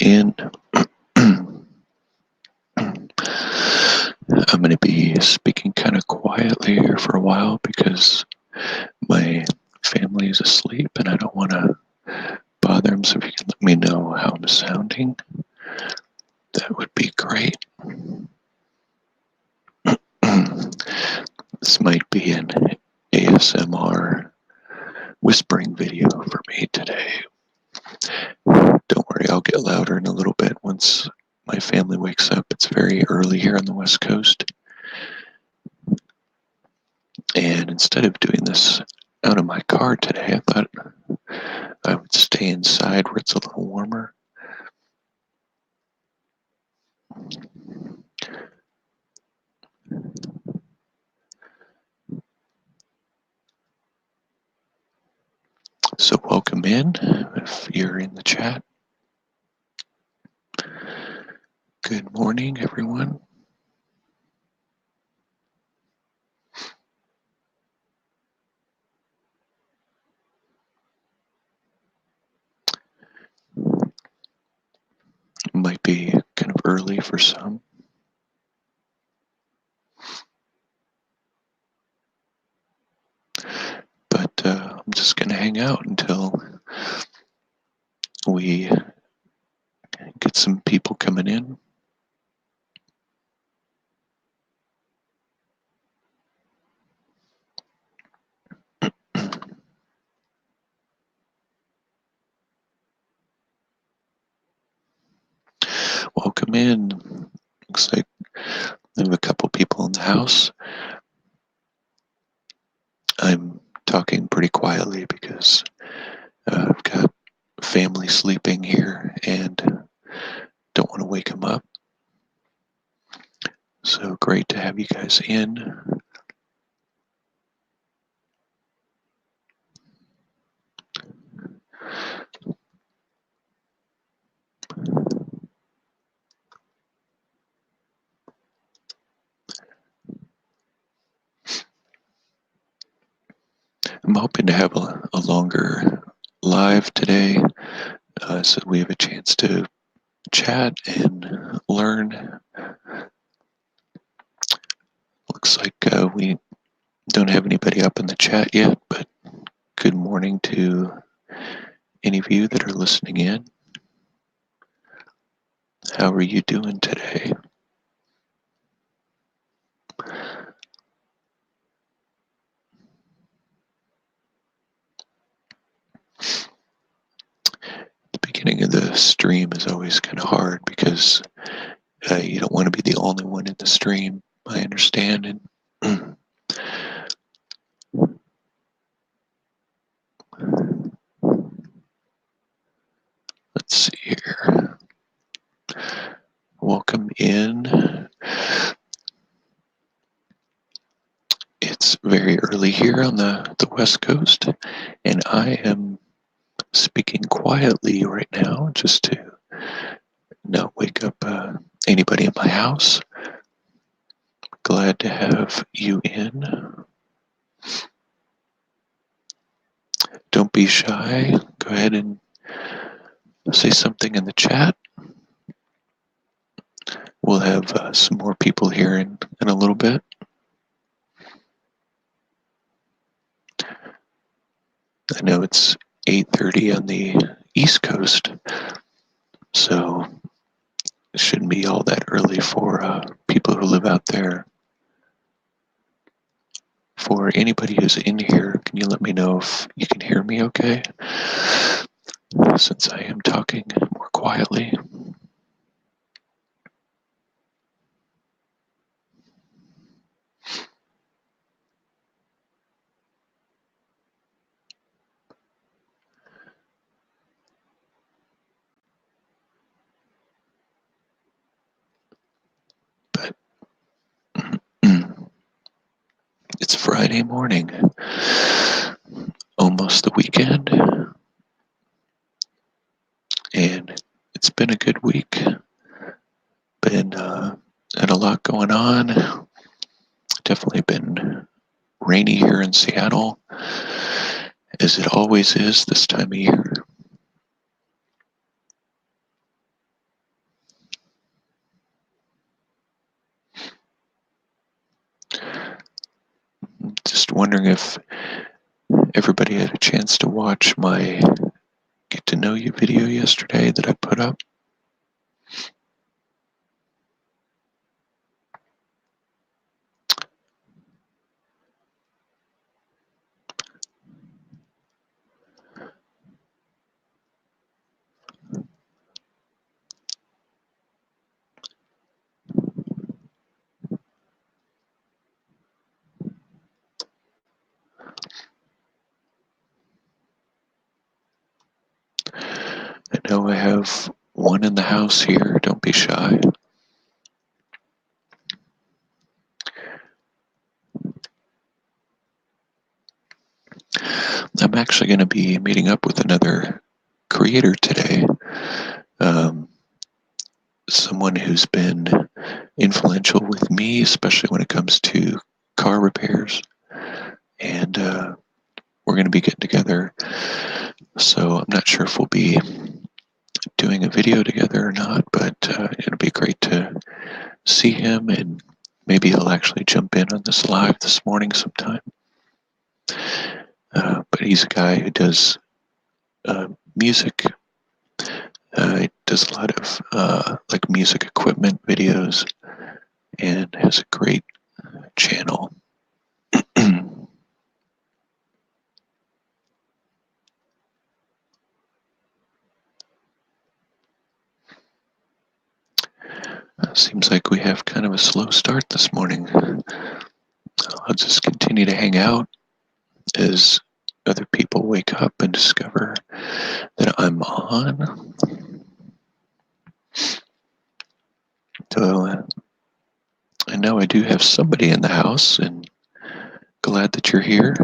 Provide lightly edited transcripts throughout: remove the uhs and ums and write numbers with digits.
in. I'm going to be speaking kind of quietly here for a while because my family is asleep and I don't want to bother them. So if you can let me know how I'm sounding, that would be great. This might be an ASMR whispering video for me today. Don't worry, I'll get louder in a little bit once my family wakes up. It's very early here on the West Coast. And instead of doing this out of my car today, I thought I would stay inside where it's a little warmer. So welcome in if you're in the chat. Good morning, everyone. It might be kind of early for some. But I'm just going to hang out until we get some people coming in. Welcome in. Looks like we have a couple people in the house. I'm talking pretty quietly because I've got family sleeping here and don't want to wake them up. So great to have you guys in. I'm hoping to have a longer live today so we have a chance to chat and learn. Looks like we don't have anybody up in the chat yet, but good morning to any of you that are listening in. How are you doing today? The beginning of the stream is always kind of hard because you don't want to be the only one in the stream, I understand. And let's see here. Welcome in. It's very early here on the West Coast, and I am speaking quietly right now just to not wake up anybody in my house. Glad to have you in. Don't be shy. Go ahead and say something in the chat. We'll have some more people here in a little bit. I know it's 8:30 on the East Coast, so it shouldn't be all that early for people who live out there. For anybody who's in here, can you let me know if you can hear me okay? Since I am talking more quietly. But it's Friday morning, almost the weekend, and it's been a good week. Been had a lot going on. Definitely been rainy here in Seattle, as it always is this time of year. Just wondering if everybody had a chance to watch my get to know you video yesterday that I put up. I know I have one in the house here. Don't be shy. I'm actually going to be meeting up with another creator today. Someone who's been influential with me, especially when it comes to car repairs. And we're going to be getting together. So I'm not sure if we'll be doing a video together or not, but it'll be great to see him, and maybe he'll actually jump in on this live this morning sometime. But he's a guy who does music. He does a lot of like music equipment videos and has a great channel. Seems like we have kind of a slow start this morning. I'll just continue to hang out as other people wake up and discover that I'm on. So I know I do have somebody in the house, and glad that you're here.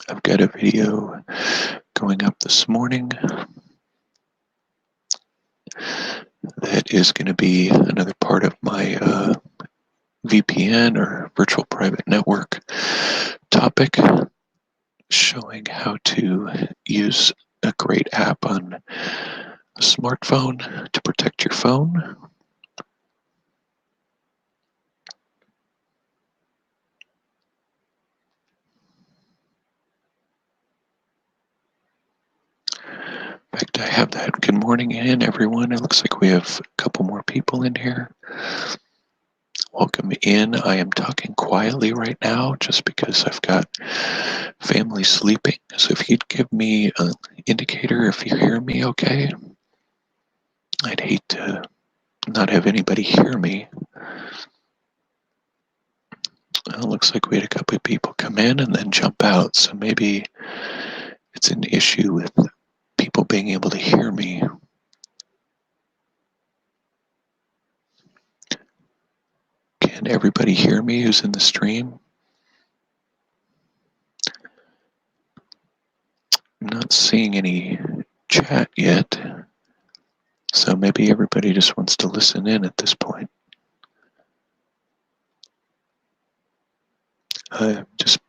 I've got a video going up this morning that is going to be another part of my VPN or virtual private network topic, showing how to use a great app on a smartphone to protect your phone. In fact, I have that. Good morning in, everyone. It looks like we have a couple more people in here. Welcome in. I am talking quietly right now just because I've got family sleeping. So if you'd give me an indicator if you hear me okay. I'd hate to not have anybody hear me. Well, it looks like we had a couple of people come in and then jump out, so maybe it's an issue with people being able to hear me. Can everybody hear me who's in the stream? I'm not seeing any chat yet, so maybe everybody just wants to listen in at this point. Just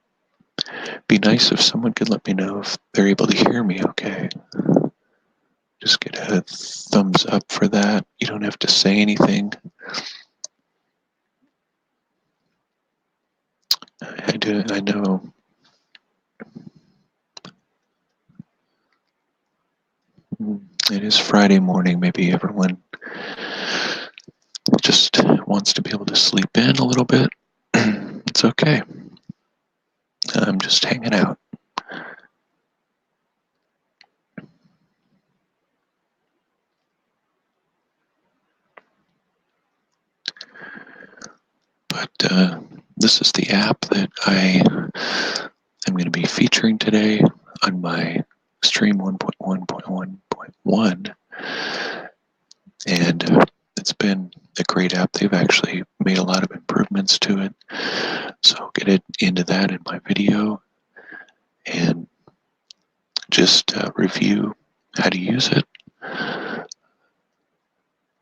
be nice if someone could let me know if they're able to hear me okay. Just get a thumbs up for that. You don't have to say anything. I know. It is Friday morning. Maybe everyone just wants to be able to sleep in a little bit. It's okay. I'm just hanging out. But this is the app that I am going to be featuring today on my stream 1.1.1.1. And it's been a great app. They've actually made a lot of improvements to it. So I'll get into that in my video and just review how to use it.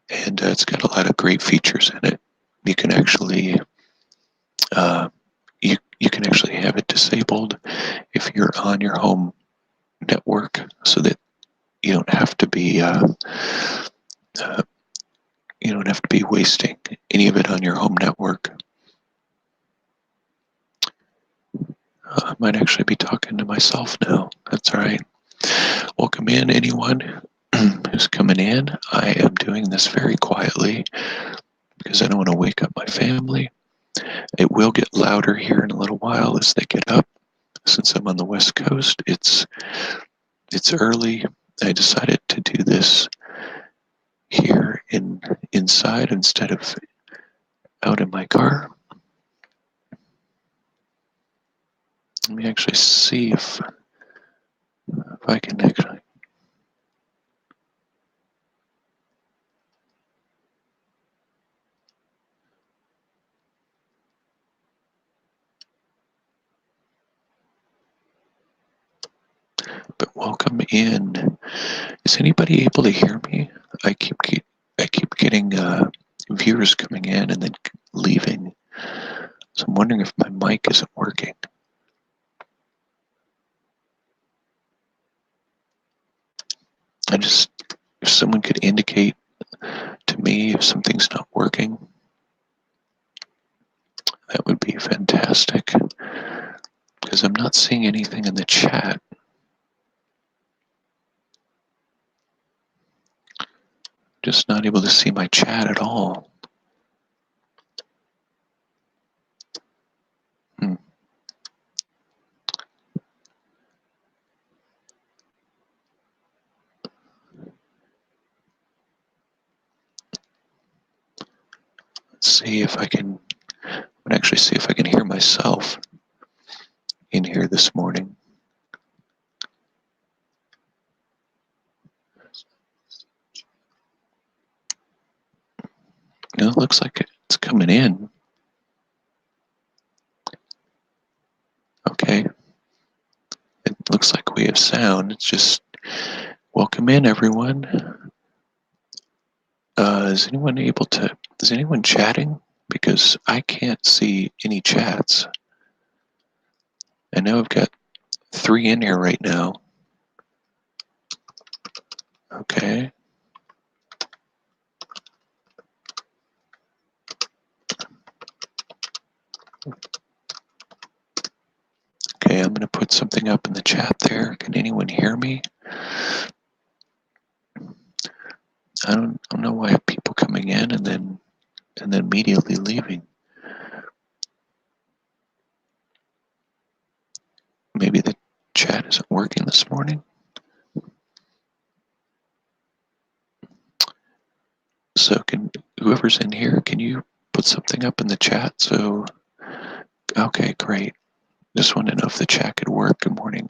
And it's got a lot of great features in it. You can actually you can actually have it disabled if you're on your home network, so that you don't have to be wasting any of it on your home network. I might actually be talking to myself now. That's all right. Welcome in, anyone who's coming in. I am doing this very quietly because I don't want to wake up my family. It will get louder here in a little while as they get up. Since I'm on the West Coast, it's early. I decided to do this here inside instead of out in my car. Let me actually see if I can actually. But welcome in. Is anybody able to hear me? I keep getting viewers coming in and then leaving. So I'm wondering if my mic isn't working. If someone could indicate to me if something's not working, that would be fantastic. Because I'm not seeing anything in the chat. Just not able to see my chat at all. Let's see if I can. I'm gonna actually see if I can hear myself in here this morning. It looks like it's coming in. Okay. It looks like we have sound. It's just welcome in, everyone. Is anyone chatting? Because I can't see any chats. I know I've got 3 in here right now. Okay. Okay, I'm going to put something up in the chat there. Can anyone hear me? I don't know why I have people coming in and then immediately leaving. Maybe the chat isn't working this morning. So whoever's in here, can you put something up in the chat? So, okay, great. Just wanted to know if the chat could work. Good morning.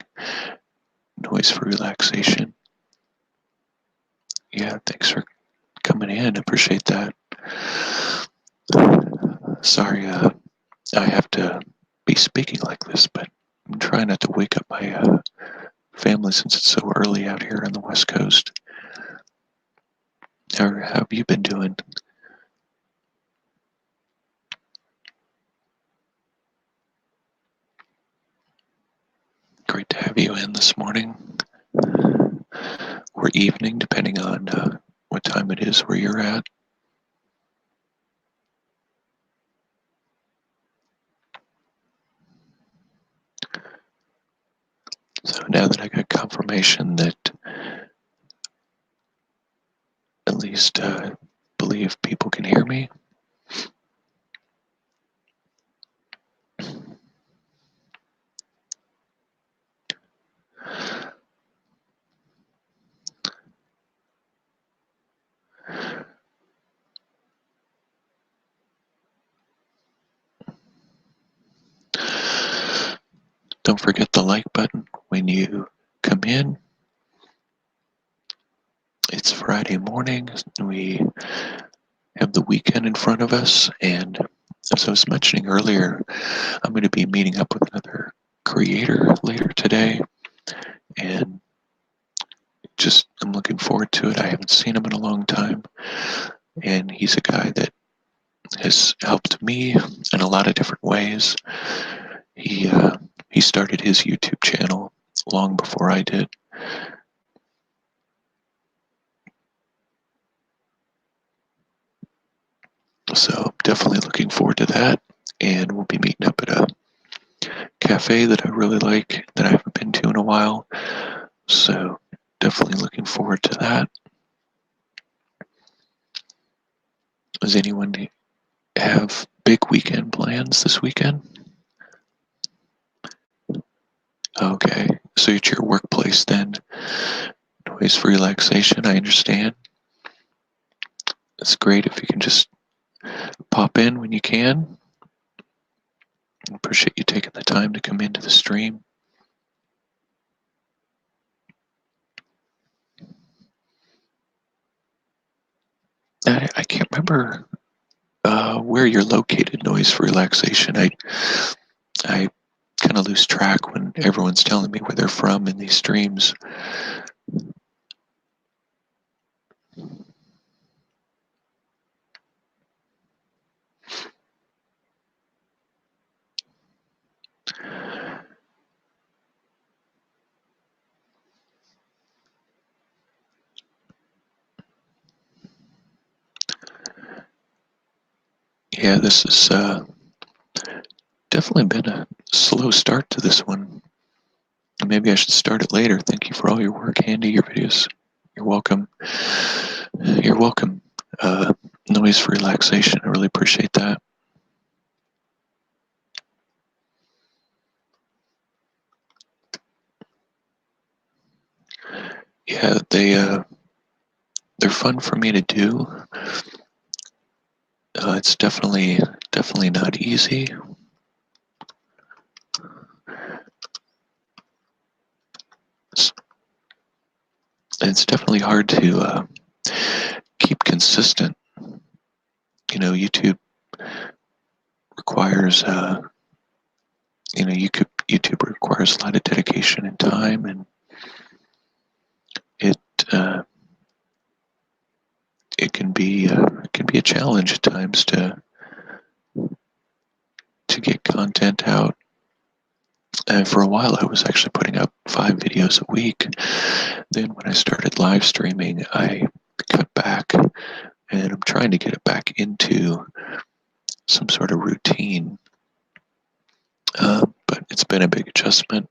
Noise for relaxation. Yeah, thanks for coming in. Appreciate that. Sorry, I have to be speaking like this, but I'm trying not to wake up my family since it's so early out here on the West Coast. How have you been doing? Great to have you in this morning or evening, depending on what time it is where you're at. So now that I got confirmation that at least believe people can hear me. Don't forget the like button when you come in. It's Friday morning. We have the weekend in front of us, and as I was mentioning earlier, I'm going to be meeting up with another creator later today, and I'm looking forward to it. I haven't seen him in a long time, and he's a guy that has helped me in a lot of different ways. he started his YouTube channel long before I did. So definitely looking forward to that. And we'll be meeting up at a cafe that I really like that I haven't been to in a while. So definitely looking forward to that. Does anyone have big weekend plans this weekend? Okay, so it's your workplace then. Noise for relaxation, I understand. It's great if you can just pop in when you can. I appreciate you taking the time to come into the stream. I can't remember where you're located, Noise for relaxation. I kind of lose track when everyone's telling me where they're from in these streams. Yeah, this has definitely been a slow start to this one. Maybe I should start it later. Thank you for all your work, Handy. Your videos. You're welcome. You're welcome. Noise for relaxation. I really appreciate that. Yeah, they're fun for me to do. It's definitely not easy. It's definitely hard to keep consistent. You know, YouTube requires YouTube requires a lot of dedication and time, and it uh, it can be a challenge at times to get content out. And for a while, I was actually putting up 5 videos a week. Then when I started live streaming, I cut back, and I'm trying to get it back into some sort of routine. But it's been a big adjustment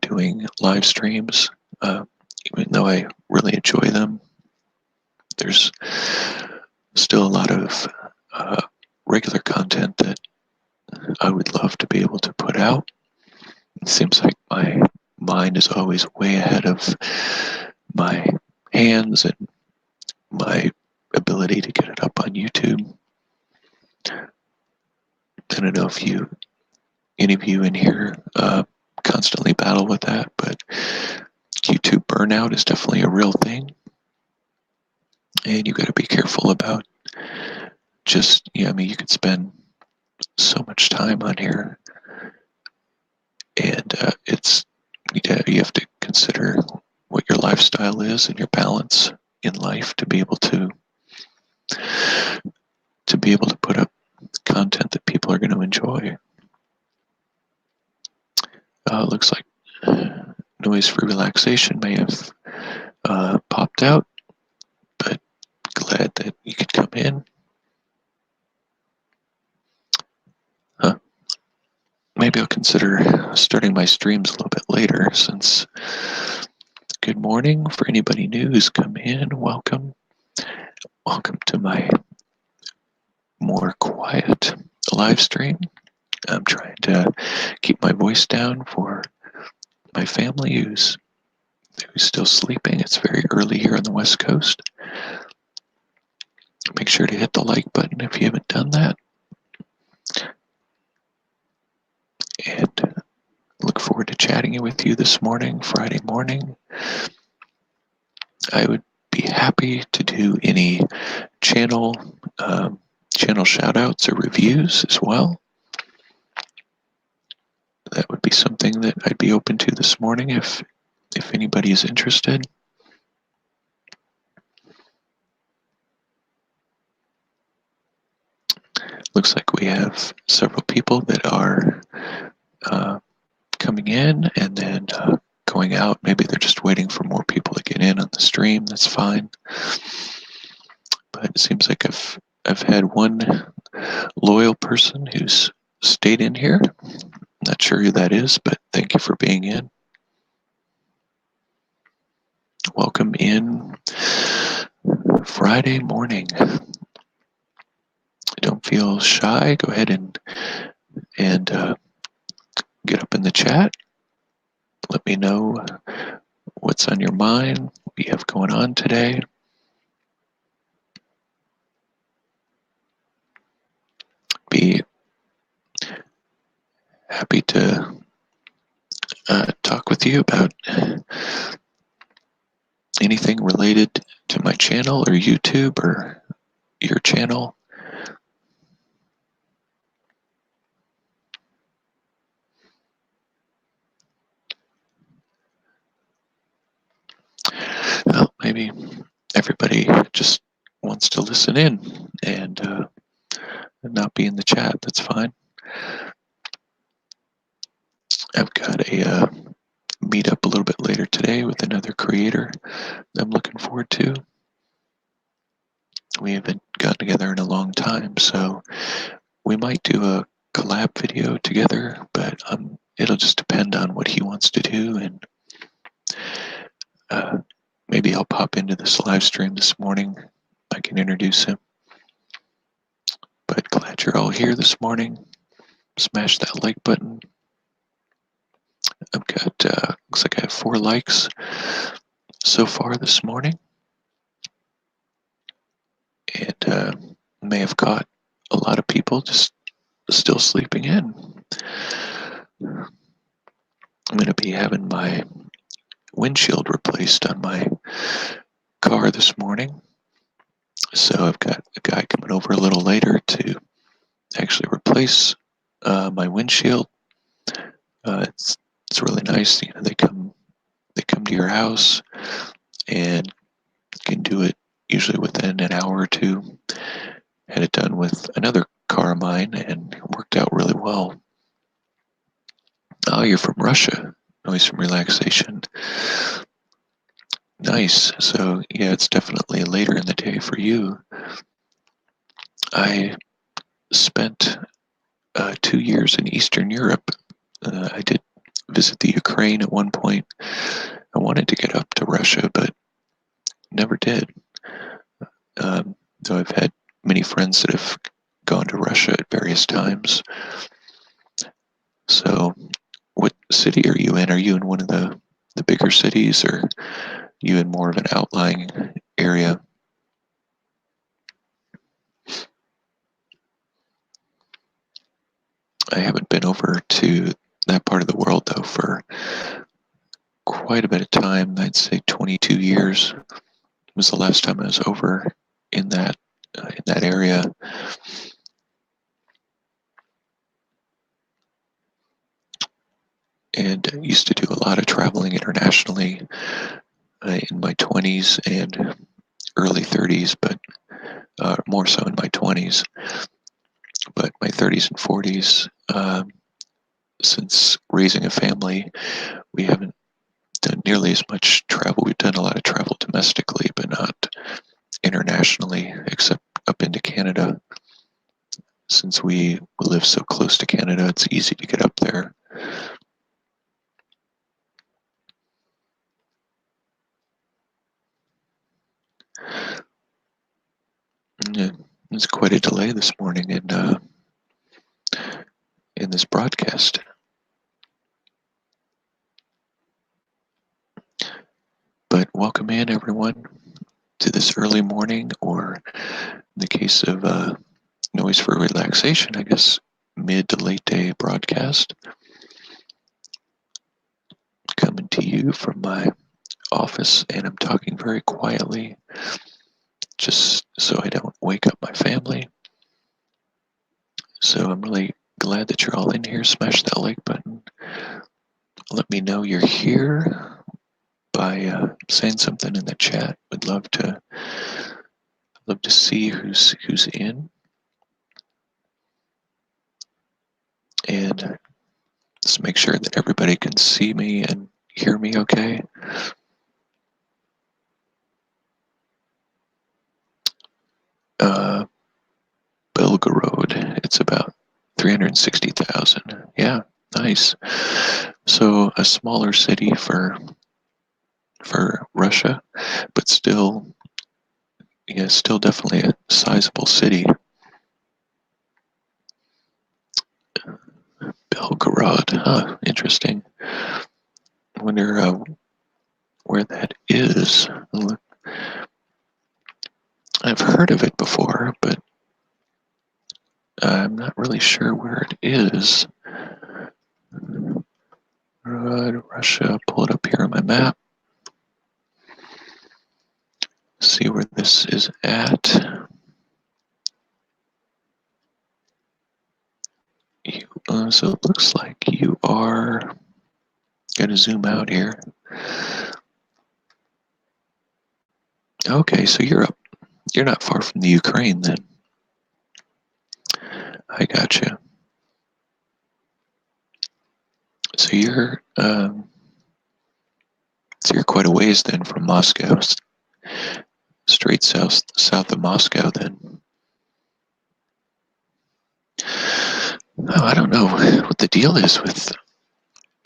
doing live streams. Even though I really enjoy them, there's still a lot of regular content that I would love to be able to put out. It seems like my mind is always way ahead of my hands and my ability to get it up on YouTube. I don't know if any of you in here constantly battle with that, but YouTube burnout is definitely a real thing. And you got to be careful about you could spend so much time on here, and you have to consider what your lifestyle is and your balance in life to be able to put up content that people are going to enjoy. Looks like Noise for relaxation may have popped out, but glad that you could come in. Maybe I'll consider starting my streams a little bit later, since good morning for anybody new who's come in. Welcome to my more quiet live stream. I'm trying to keep my voice down for my family who's still sleeping. It's very early here on the West Coast. Make sure to hit the like button if you haven't done that. And look forward to chatting with you this morning, Friday morning. I would be happy to do any channel shout outs or reviews as well. That would be something that I'd be open to this morning if anybody is interested. Looks like we have several people that are coming in and then going out. Maybe they're just waiting for more people to get in on the stream. That's fine. But it seems like I've had one loyal person who's stayed in here. Not sure who that is, but thank you for being in. Welcome in Friday morning. Don't feel shy. Go ahead and get up in the chat. Let me know what's on your mind, what you have going on today. Be happy to talk with you about anything related to my channel or YouTube or your channel. Well, maybe everybody just wants to listen in and not be in the chat. That's fine. I've got a meet up a little bit later today with another creator I'm looking forward to. We haven't gotten together in a long time, so we might do a collab video together, but it'll just depend on what he wants to do, and maybe I'll pop into this live stream this morning. I can introduce him. But glad you're all here this morning. Smash that like button. I've got, looks like I have 4 likes so far this morning. And may have caught a lot of people just still sleeping in. I'm going to be having my windshield replaced on my car this morning. So I've got a guy coming over a little later to actually replace my windshield. It's really nice. You know, they come to your house and can do it usually within an hour or two. Had it done with another car of mine and it worked out really well. Oh, you're from Russia. Noise from relaxation. Nice. So yeah, it's definitely later in the day for you. I spent 2 years in Eastern Europe. I did visit the Ukraine at one point. I wanted to get up to Russia, but never did. So I've had many friends that have gone to Russia at various times. So what city are you in? Are you in one of the bigger cities, or are you in more of an outlying area? I haven't been over to that part of the world, though, for quite a bit of time. I'd say 22 years was the last time I was over in that area. And I used to do a lot of traveling internationally in my 20s and early 30s, but more so in my 20s. But my 30s and 40s, since raising a family, we haven't done nearly as much travel. We've done a lot of travel domestically, but not internationally, except up into Canada. Since we live so close to Canada, it's easy to get up there. Yeah, there's quite a delay this morning in this broadcast. But welcome in, everyone, to this early morning, or in the case of Noise for Relaxation, I guess mid to late day broadcast. Coming to you from my office, and I'm talking very quietly, just so I don't wake up my family. So I'm really glad that you're all in here. Smash that like button. Let me know you're here by saying something in the chat. Would love to see who's in. and just make sure that everybody can see me and hear me okay. Uh, Belgorod, it's about 360,000. Yeah, nice. So a smaller city for Russia, but still, yeah, still definitely a sizable city. Belgorod, huh? Interesting. I wonder where that is. I've heard of it before, but I'm not really sure where it is. Russia, pull it up here on my map. See where this is at. So it looks like you are. Gotta zoom out here. Okay, so you're up. You're not far from the Ukraine then. I gotcha. So you're quite a ways then from Moscow. Straight south of Moscow then. Oh, I don't know what the deal is with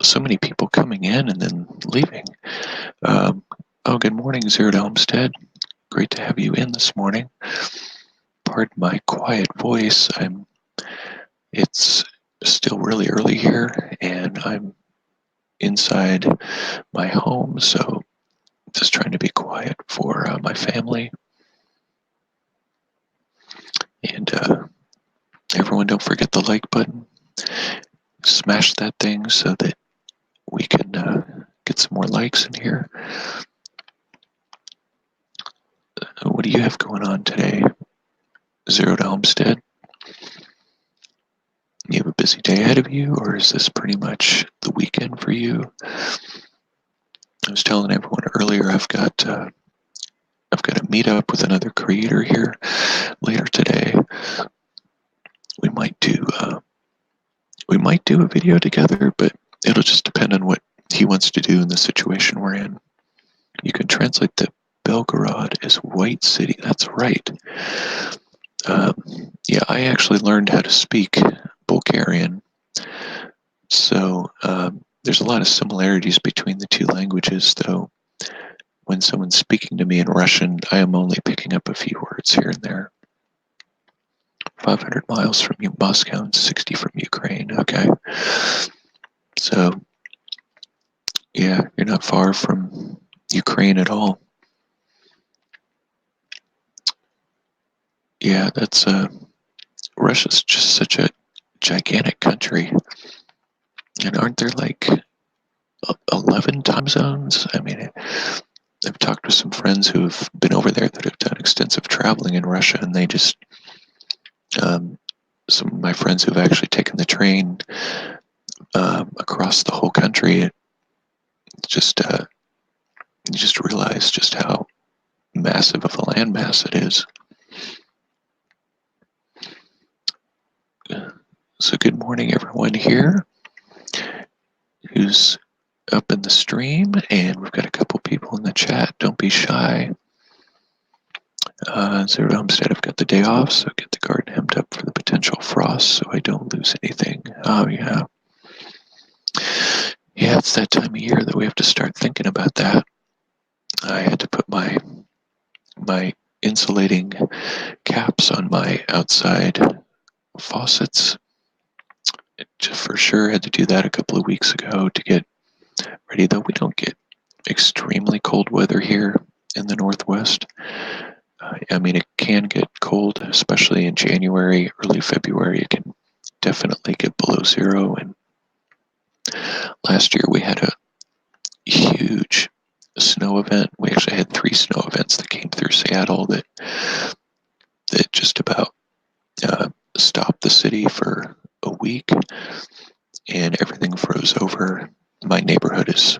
so many people coming in and then leaving. Um, good morning, Zero to Homestead. Great to have you in this morning. Pardon my quiet voice. It's still really early here, and I'm inside my home, so just trying to be quiet for my family. And everyone, don't forget the like button. Smash that thing so that we can get some more likes in here. What do you have going on today, Zero to Homestead? You have a busy day ahead of you, or is this pretty much the weekend for you? I was telling everyone earlier I've got a meetup with another creator here later today. We might do a video together, but it'll just depend on what he wants to do in the situation we're in. You can translate that Belgorod as White City. That's right. Yeah, I actually learned how to speak Bulgarian, so there's a lot of similarities between the two languages, though. When someone's speaking to me in Russian, I am only picking up a few words here and there. 500 miles from Moscow and 60 from Ukraine. Okay. So, yeah, you're not far from Ukraine at all. Yeah, that's Russia's just such a gigantic country. And aren't there like 11 time zones? I mean, I've talked with some friends who have been over there that have done extensive traveling in Russia, and they just, some of my friends who've actually taken the train across the whole country, it just, you just realize just how massive of a landmass it is. So good morning, everyone here who's up in the stream, and we've got a couple people in the chat. Don't be shy. Zero Homestead, I've got the day off, so get the garden hemmed up for the potential frost so I don't lose anything. Oh, yeah. Yeah, it's that time of year that we have to start thinking about that. I had to put my insulating caps on my outside faucets. For sure had to do that a couple of weeks ago to get ready, though we don't get extremely cold weather here in the Northwest. I mean, it can get cold, especially in January, early February. It can definitely get below zero. And last year we had a huge snow event. We actually had 3 snow events that came through Seattle that just about stopped the city for a week, and everything froze over. My neighborhood is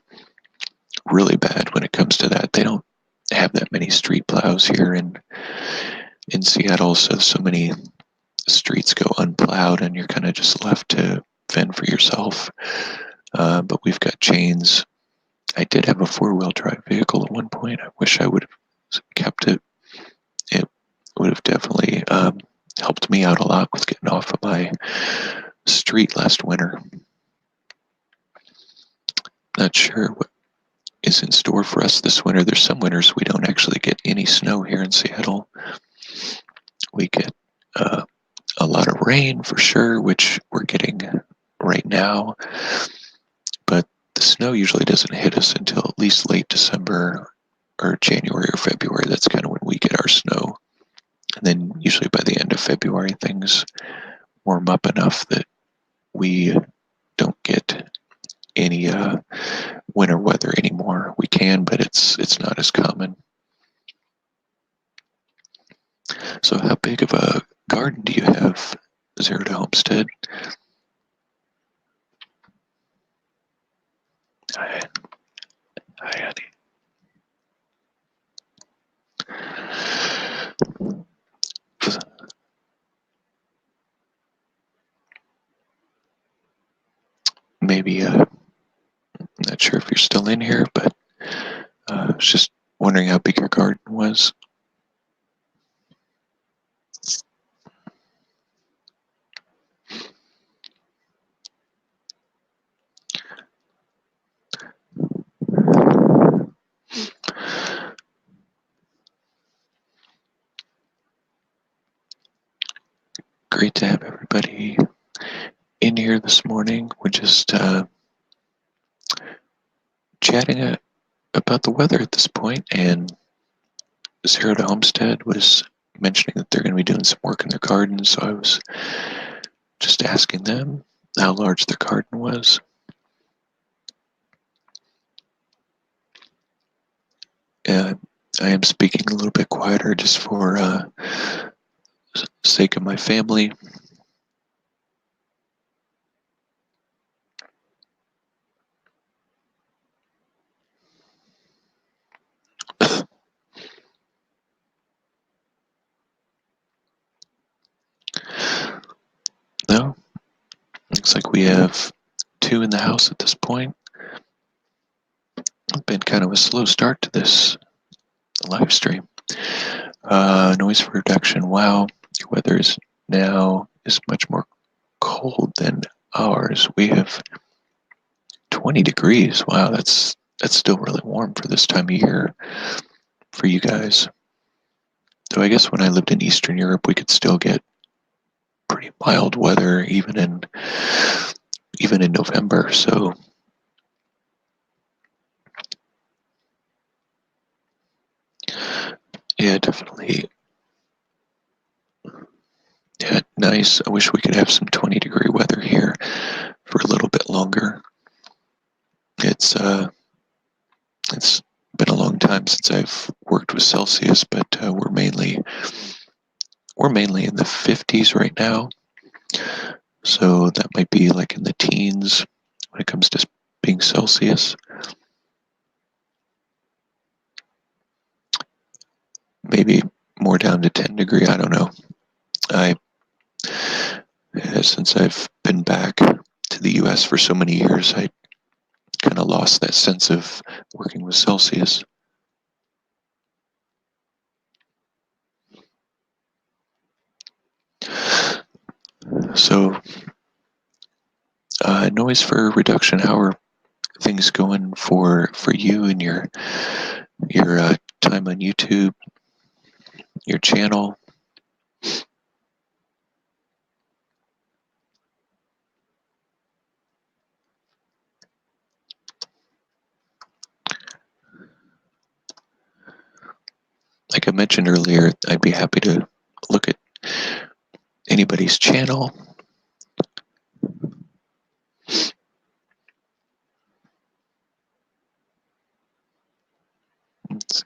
really bad when it comes to that. They don't have that many street plows here in Seattle, so many streets go unplowed, and you're kind of just left to fend for yourself. But we've got chains. I did have a four-wheel drive vehicle at one point. I wish I would have kept it. It would have definitely helped me out a lot with getting off of my street last winter. Not sure what is in store for us this winter. There's some winters we don't actually get any snow here in Seattle. We get a lot of rain for sure, which we're getting right now. But the snow usually doesn't hit us until at least late December or January or February. That's kind of when we get our snow. And then usually by the end of February, things warm up enough that we don't get any winter weather anymore. We can, but it's not as common. So how big of a garden do you have, Zero to Homestead? Hi, honey. Maybe, I'm not sure if you're still in here, but I was just wondering how big your garden was. Great to have everybody in here this morning. We're just chatting about the weather at this point, and Zero to Homestead was mentioning that they're going to be doing some work in their garden, so I was just asking them how large their garden was. I am speaking a little bit quieter just for sake of my family. No, looks like we have two in the house at this point. It's been kind of a slow start to this live stream. Noise reduction. Wow, your weather is much more cold than ours. We have 20 degrees. Wow, that's still really warm for this time of year for you guys. So I guess when I lived in Eastern Europe, we could still get pretty mild weather even in November. So yeah, definitely. Yeah, nice. I wish we could have some 20-degree weather here for a little bit longer. It's been a long time since I've worked with Celsius, but we're mainly in the 50s right now. So that might be like in the teens when it comes to being Celsius. Maybe more down to 10 degree. I don't know. Since I've been back to the U.S. for so many years, I kind of lost that sense of working with Celsius. So, noise for reduction. How are things going for you and your time on YouTube, your channel? Like I mentioned earlier, I'd be happy to look at anybody's channel. Let's see.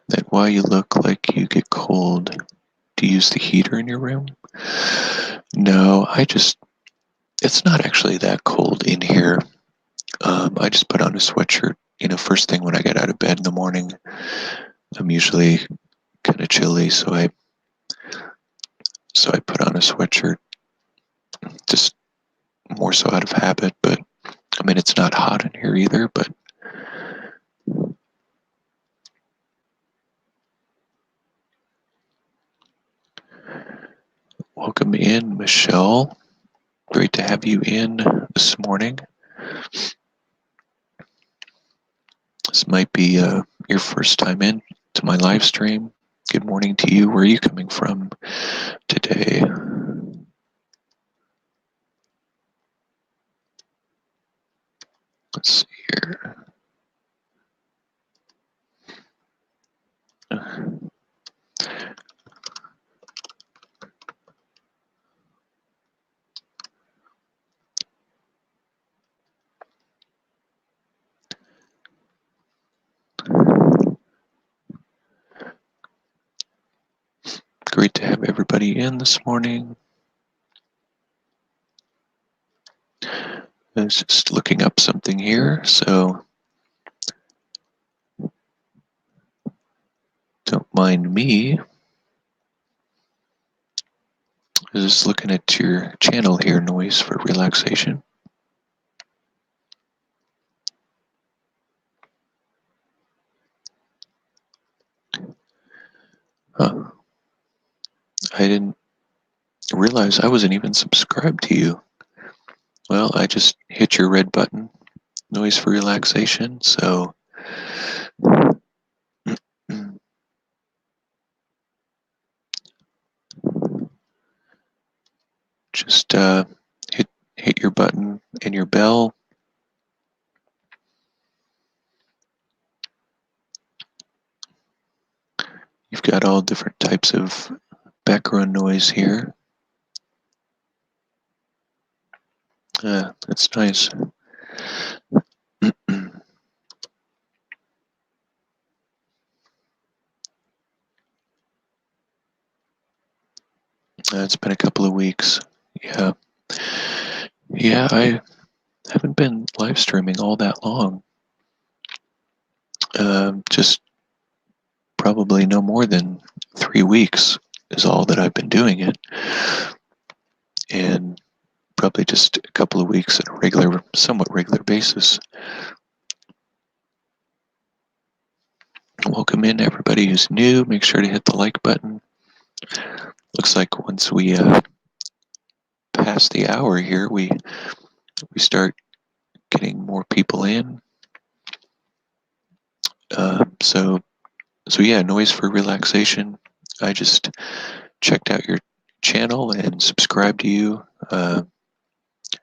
That why you look like you get cold. Do you use the heater in your room? No, it's not actually that cold in here. I just put on a sweatshirt first thing when I get out of bed in the morning, I'm usually kind of chilly, so I put on a sweatshirt, just more so out of habit. But I mean, it's not hot in here either. But welcome in, Michelle. Great to have you in this morning. This might be your first time in to my live stream. Good morning to you. Where are you coming from today? Let's see here. Great to have everybody in this morning. I was just looking up something here, so don't mind me. I was just looking at your channel here, Noise for Relaxation. Huh. I didn't realize I wasn't even subscribed to you. Well, I just hit your red button, Noise for Relaxation, so just hit your button and your bell. You've got all different types of background noise here. That's nice. It's been a couple of weeks. Yeah. Yeah, I haven't been live streaming all that long. Just probably no more than 3 weeks is all that I've been doing it. And probably just a couple of weeks on a somewhat regular basis. Welcome in everybody who's new. Make sure to hit the like button. Looks like once we pass the hour here, we start getting more people in. So yeah, Noise for Relaxation. I just checked out your channel and subscribed to you.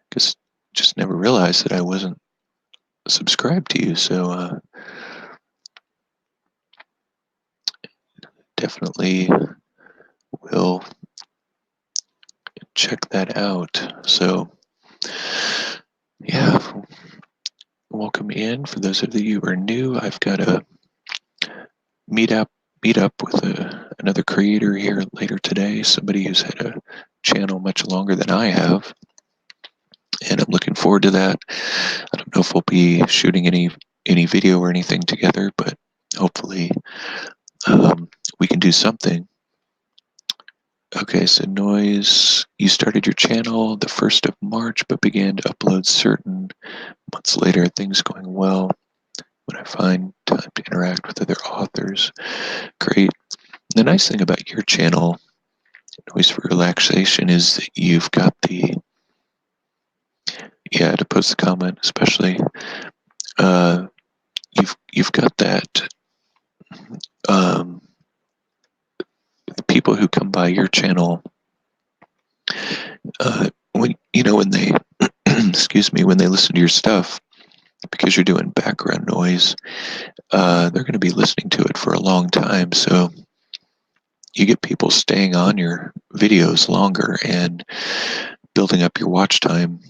Because just never realized that I wasn't subscribed to you. So definitely will check that out. So yeah, welcome in. For those of you who are new, I've got a meet up with another creator here later today, somebody who's had a channel much longer than I have, and I'm looking forward to that. I don't know if we'll be shooting any video or anything together, but hopefully we can do something. Okay, so Noise, you started your channel the 1st of March, but began to upload certain months later. Things going well when I find time to interact with other authors. Great. The nice thing about your channel, Noise for Relaxation, is that you've got to post the comment, especially, you've got that, the people who come by your channel, when they, excuse me, when they listen to your stuff, because you're doing background noise, they're going to be listening to it for a long time. So you get people staying on your videos longer and building up your watch time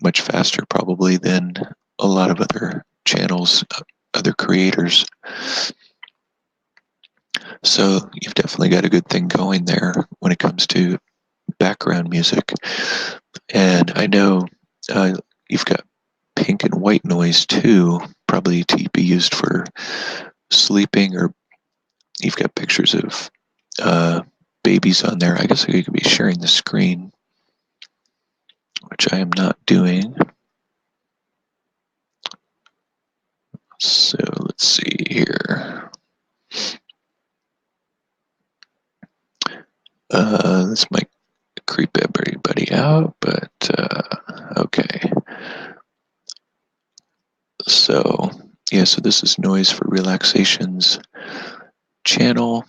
much faster probably than a lot of other channels, other creators. So you've definitely got a good thing going there when it comes to background music. And I know you've got pink and white noise too. probably to be used for sleeping, or you've got pictures of babies on there. I guess I could be sharing the screen, which I am not doing. So let's see here. This might creep everybody out, but okay. So yeah, so this is Noise for Relaxation's channel.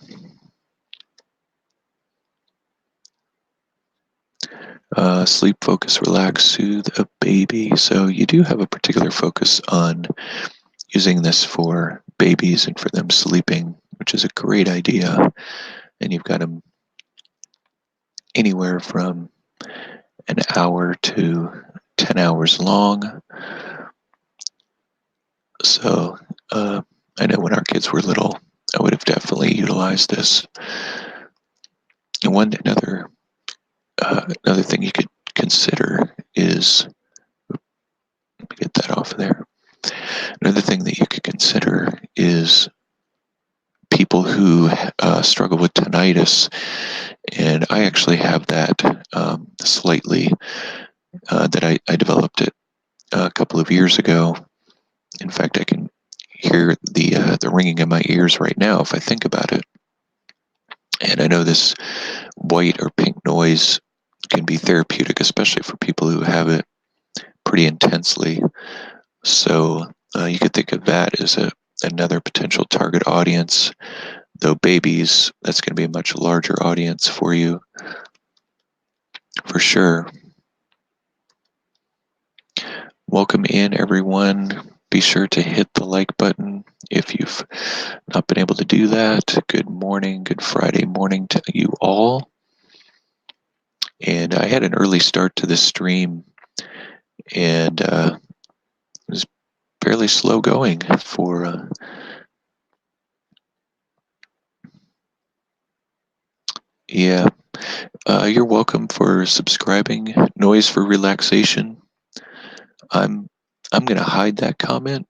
Sleep, focus, relax, soothe a baby. So you do have a particular focus on using this for babies and for them sleeping, which is a great idea. And you've got them anywhere from an hour to 10 hours long. So I know when our kids were little, I would have definitely utilized this. And another thing you could consider is, let me get that off of there. Another thing that you could consider is people who struggle with tinnitus, and I actually have that slightly. That I developed it a couple of years ago. In fact, I can hear the ringing in my ears right now if I think about it. And I know this white or pink noise can be therapeutic, especially for people who have it pretty intensely. So you could think of that as another potential target audience. Though babies, that's going to be a much larger audience for you, for sure. Welcome in, everyone. Be sure to hit the like button if you've not been able to do that. Good morning, good Friday morning to you all. And I had an early start to this stream, and it was fairly slow going for yeah. You're welcome for subscribing. Noise for Relaxation. I'm going to hide that comment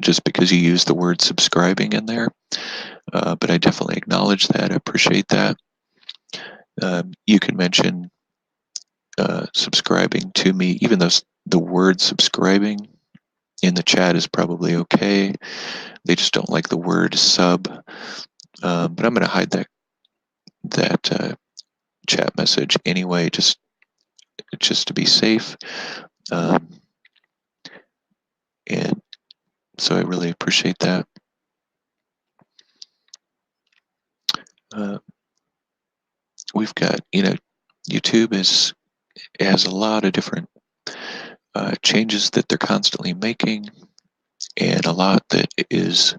just because you used the word subscribing in there, but I definitely acknowledge that. I appreciate that. You can mention subscribing to me, even though the word subscribing in the chat is probably okay. They just don't like the word sub. But I'm going to hide that chat message anyway, just to be safe. And so I really appreciate that. We've got, YouTube has a lot of different changes that they're constantly making, and a lot that is,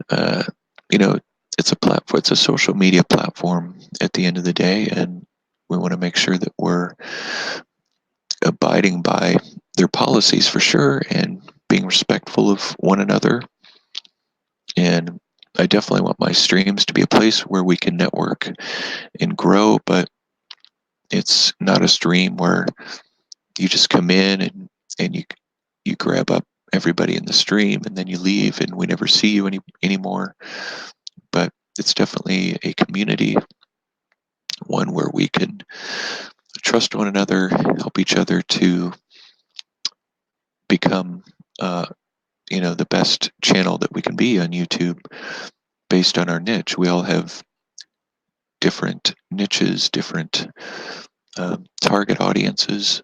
uh, you know, it's a platform, it's a social media platform at the end of the day, and we want to make sure that we're abiding by their policies for sure, and being respectful of one another. And I definitely want my streams to be a place where we can network and grow, but it's not a stream where you just come in and you grab up everybody in the stream and then you leave and we never see you anymore. But it's definitely a community, one where we can trust one another, help each other to become the best channel that we can be on YouTube based on our niche. We all have different niches, different target audiences,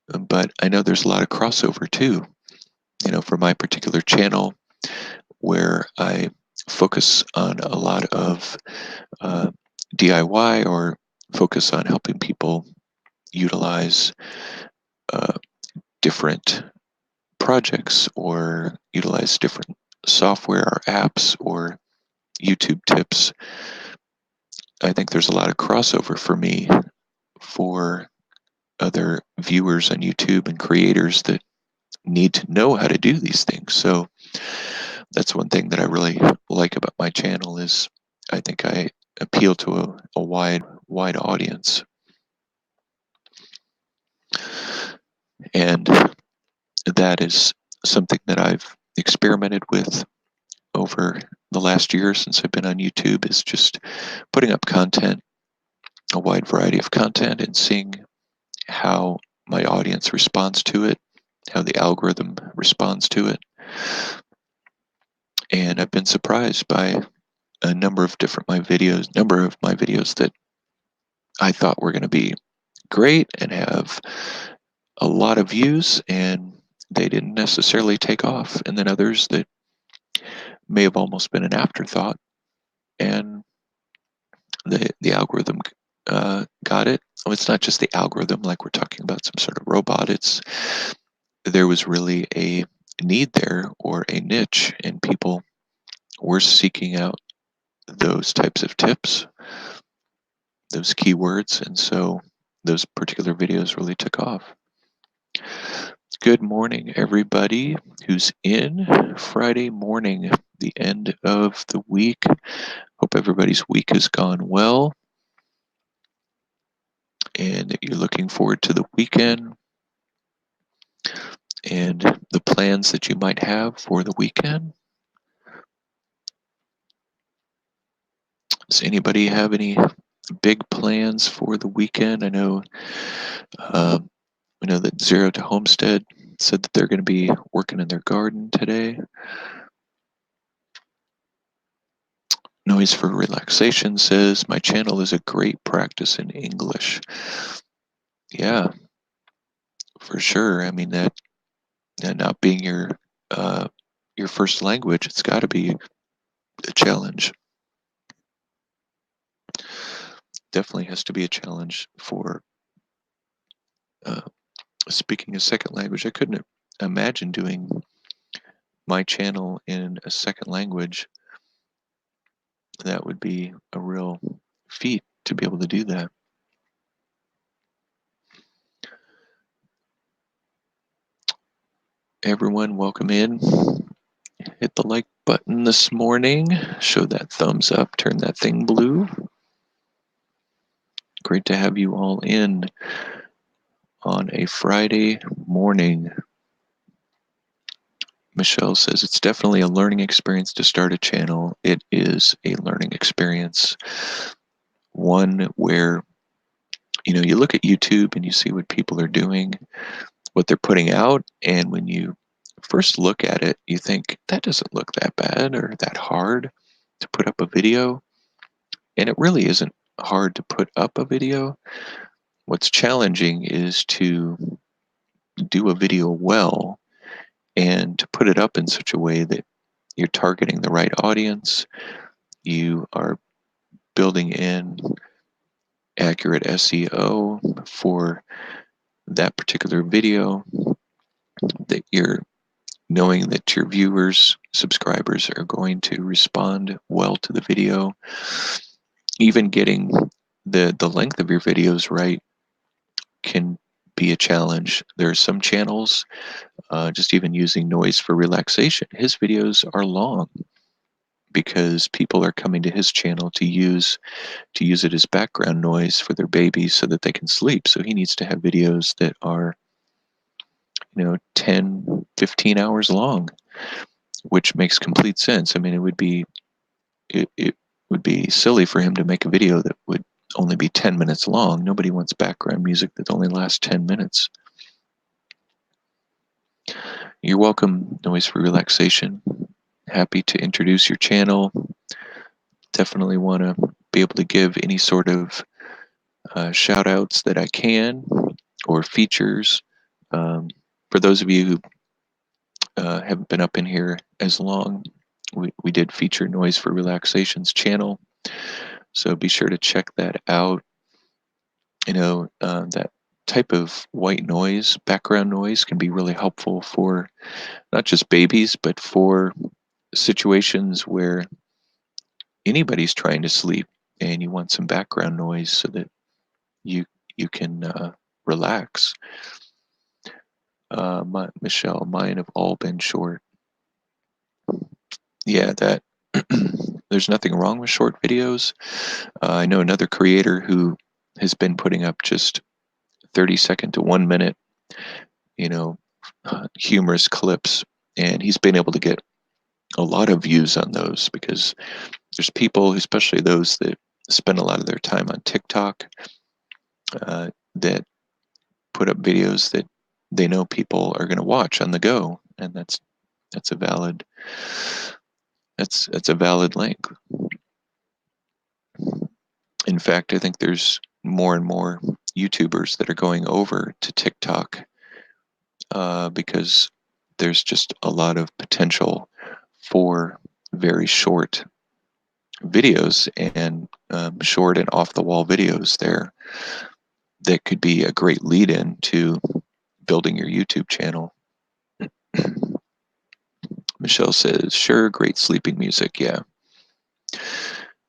but I know there's a lot of crossover too. For my particular channel, where I focus on a lot of DIY, or focus on helping people utilize different projects, or utilize different software or apps, or YouTube tips. I think there's a lot of crossover for me for other viewers on YouTube and creators that need to know how to do these things. So that's one thing that I really like about my channel, is I think I appeal to a wide audience. And that is something that I've experimented with over the last year since I've been on YouTube is just putting up content, a wide variety of content, and seeing how my audience responds to it, how the algorithm responds to it. And I've been surprised by a number of my videos that I thought were going to be great and have a lot of views, and they didn't necessarily take off. And then others that may have almost been an afterthought, and the algorithm got it. Oh, it's not just the algorithm, like we're talking about some sort of robot. There was really a need there or a niche, and people were seeking out those types of tips, those keywords, and so those particular videos really took off. Good morning, everybody who's in Friday morning, the end of the week. Hope everybody's week has gone well and that you're looking forward to the weekend and the plans that you might have for the weekend. Does anybody have any big plans for the weekend? I know that Zero to Homestead said that they're going to be working in their garden today. Noise for Relaxation says, my channel is a great practice in English. Yeah, for sure. I mean, that not being your first language, it's got to be a challenge. Definitely has to be a challenge for speaking a second language. I couldn't imagine doing my channel in a second language. That would be a real feat to be able to do that. Everyone, welcome in. Hit the like button this morning. Show that thumbs up. Turn that thing blue. Great to have you all in on a Friday morning. Michelle says it's definitely a learning experience to start a channel. It is a learning experience. One where, you look at YouTube and you see what people are doing, what they're putting out, and when you first look at it, you think, that doesn't look that bad or that hard to put up a video. And it really isn't hard to put up a video. What's challenging is to do a video well and to put it up in such a way that you're targeting the right audience, you are building in accurate SEO for that particular video, that you're knowing that your viewers, subscribers are going to respond well to the video. Even getting the length of your videos right can be a challenge. There are some channels, just even using Noise for Relaxation, his videos are long because people are coming to his channel to use it as background noise for their babies so that they can sleep. So he needs to have videos that are 10, 15 hours long, which makes complete sense. I mean, it would be silly for him to make a video that would only be 10 minutes long. Nobody wants background music that only lasts 10 minutes. You're welcome, Noise for Relaxation. Happy to introduce your channel. Definitely want to be able to give any sort of shout outs that I can, or features. For those of you who haven't been up in here as long, we did feature Noise for Relaxation's channel, so be sure to check that out. That type of white noise, background noise, can be really helpful for not just babies, but for situations where anybody's trying to sleep and you want some background noise so that you can relax. Michelle, mine have all been short. Yeah, that there's nothing wrong with short videos. I know another creator who has been putting up just 30-second to 1 minute, humorous clips and he's been able to get a lot of views on those because there's people, especially those that spend a lot of their time on TikTok, that put up videos that they know people are going to watch on the go, and that's a valid that's a valid link. In fact, I think there's more and more YouTubers that are going over to TikTok because there's just a lot of potential for very short videos and short and off the wall videos there that could be a great lead in to building your YouTube channel. Michelle says, sure, great sleeping music. Yeah.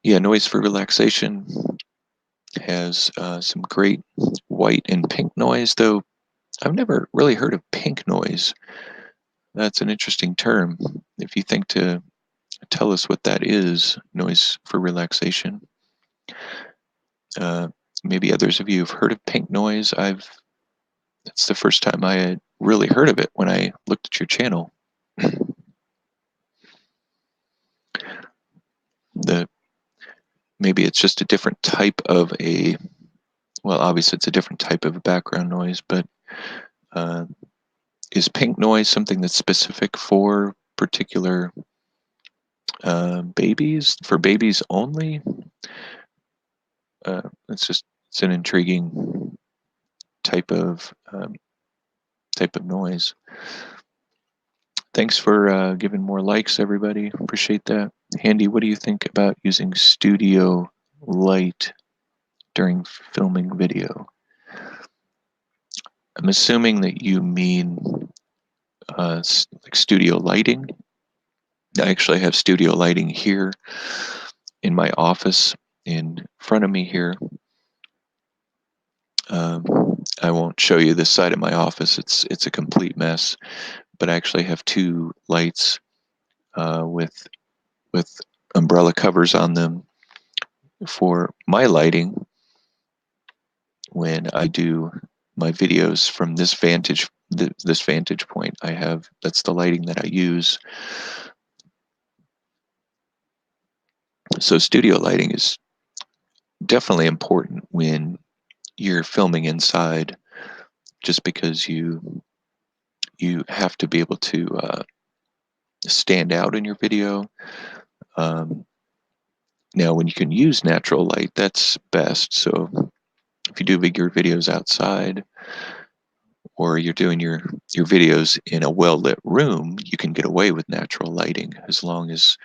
Yeah, Noise for Relaxation has some great white and pink noise, though I've never really heard of pink noise. That's an interesting term. If you think to tell us what that is, noise for relaxation. Uh, Maybe others of you have heard of pink noise. That's the first time I had really heard of it when I looked at your channel. The Maybe it's just a different type of well, obviously it's a different type of background noise, but uh, is pink noise something that's specific for particular babies, for babies only? It's an intriguing type of noise. Thanks for giving more likes, everybody. Appreciate that. Handy, what do you think about using studio light during filming video? I'm assuming that you mean like studio lighting. I actually have studio lighting here in my office in front of me here. Um, I won't show you this side of my office. It's a complete mess. But I actually have two lights with umbrella covers on them for my lighting when I do my videos from this vantage point. That's the lighting that I use. So studio lighting is definitely important when you're filming inside, just because you have to be able to stand out in your video. Um, Now, when you can use natural light, that's best. So if you do your videos outside, or you're doing your videos in a well-lit room, you can get away with natural lighting as long as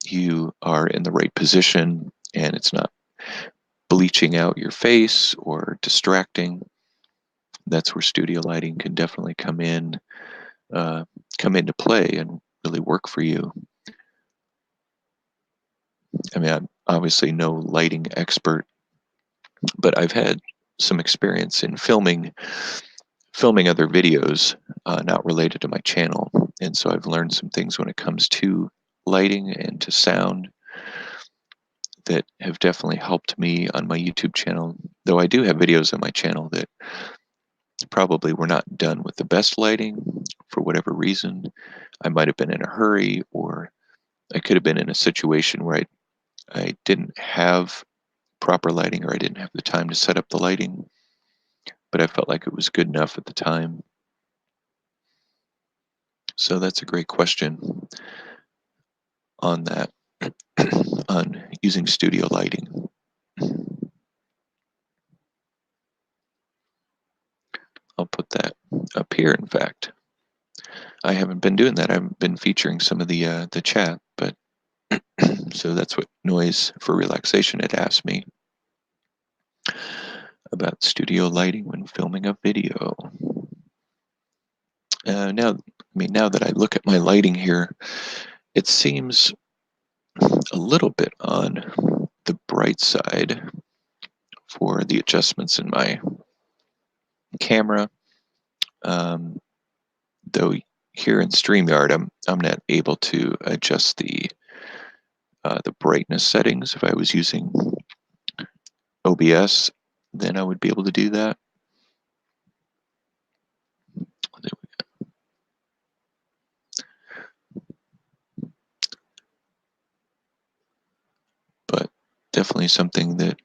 you are in the right position and it's not bleaching out your face or distracting. That's where studio lighting can definitely come into play and really work for you. I mean, I'm obviously no lighting expert, but I've had some experience in filming other videos not related to my channel, and so I've learned some things when it comes to lighting and to sound that have definitely helped me on my YouTube channel. Though I do have videos on my channel that probably were not done with the best lighting for whatever reason. I might have been in a hurry, or I could have been in a situation where I didn't have proper lighting, or I didn't have the time to set up the lighting, but I felt like it was good enough at the time. So that's a great question on that, on using studio lighting. I'll put that up here, in fact. I haven't been doing that. I've been featuring some of the chat, but so that's what Noise for Relaxation had asked me about studio lighting when filming a video. Now that I look at my lighting here, it seems a little bit on the bright side for the adjustments in my camera. Though here in StreamYard, I'm not able to adjust the brightness settings. If I was using OBS, then I would be able to do that. definitely something that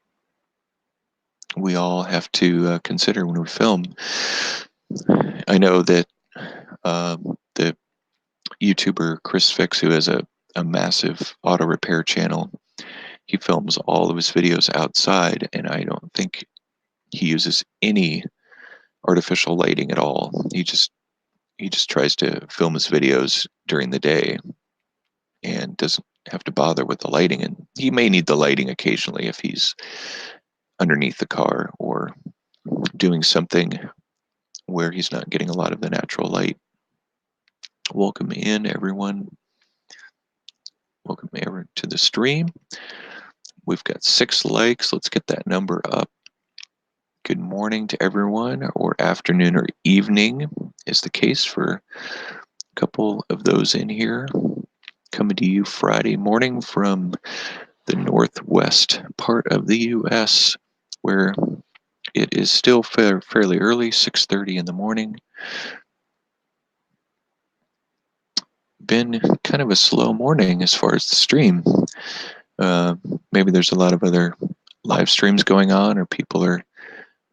we all have to consider when we film. I know that the YouTuber Chris Fix, who has a massive auto repair channel, he films all of his videos outside, and I don't think he uses any artificial lighting at all. He just tries to film his videos during the day and doesn't have to bother with the lighting. And he may need the lighting occasionally if he's underneath the car or doing something where he's not getting a lot of the natural light. Welcome in, everyone. Welcome over to the stream. We've got 6 likes. Let's get that number up. Good morning to everyone, or afternoon or evening is the case for a couple of those in here. Coming to you Friday morning from the northwest part of the U.S., where it is still fairly early, 6:30 in the morning. Been kind of a slow morning as far as the stream. Maybe there's a lot of other live streams going on, or people are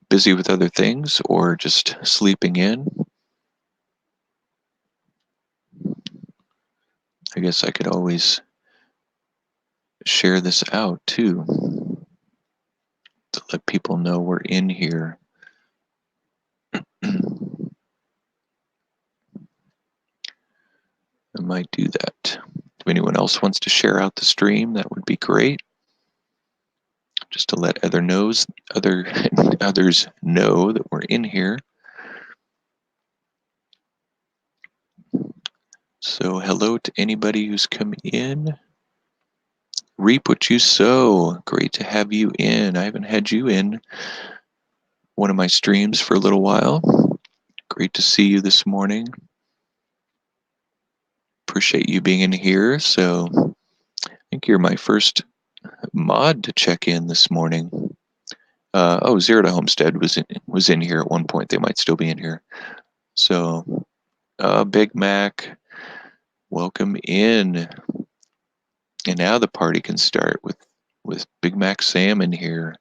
busy with other things, or just sleeping in. I guess I could always share this out too to let people know we're in here. I might do that. If anyone else wants to share out the stream, that would be great. Just to let others know that we're in here. So hello to anybody who's come in. Reap what you sow. Great to have you in. I haven't had you in one of my streams for a little while. Great to see you this morning. Appreciate you being in here. So I think you're my first mod to check in this morning. Zero to Homestead was in here at one point. They might still be in here. So, Big Mac, welcome in. And now the party can start with Big Mac Sam in here.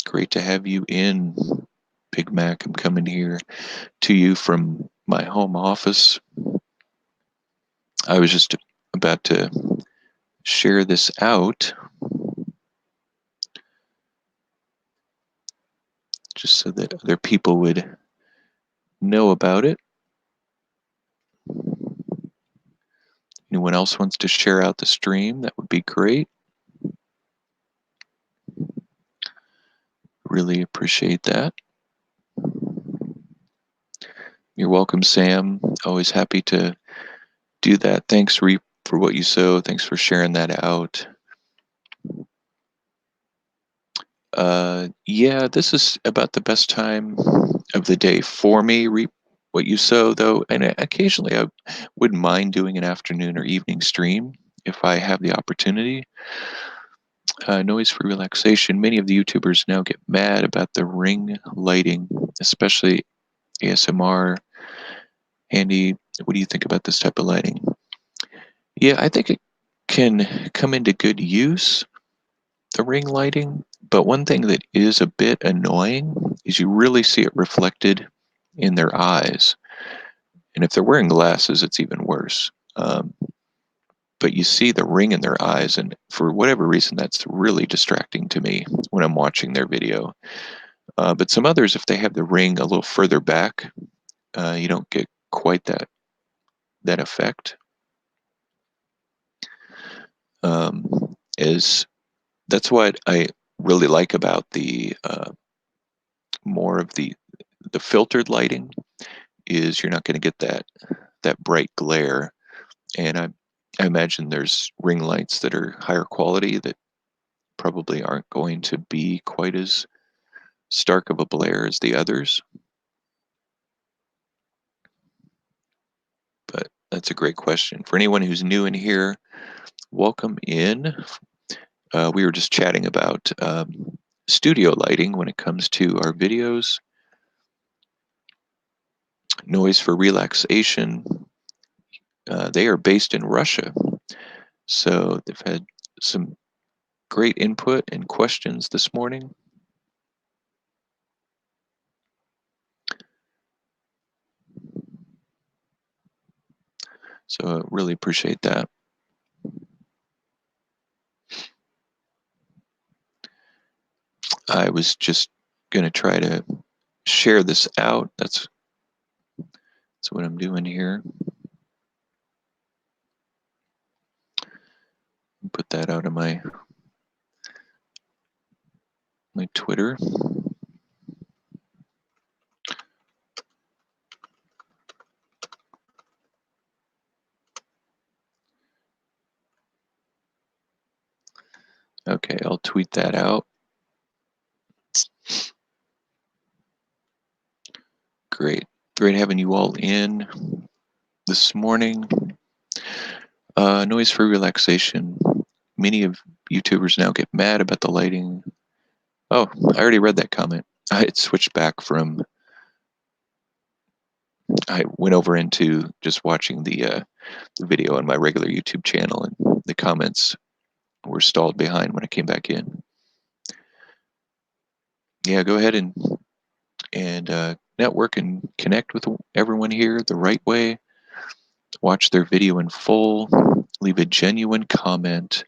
Great to have you in, Big Mac. I'm coming here to you from my home office. I was just about to share this out just so that other people would know about it. Anyone else wants to share out the stream, that would be great. Really appreciate that. You're welcome, Sam. Always happy to do that. Thanks, Reap, for what you sow. Thanks for sharing that out. Yeah, this is about the best time of the day for me. Reap what you sow, though, and occasionally I wouldn't mind doing an afternoon or evening stream if I have the opportunity. Noise for relaxation. Many of the YouTubers now get mad about the ring lighting, especially ASMR. Handy, what do you think about this type of lighting? Yeah, I think it can come into good use, the ring lighting, but one thing that is a bit annoying is you really see it reflected in their eyes. And if they're wearing glasses, it's even worse. But you see the ring in their eyes, and for whatever reason, that's really distracting to me when I'm watching their video. But some others, if they have the ring a little further back, you don't get quite that effect. That's what I really like about the more of the filtered lighting, is you're not going to get that bright glare. And I imagine there's ring lights that are higher quality that probably aren't going to be quite as stark of a glare as the others. But that's a great question. For anyone who's new in here, welcome in. We were just chatting about studio lighting when it comes to our videos. Noise for relaxation. They are based in Russia. So they've had some great input and questions this morning. So I really appreciate that. I was just going to try to share this out. That's what I'm doing here. Put that out on my Twitter. Okay, I'll tweet that out. Great. Great having you all in this morning. Noise for relaxation. Many of YouTubers now get mad about the lighting. Oh, I already read that comment. I had switched back from, I went over into just watching the video on my regular YouTube channel, and the comments were stalled behind when I came back in. Yeah, go ahead and network and connect with everyone here the right way. Watch their video in full, leave a genuine comment,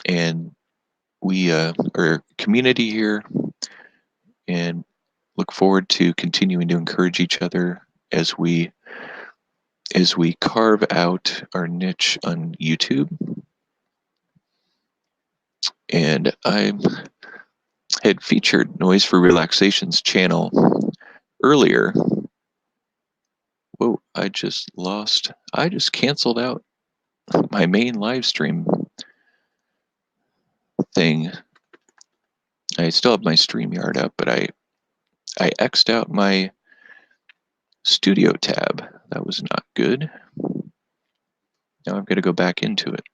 and we are a community here, and look forward to continuing to encourage each other as we carve out our niche on YouTube. And I had featured Noise for Relaxation's channel earlier. Whoa, I just canceled out my main live stream thing. I still have my StreamYard up, but I X'd out my studio tab. That was not good. Now I've got to go back into it.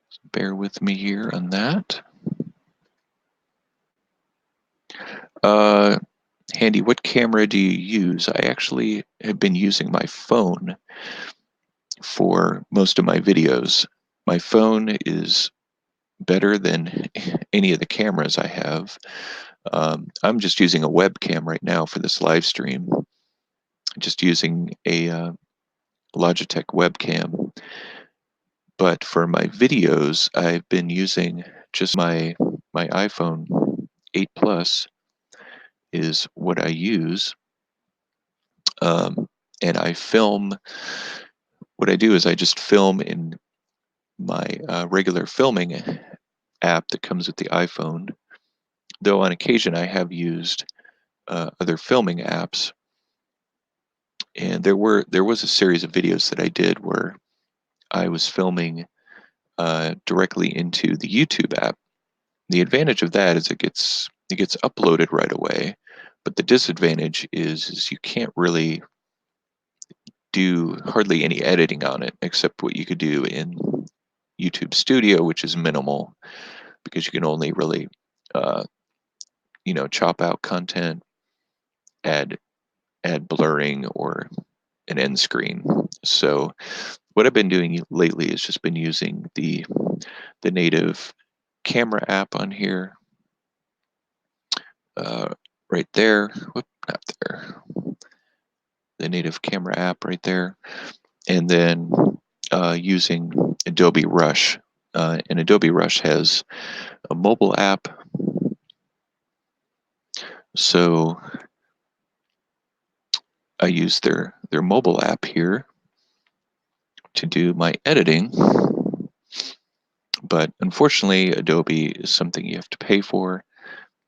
So bear with me here on that. Handy, what camera do you use? I actually have been using my phone for most of my videos. My phone is better than any of the cameras I have. I'm just using a webcam right now for this live stream. Just using a Logitech webcam. But for my videos, I've been using just my iPhone 8 Plus is what I use. And I film, what I do is I just film in my regular filming app that comes with the iPhone. Though on occasion I have used other filming apps. And there was a series of videos that I did where I was filming directly into the YouTube app. The advantage of that is it gets uploaded right away, but the disadvantage is you can't really do hardly any editing on it except what you could do in YouTube Studio, which is minimal because you can only really chop out content, add blurring or an end screen. So what I've been doing lately is just been using the native camera app on here, right there. Whoop, not there. The native camera app right there, and then using Adobe Rush. And Adobe Rush has a mobile app, so I use their mobile app here to do my editing. But unfortunately, Adobe is something you have to pay for,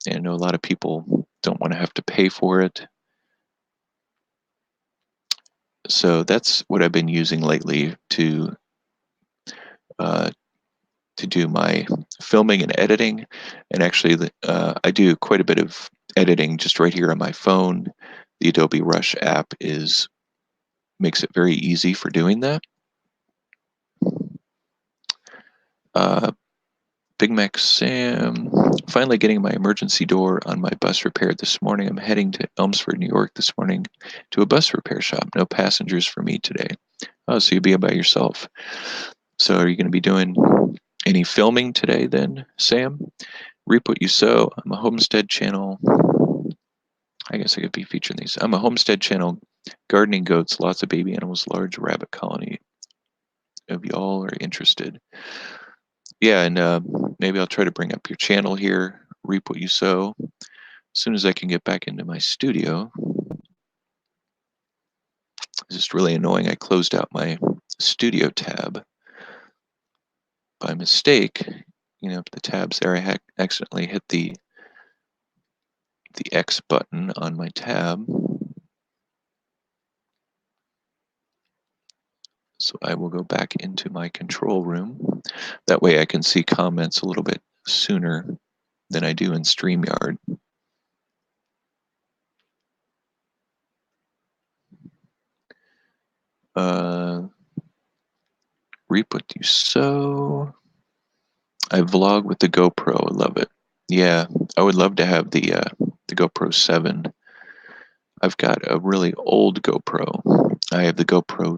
and I know a lot of people don't want to have to pay for it. So that's what I've been using lately to do my filming and editing. And actually, I do quite a bit of editing just right here on my phone. The Adobe Rush app makes it very easy for doing that. Big Mac Sam. Finally getting my emergency door on my bus repaired this morning. I'm heading to Elmsford, New York this morning to a bus repair shop. No passengers for me today. Oh, so you'll be by yourself. So are you going to be doing any filming today then, Sam? Reap what you sow. I'm a homestead channel. I guess I could be featuring these. I'm a homestead channel. Gardening goats, lots of baby animals, large rabbit colony. If y'all are interested. Yeah, and maybe I'll try to bring up your channel here. Reap what you sow. As soon as I can get back into my studio. It's just really annoying. I closed out my studio tab by mistake. You know, the tabs there. I accidentally hit the X button on my tab. So I will go back into my control room. That way I can see comments a little bit sooner than I do in StreamYard. Reap what you sow. I vlog with the GoPro. I love it. Yeah, I would love to have the GoPro 7. I've got a really old GoPro. I have the GoPro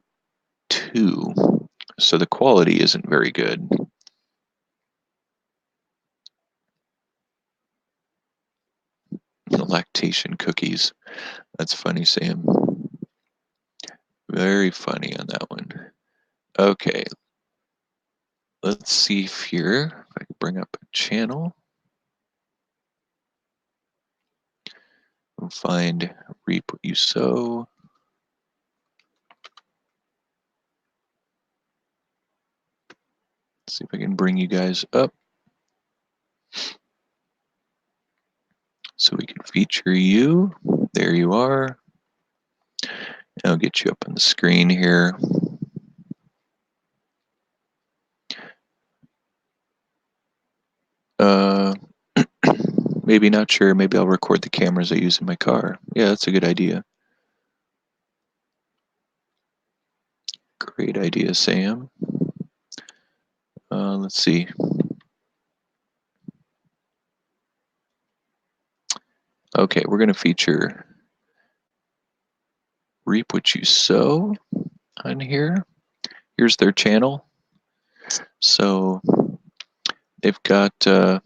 2, so the quality isn't very good. Lactation cookies. That's funny, Sam. Very funny on that one. Okay. Let's see here if I can bring up a channel. We'll find Reap What You Sow. See if I can bring you guys up so we can feature you. There you are. I'll get you up on the screen here. Maybe not sure. Maybe I'll record the cameras I use in my car. Yeah, that's a good idea. Great idea, Sam. Let's see. Okay, we're going to feature Reap What You Sow on here. Here's their channel. So they've got, yeah,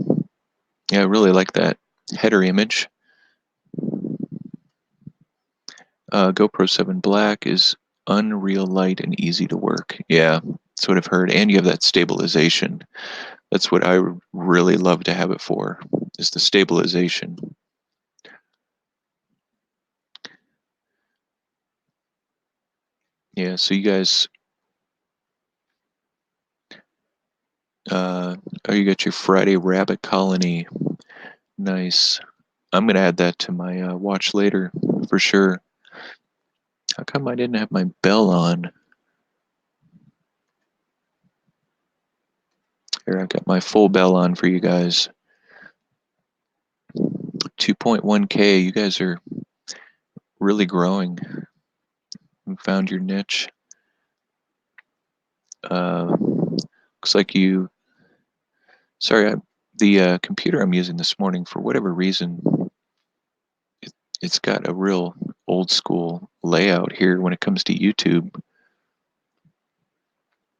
I really like that header image. GoPro 7 Black is unreal light and easy to work. Yeah, that's what I've heard. And you have that stabilization. That's what I really love to have it for, is the stabilization. Yeah, so you guys, oh, you got your Friday Rabbit Colony. Nice. I'm going to add that to my watch later for sure. How come I didn't have my bell on? Here, I've got my full bell on for you guys. 2.1K, you guys are really growing. You found your niche. Looks like you, sorry, the computer I'm using this morning, for whatever reason, it's got a real old school layout here when it comes to YouTube.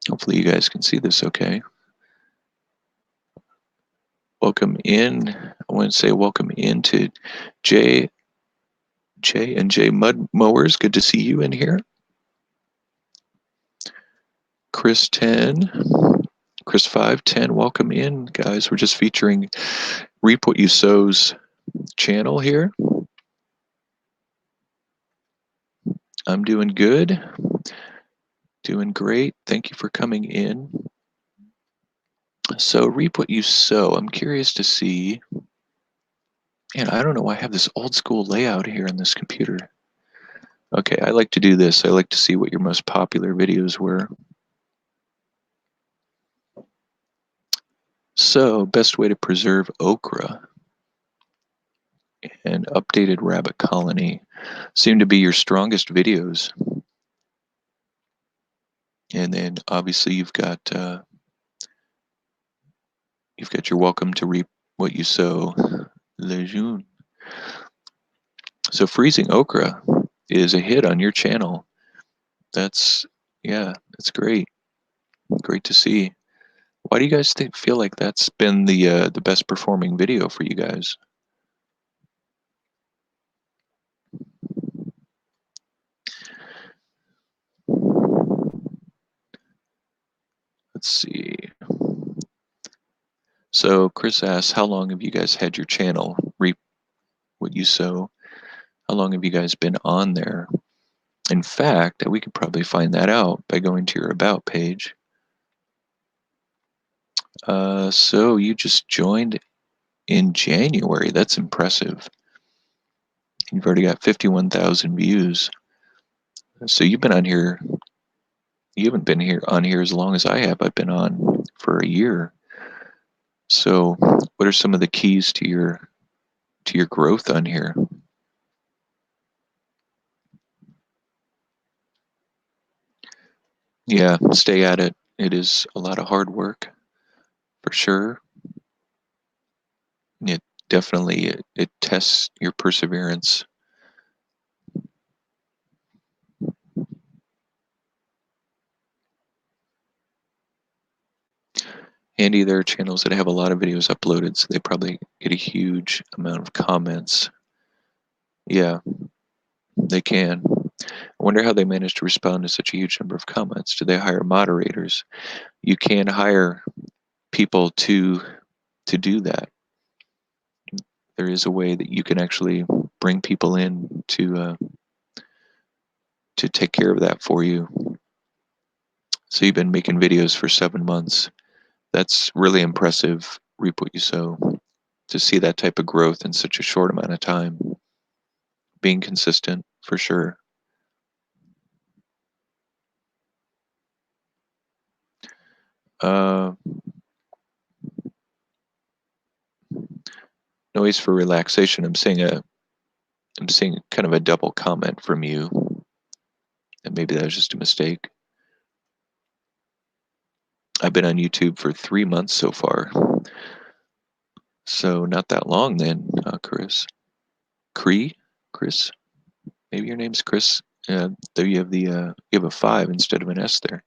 Hopefully you guys can see this okay. Welcome in. I want to say welcome in to J and J Mud Mowers. Good to see you in here. Chris 10, Chris 510, welcome in, guys. We're just featuring Reap What You Sow's channel here. I'm doing good. Doing great. Thank you for coming in. So Reap What You Sow. I'm curious to see, and I don't know why I have this old school layout here on this computer. Okay, I like to do this. I like to see what your most popular videos were. So, best way to preserve okra and updated rabbit colony seem to be your strongest videos. And then obviously you've got You've got your welcome to reap what you sow, Lejeune. So freezing okra is a hit on your channel. That's, yeah, that's great. Great to see. Why do you guys feel like that's been the best performing video for you guys? Let's see. So Chris asks, how long have you guys had your channel, Reap What You Sow? How long have you guys been on there? In fact, we could probably find that out by going to your About page. So you just joined in January. That's impressive. You've already got 51,000 views. So you've been on here. You haven't been here on here as long as I have. I've been on for a year. So what are some of the keys to your growth on here? Yeah, stay at it. It is a lot of hard work for sure. It definitely it tests your perseverance. Andy, there are channels that have a lot of videos uploaded, so they probably get a huge amount of comments. Yeah, they can. I wonder how they manage to respond to such a huge number of comments. Do they hire moderators? You can hire people to do that. There is a way that you can actually bring people in to take care of that for you. So you've been making videos for 7 months. That's really impressive, Reap What You Sow, to see that type of growth in such a short amount of time. Being consistent, for sure. Uh, Noise for relaxation. I'm seeing kind of a double comment from you, and maybe that was just a mistake. I've been on YouTube for 3 months so far, so not that long then, Chris. Chris. Maybe your name's Chris. There you have you have a 5 instead of an S there.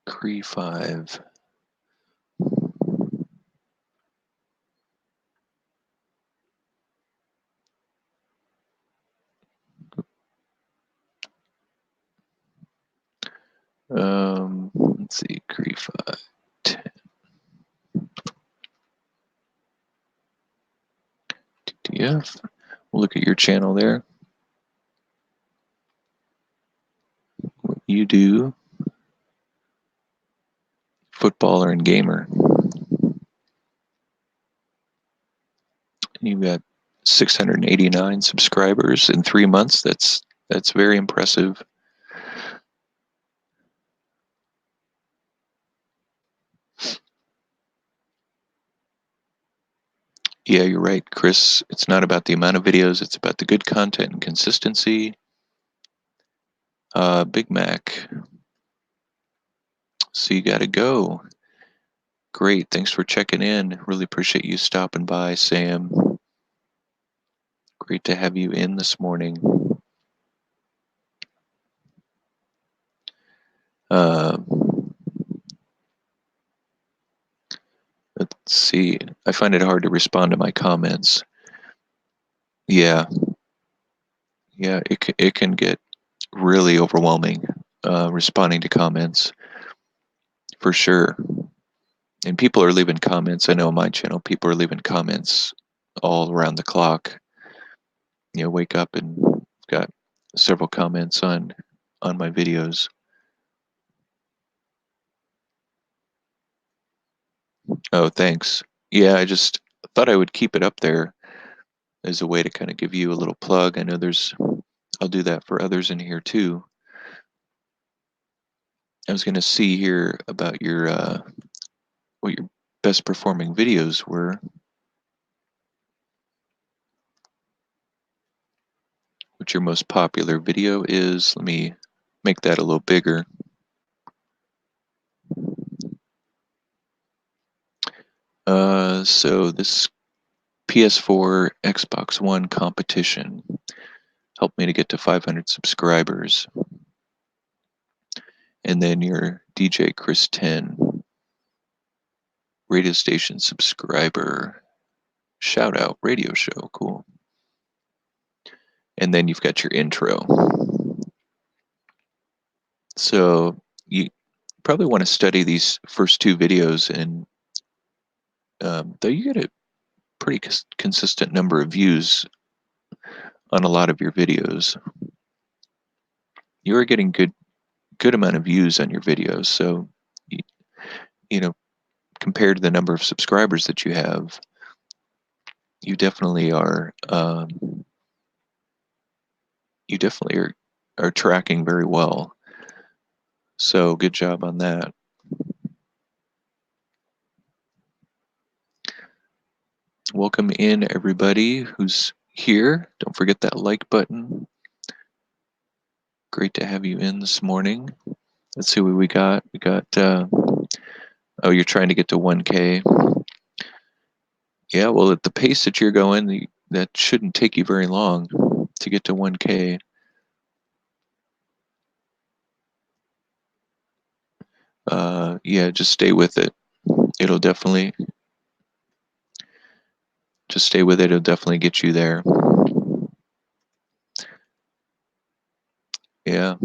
Cree 5. Let's see, Cree 5. 10. TTF. We'll look at your channel there. What you do, footballer and gamer. And you've got 689 subscribers in 3 months. That's very impressive. Yeah, you're right, Chris. It's not about the amount of videos, it's about the good content and consistency. Big Mac. So you gotta go. Great, thanks for checking in. Really appreciate you stopping by, Sam. Great to have you in this morning. Uh, let's see. I find it hard to respond to my comments. Yeah, yeah, it can get really overwhelming responding to comments for sure. And people are leaving comments. I know on my channel, people are leaving comments all around the clock. You know, wake up and got several comments on my videos. Oh, thanks. Yeah, I just thought I would keep it up there as a way to kind of give you a little plug. I know I'll do that for others in here too. I was going to see here about what your best performing videos were. What your most popular video is. Let me make that a little bigger. So this PS4 Xbox One competition helped me to get to 500 subscribers. And then your DJ Chris 10 radio station subscriber shout out radio show. Cool. And then you've got your intro. So you probably want to study these first two videos, and though you get a pretty consistent number of views on a lot of your videos, you are getting good amount of views on your videos. So you, you know, compared to the number of subscribers that you have, you definitely are you definitely are tracking very well. So good job on that. Welcome in everybody who's here. Don't forget that like button. Great to have you in this morning. Let's see what we got. We got, oh, you're trying to get to 1K. Yeah, well, at the pace that you're going, that shouldn't take you very long to get to 1K. Yeah, just stay with it. It'll definitely, just stay with it. It'll definitely get you there. Yeah.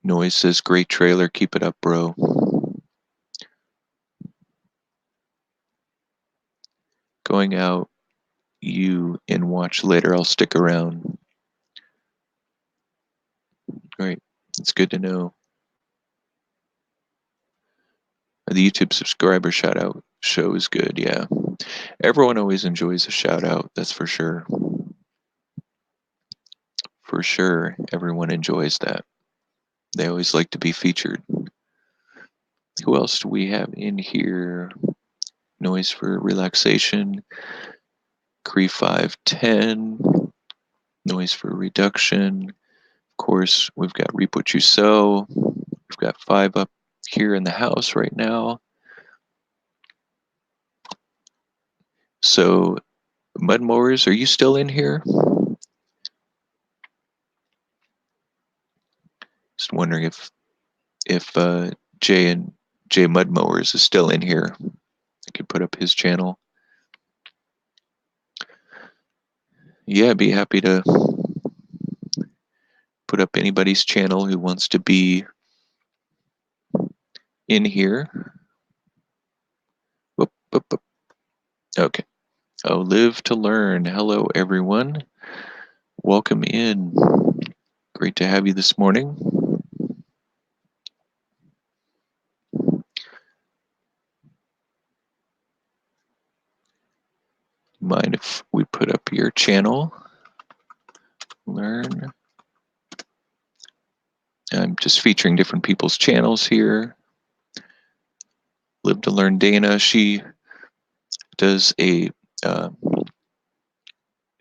Noise says, great trailer. Keep it up, bro. Going out, you and watch later. I'll stick around. Great. It's good to know. The YouTube subscriber shout out show is good. Yeah. Everyone always enjoys a shout out. That's for sure. For sure. Everyone enjoys that. They always like to be featured. Who else do we have in here? Noise for relaxation. Cree 510. Noise for reduction. Of course, we've got Reap What You Sow. We've got 5 up here in the house right now. So, Mud Mowers, are you still in here? Just wondering if Jay Mud Mowers is still in here. I could put up his channel. Yeah, I'd be happy to put up anybody's channel who wants to be in here. Whoop, whoop, whoop. Okay. Oh, live to learn. Hello, everyone. Welcome in. Great to have you this morning. Mind if we put up your channel? Learn. I'm just featuring different people's channels here. Live to Learn Dana. She does uh,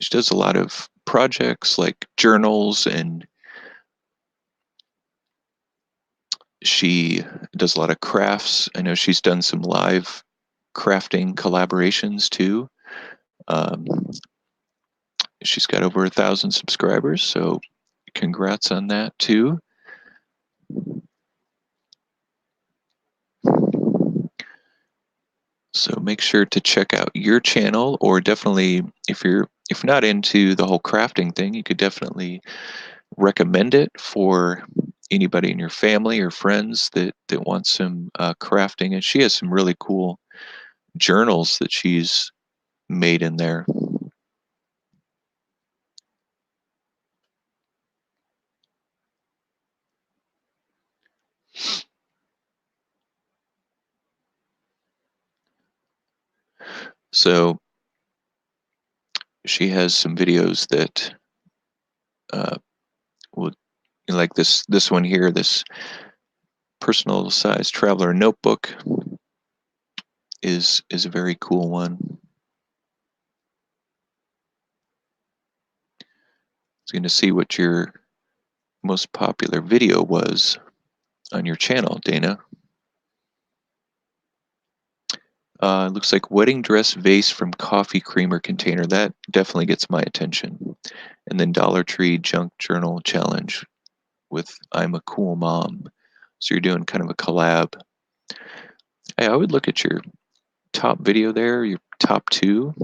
she does a lot of projects like journals, and she does a lot of crafts. I know she's done some live crafting collaborations too. Um, she's got over 1,000 subscribers, so congrats on that too. So make sure to check out your channel, or definitely if not into the whole crafting thing, you could definitely recommend it for anybody in your family or friends that wants some crafting. And she has some really cool journals that she's made in there. So she has some videos that will, like this one here, this personal size traveler notebook is a very cool one. It's going to see what your most popular video was on your channel, Dana. Looks like wedding dress vase from coffee creamer container. That definitely gets my attention. And then Dollar Tree junk journal challenge with I'm a cool mom. So you're doing kind of a collab. Hey, I would look at your top video there, your top two,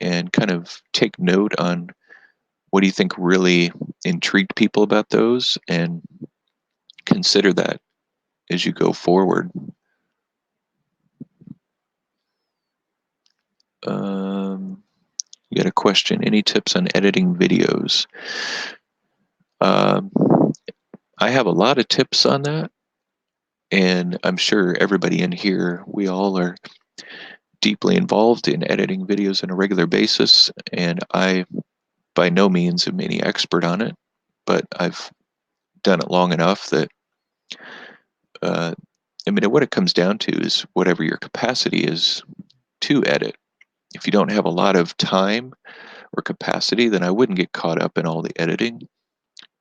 and kind of take note on what do you think really intrigued people about those and consider that as you go forward. You got a question. Any tips on editing videos? Um, I have a lot of tips on that, and I'm sure everybody in here, we all are deeply involved in editing videos on a regular basis, and I by no means am any expert on it, but I've done it long enough that uh, I mean, what it comes down to is whatever your capacity is to edit. If you don't have a lot of time or capacity, then I wouldn't get caught up in all the editing.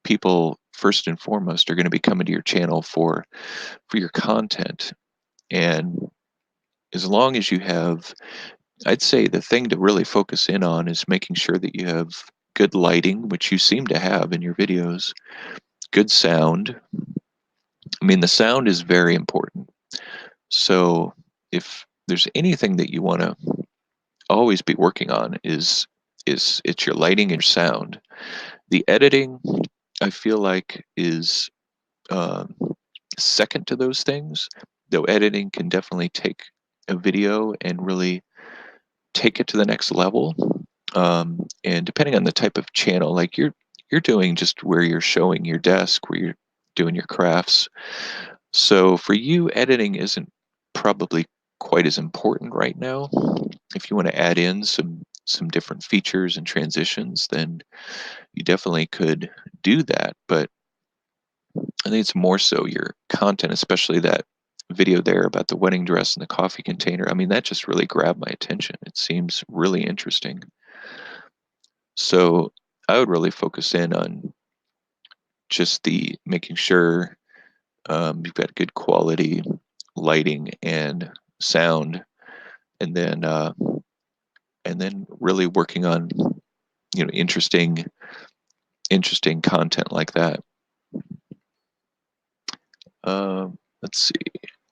People, first and foremost, are going to be coming to your channel for your content, and as long as you have, I'd say the thing to really focus in on is making sure that you have good lighting, which you seem to have in your videos, good sound. I mean, the sound is very important. So if there's anything that you want to always be working on is it's your lighting and your sound. The editing, I feel like, is um, second to those things. Though editing can definitely take a video and really take it to the next level. And depending on the type of channel, like you're doing just where you're showing your desk, where you're doing your crafts. So for you, editing isn't probably quite as important right now. If you want to add in some different features and transitions, then you definitely could do that. But I think it's more so your content, especially that video there about the wedding dress and the coffee container. I mean, that just really grabbed my attention. It seems really interesting. So I would really focus in on just the making sure you've got good quality lighting and sound, and then really working on interesting content like that. Let's see.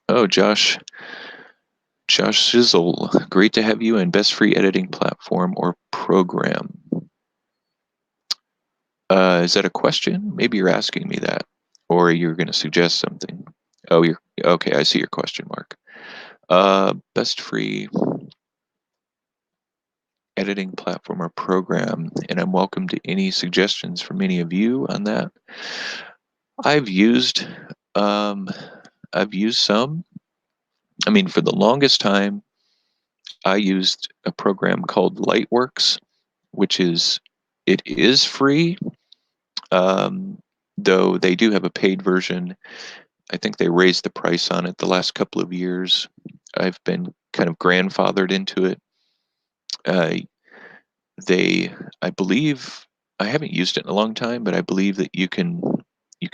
Oh, Josh Sizzle, great to have you in. Best free editing platform or program? Is that a question? Maybe you're asking me that, or you're going to suggest something. Oh, you're okay. I see your question mark. Best free editing platform or program, and I'm welcome to any suggestions from any of you on that. I've used, um, I've used some. I mean, for the longest time, I used a program called Lightworks, which it is free, um, though they do have a paid version. I think they raised the price on it the last couple of years. I've been kind of grandfathered into it. Uh, they, I believe, I haven't used it in a long time, but I believe that you can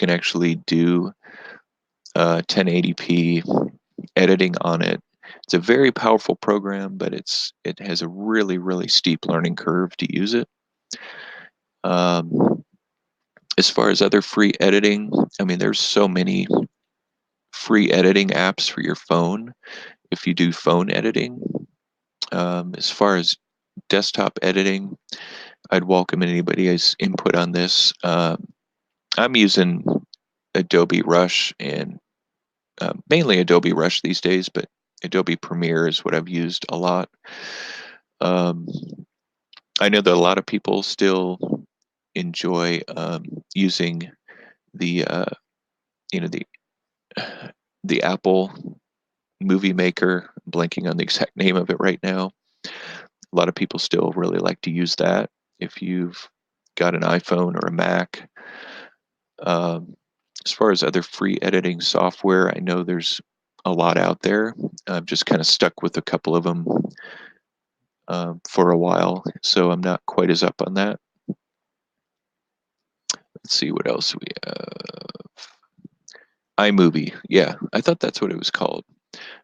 actually do 1080p editing on it. It's a very powerful program, but it has a really steep learning curve to use it. Um, as far as other free editing, I mean, there's so many free editing apps for your phone if you do phone editing. As far as desktop editing, I'd welcome anybody's input on this. I'm using Adobe Rush and mainly Adobe Rush these days, but Adobe Premiere is what I've used a lot. Um, I know that a lot of people still enjoy using the you know the Apple Movie Maker. I'm blanking on the exact name of it right now. A lot of people still really like to use that. If you've got an iPhone or a Mac, um, as far as other free editing software, I know there's a lot out there. I've just kind of stuck with a couple of them for a while, so I'm not quite as up on that. Let's see what else we have. iMovie, yeah, I thought that's what it was called.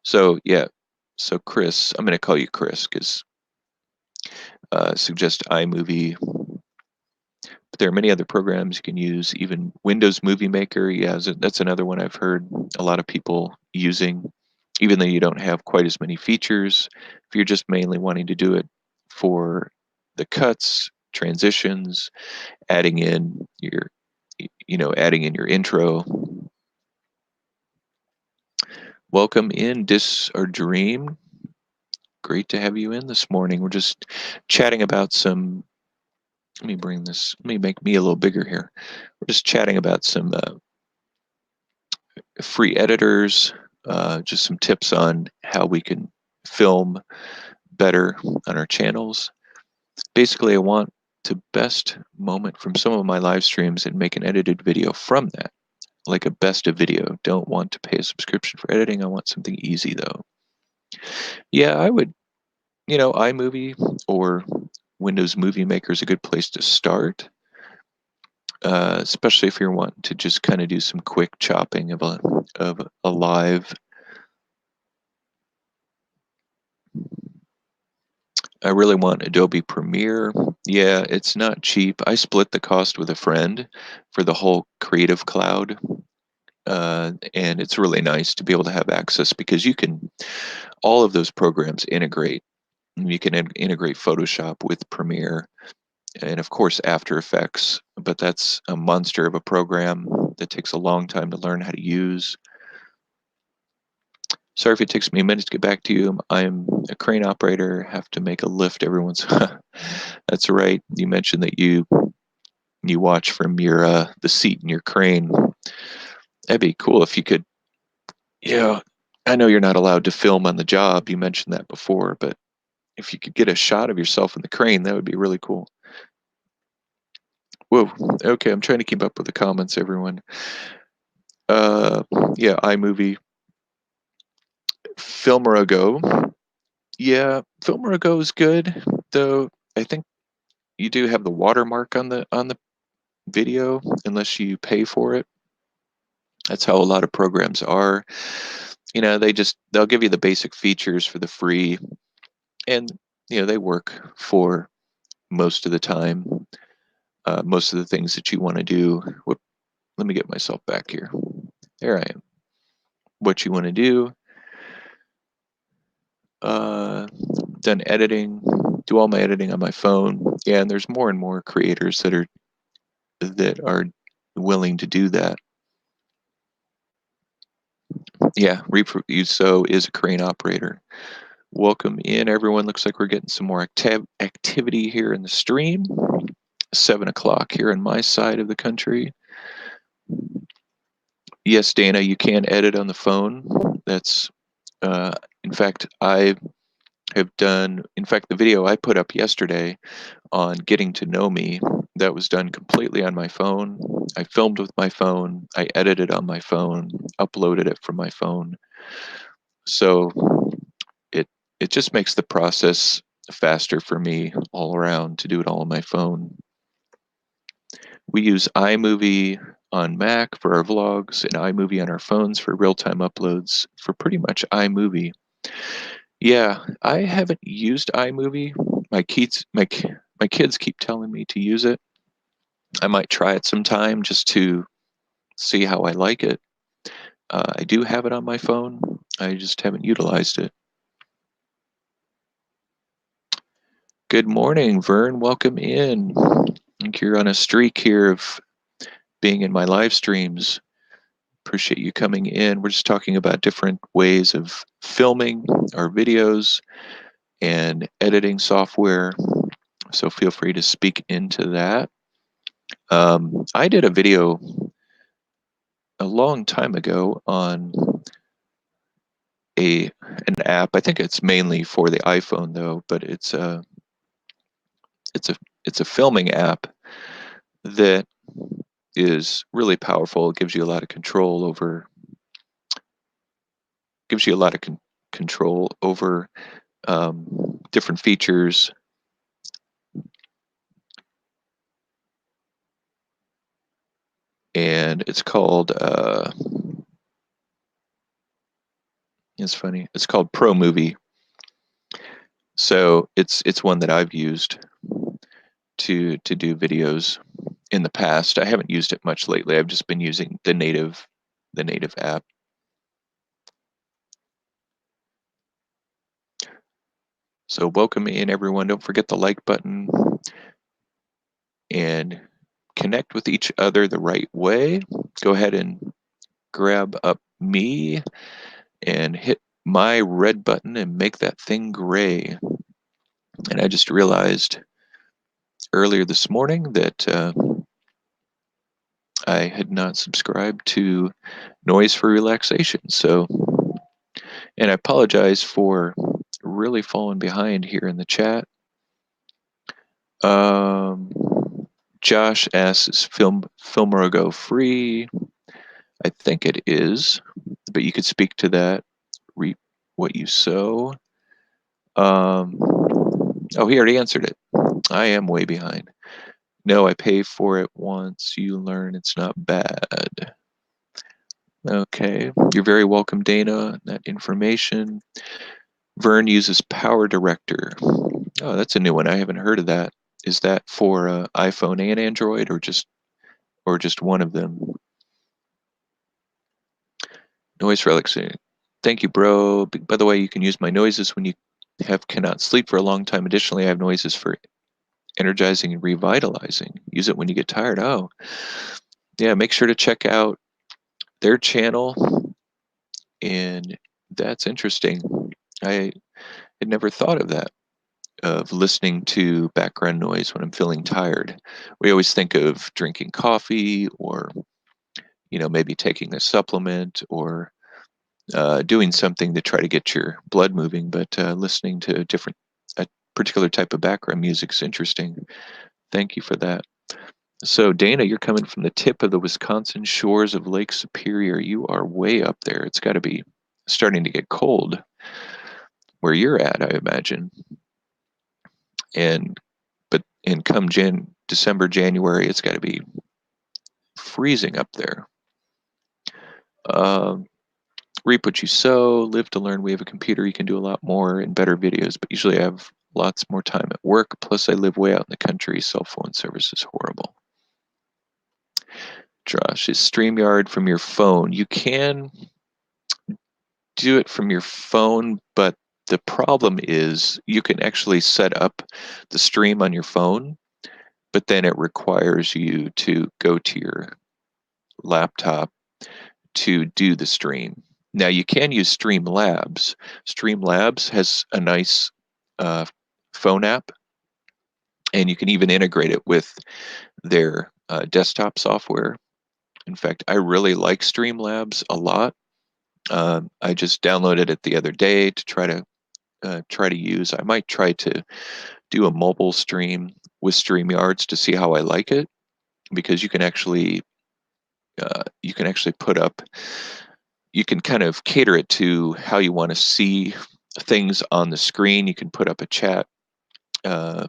So yeah, So Chris, I'm going to call you Chris because suggest iMovie. But there are many other programs you can use, even Windows Movie Maker. Yeah, that's another one I've heard a lot of people using, even though you don't have quite as many features. If you're just mainly wanting to do it for the cuts, transitions, adding in your, adding in your intro. Welcome in, Dis or Dream. Great to have you in this morning. We're just chatting about some. Let me bring this. Let me make me a little bigger here. We're just chatting about some free editors, just some tips on how we can film better on our channels. Basically, I want to best moment from some of my live streams and make an edited video from that, like a best of video. Don't want to pay a subscription for editing. I want something easy though. Yeah, I would, iMovie or Windows Movie Maker is a good place to start, especially if you're wanting to just kind of do some quick chopping of a live. I really want Adobe Premiere. Yeah, it's not cheap. I split the cost with a friend for the whole Creative Cloud, and it's really nice to be able to have access because all of those programs integrate. You can integrate Photoshop with Premiere and, of course, After Effects, but that's a monster of a program that takes a long time to learn how to use. Sorry if it takes me a minute to get back to you. I'm a crane operator, have to make a lift every once. That's right. You mentioned that you watch from your the seat in your crane. That'd be cool if you could. Yeah, I know you're not allowed to film on the job. You mentioned that before, but if you could get a shot of yourself in the crane, that would be really cool. Whoa. Okay, I'm trying to keep up with the comments, everyone. Uh, yeah, iMovie, Filmora Go. Yeah, Filmora Go is good, though. I think you do have the watermark on the video unless you pay for it. That's how a lot of programs are. They'll give you the basic features for the free, and they work for most of the time. Most of the things that you want to do. Let me get myself back here. There I am. What you want to do. Uh, Done editing. Do all my editing on my phone. Yeah, and there's more and more creators that are willing to do that. Yeah, so is a crane operator. Welcome in, everyone. Looks like we're getting some more activity here in the stream. 7 o'clock here on my side of the country. Yes, Dana, you can edit on the phone. That's, in fact, the video I put up yesterday on getting to know me, that was done completely on my phone. I filmed with my phone. I edited on my phone, uploaded it from my phone. So it it just makes the process faster for me all around to do it all on my phone. We use iMovie on Mac for our vlogs and iMovie on our phones for real-time uploads for pretty much iMovie. Yeah, I haven't used iMovie. My kids keep telling me to use it. I might try it sometime just to see how I like it. I do have it on my phone. I just haven't utilized it. Good morning, Vern. Welcome in. I think you're on a streak here of being in my live streams. Appreciate you coming in. We're just talking about different ways of filming our videos and editing software. So feel free to speak into that. I did a video a long time ago on an app. I think it's mainly for the iPhone though, but it's a it's a filming app that is really powerful. It gives you a lot of control over control over different features. And it's called it's funny. It's called Pro Movie. So it's one that I've used to do videos in the past. I haven't used it much lately. I've just been using the native app. So welcome in everyone. Don't forget the like button and connect with each other the right way. Go ahead and grab up me and hit my red button and make that thing gray. And I just realized earlier this morning that I had not subscribed to Noise for Relaxation. So, and I apologize for really falling behind here in the chat. Um, Josh asks, is Filmora free? I think it is, but you could speak to that. Reap what you sow. Oh, he already answered it. I am way behind. No, I pay for it once you learn it's not bad. Okay, you're very welcome, Dana. That information. Vern uses Power Director. Oh, that's a new one. I haven't heard of that. Is that for iPhone and Android, or just one of them? Noise relaxing. Thank you, bro. By the way, you can use my noises when you cannot sleep for a long time. Additionally, I have noises for energizing and revitalizing. Use it when you get tired. Oh, yeah. Make sure to check out their channel, and that's interesting. I had never thought of that, of listening to background noise when I'm feeling tired. We always think of drinking coffee, or maybe taking a supplement, or doing something to try to get your blood moving, but listening to a particular type of background music is interesting. Thank you for that. So, Dana, you're coming from the tip of the Wisconsin shores of Lake Superior. You are way up there. It's got to be starting to get cold where you're at, I imagine. And come December, January, it's got to be freezing up there. Um, Reap what you sow, live to learn. We have a computer, you can do a lot more and better videos, but usually I have lots more time at work. Plus, I live way out in the country. Cell phone service is horrible. Josh, is StreamYard from your phone? You can do it from your phone, but the problem is you can actually set up the stream on your phone, but then it requires you to go to your laptop to do the stream. Now you can use Streamlabs. Streamlabs has a nice uh, phone app, and you can even integrate it with their desktop software. In fact, I really like Streamlabs a lot. I just downloaded it the other day to try to use. I might try to do a mobile stream with StreamYards to see how I like it, because you can actually put up, you can kind of cater it to how you want to see things on the screen. You can put up a chat, a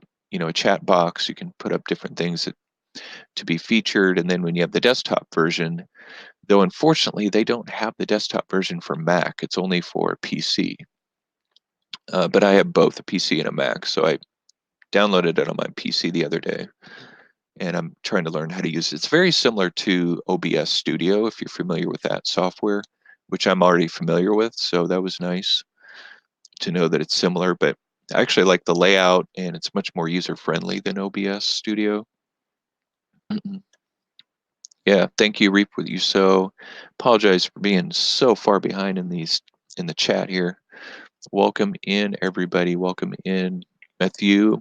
chat box. You can put up different things to be featured. And then when you have the desktop version, though unfortunately they don't have the desktop version for Mac, it's only for PC. But I have both a PC and a Mac, so I downloaded it on my PC the other day, and I'm trying to learn how to use it. It's very similar to OBS Studio, if you're familiar with that software, which I'm already familiar with, so that was nice to know that it's similar. But I actually like the layout, and it's much more user-friendly than OBS Studio. Yeah, thank you, Reap What You Sow. Apologize for being so far behind in the chat here. Welcome in, everybody. Welcome in, Matthew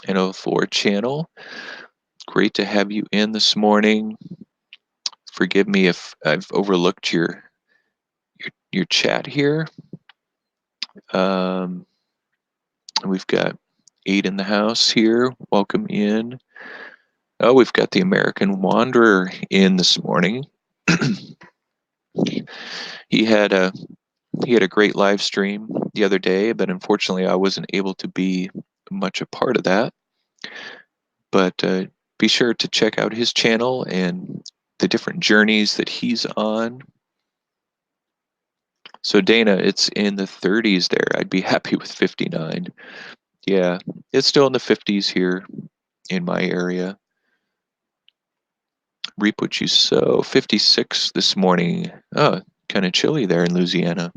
and O4 channel. Great to have you in this morning. Forgive me if I've overlooked your chat here. We've got 8 in the house here. Welcome in. Oh, we've got the American Wanderer in this morning. he had a great live stream the other day, but unfortunately I wasn't able to be much a part of that. But be sure to check out his channel and the different journeys that he's on. So Dana, it's in the 30s there. I'd be happy with 59. Yeah, it's still in the 50s here in my area. Reap what you sow. 56 this morning. Oh, kind of chilly there in Louisiana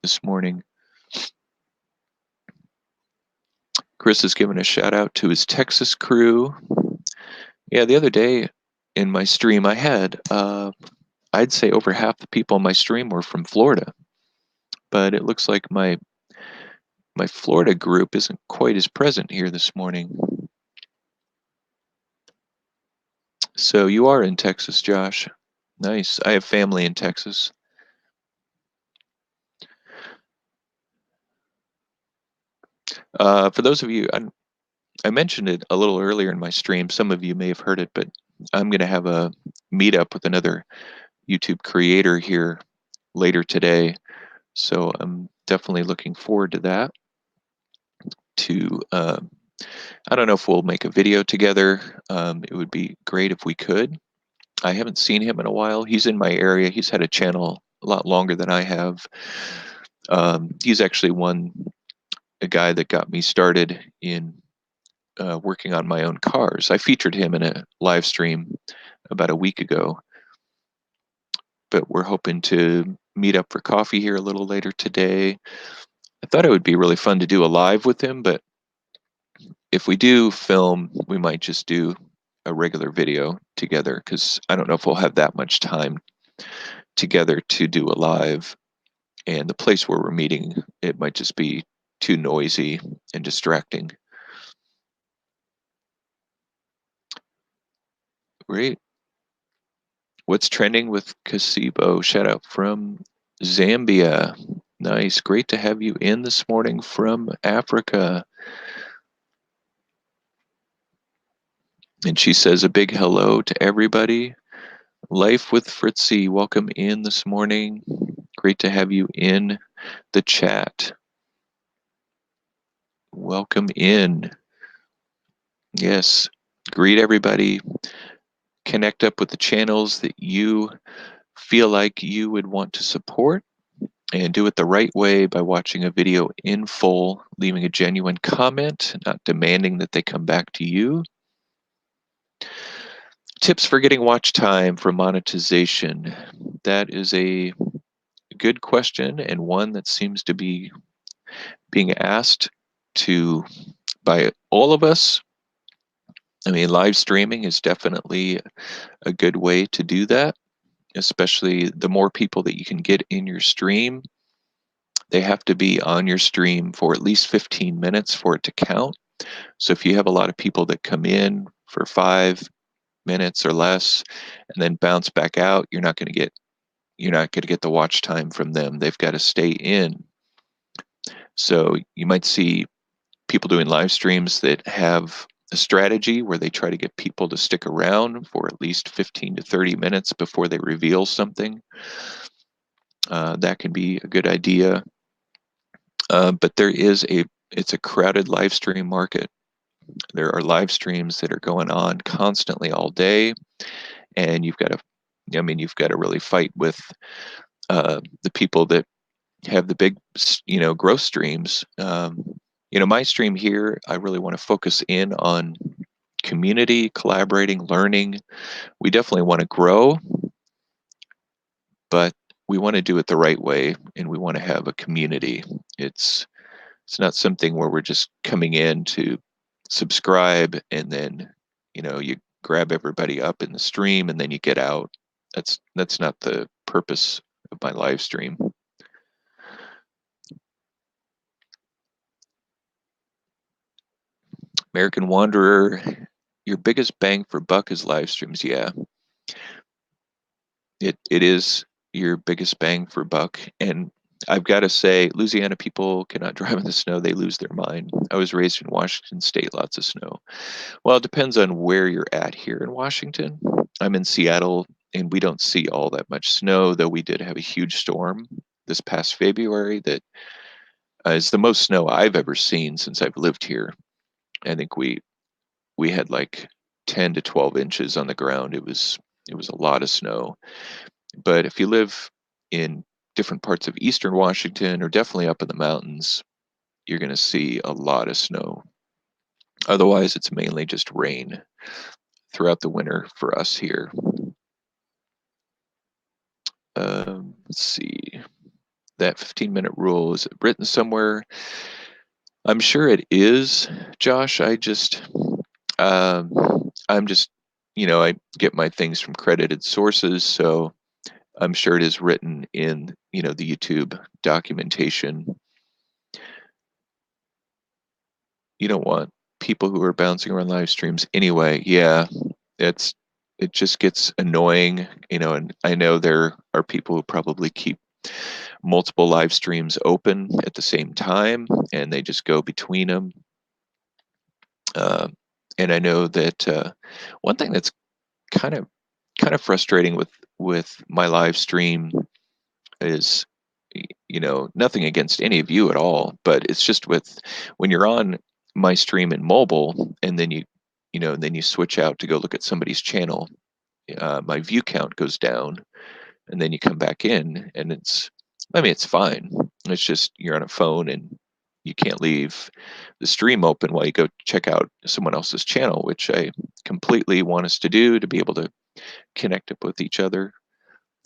this morning. Chris is giving a shout out to his Texas crew. Yeah, the other day in my stream, I had, I'd say over half the people on my stream were from Florida, but it looks like my Florida group isn't quite as present here this morning. So you are in Texas, Josh. Nice. I have family in Texas. For those of you, I mentioned it a little earlier in my stream. Some of you may have heard it, but I'm going to have a meetup with another YouTube creator here later today. So I'm definitely looking forward to that. I don't know if we'll make a video together. It would be great if we could. I haven't seen him in a while. He's in my area. He's had a channel a lot longer than I have. He's actually a guy that got me started in working on my own cars. I featured him in a live stream about a week ago, but we're hoping to meet up for coffee here a little later today. I thought it would be really fun to do a live with him, but if we do film, we might just do a regular video together because I don't know if we'll have that much time together to do a live. And the place where we're meeting, it might just be too noisy and distracting. Great. What's trending with Casibo? Shout out from Zambia. Nice. Great to have you in this morning from Africa. And she says a big hello to everybody. Life with Fritzy, welcome in this morning. Great to have you in the chat. Welcome in. Yes. Greet everybody. Connect up with the channels that you feel like you would want to support, and do it the right way by watching a video in full, leaving a genuine comment, not demanding that they come back to you. Tips for getting watch time for monetization. That is a good question, and one that seems to be being asked to by all of us. I mean, live streaming is definitely a good way to do that, especially the more people that you can get in your stream. They have to be on your stream for at least 15 minutes for it to count. So if you have a lot of people that come in for 5 minutes or less and then bounce back out, you're not going to get the watch time from them. They've got to stay in. So you might see people doing live streams that have a strategy where they try to get people to stick around for at least 15 to 30 minutes before they reveal something. That can be a good idea. But it's a crowded live stream market. There are live streams that are going on constantly all day, and you've got to really fight with the people that have the big, growth streams. My stream here, I really want to focus in on community, collaborating, learning. We definitely want to grow, but we want to do it the right way, and we want to have a community. It's not something where we're just coming in to subscribe and then, you grab everybody up in the stream and then you get out. That's not the purpose of my live stream. American Wanderer, your biggest bang for buck is live streams. Yeah, it is your biggest bang for buck. And I've got to say, Louisiana people cannot drive in the snow. They lose their mind. I was raised in Washington State, lots of snow. Well, it depends on where you're at here in Washington. I'm in Seattle, and we don't see all that much snow, though we did have a huge storm this past February that is the most snow I've ever seen since I've lived here. I think we had like 10 to 12 inches on the ground. It was a lot of snow. But if you live in different parts of eastern Washington or definitely up in the mountains, you're going to see a lot of snow. Otherwise, it's mainly just rain throughout the winter for us here. Let's see. That 15-minute rule, is it written somewhere? I'm sure it is, Josh. I'm just, I get my things from credited sources, so I'm sure it is written in, the YouTube documentation. You don't want people who are bouncing around live streams anyway. Yeah, it's it just gets annoying, and I know there are people who probably keep multiple live streams open at the same time and they just go between them. Uh, and I know that one thing that's kind of frustrating with my live stream is, nothing against any of you at all, but it's just with when you're on my stream in mobile and then then you switch out to go look at somebody's channel, my view count goes down, and then you come back in and it's fine. It's just you're on a phone and you can't leave the stream open while you go check out someone else's channel, which I completely want us to do to be able to connect up with each other.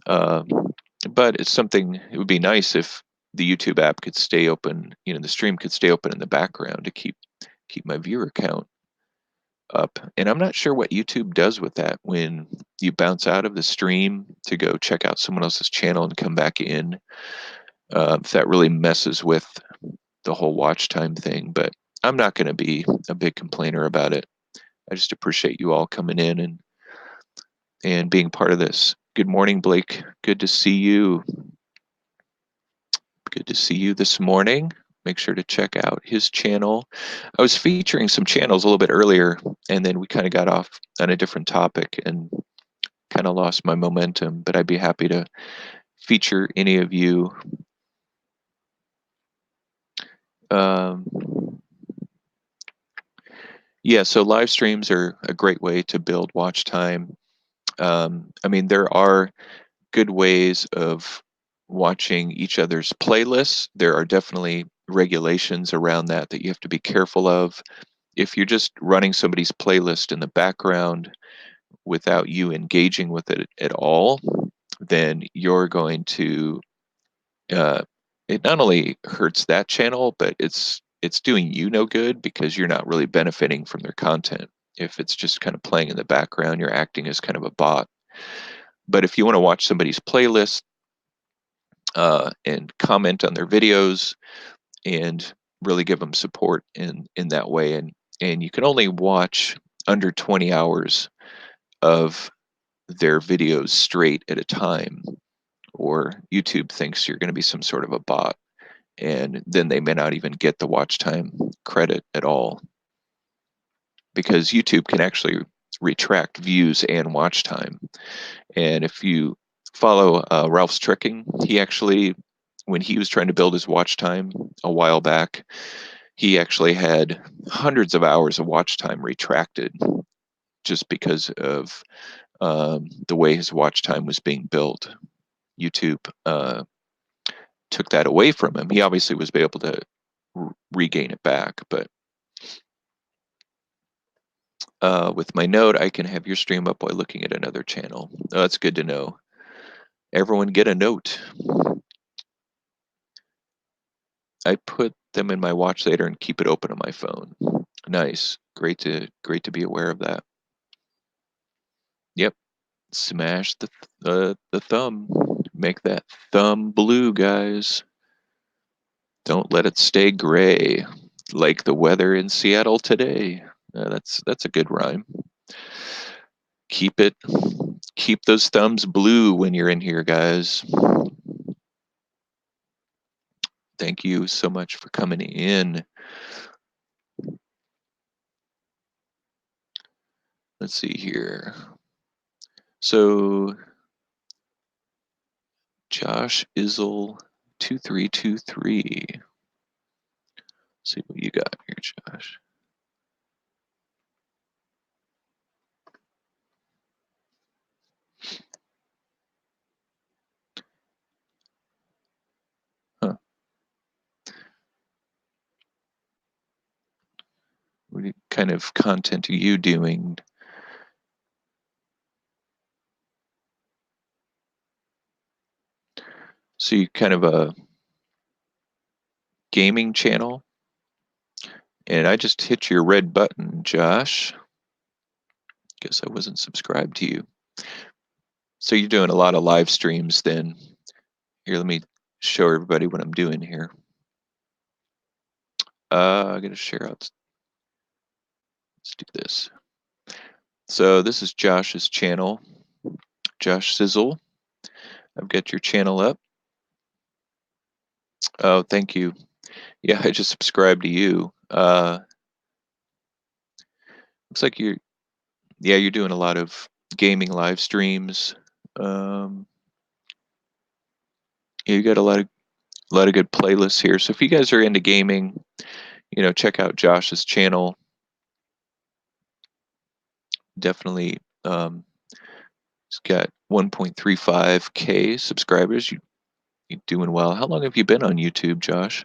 Um, but it would be nice if the YouTube app could stay open, the stream could stay open in the background to keep my viewer count up. And I'm not sure what YouTube does with that when you bounce out of the stream to go check out someone else's channel and come back in. If that really messes with the whole watch time thing, but I'm not going to be a big complainer about it. I just appreciate you all coming in and being part of this. Good morning, Blake. Good to see you. Good to see you this morning. Make sure to check out his channel. I was featuring some channels a little bit earlier, and then we kind of got off on a different topic and kind of lost my momentum, but I'd be happy to feature any of you. Um, yeah, so live streams are a great way to build watch time. I mean, there are good ways of watching each other's playlists. There are definitely regulations around that you have to be careful of. If you're just running somebody's playlist in the background without you engaging with it at all, then you're going to uh, it not only hurts that channel, but it's doing you no good because you're not really benefiting from their content. If it's just kind of playing in the background, you're acting as kind of a bot. But if you want to watch somebody's playlist and comment on their videos and really give them support in that way, and you can only watch under 20 hours of their videos straight at a time, or YouTube thinks you're going to be some sort of a bot, and then they may not even get the watch time credit at all, because YouTube can actually retract views and watch time. And if you follow Ralph's Tricking, he actually, when he was trying to build his watch time a while back, he actually had hundreds of hours of watch time retracted just because of the way his watch time was being built. YouTube took that away from him. He obviously was able to regain it back, but with my note, I can have your stream up while looking at another channel. Oh, that's good to know. Everyone get a note. I put them in my watch later and keep it open on my phone. Nice. Great to be aware of that. Yep. Smash the thumb. Make that thumb blue, guys. Don't let it stay gray, like the weather in Seattle today. That's a good rhyme. Keep it. Keep those thumbs blue when you're in here, guys. Thank you so much for coming in. Let's see here. So Josh Izzle 2323. See what you got here, Josh. Huh. kind of content are you doing? So you kind of a gaming channel? And I just hit your red button, Josh. Guess I wasn't subscribed to you. So you're doing a lot of live streams then. Here, let me show everybody what I'm doing here. I'm gonna share out. Let's do this. So this is Josh's channel, Josh Sizzle. I've got your channel up. Oh, thank you. Yeah, I just subscribed to you. Looks like you're doing a lot of gaming live streams. Um, yeah, you got a lot of good playlists here. So if you guys are into gaming, check out Josh's channel. Definitely, he's got 1.35K subscribers. You're doing well. How long have you been on YouTube, Josh?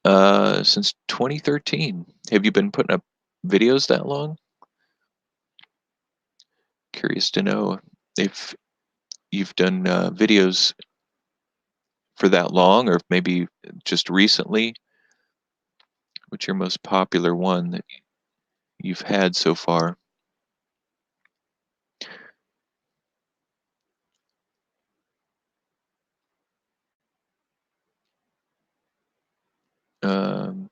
Since 2013. Have you been putting up videos that long? Curious to know if you've done videos for that long, or maybe just recently. What's your most popular one that you've had so far? Um,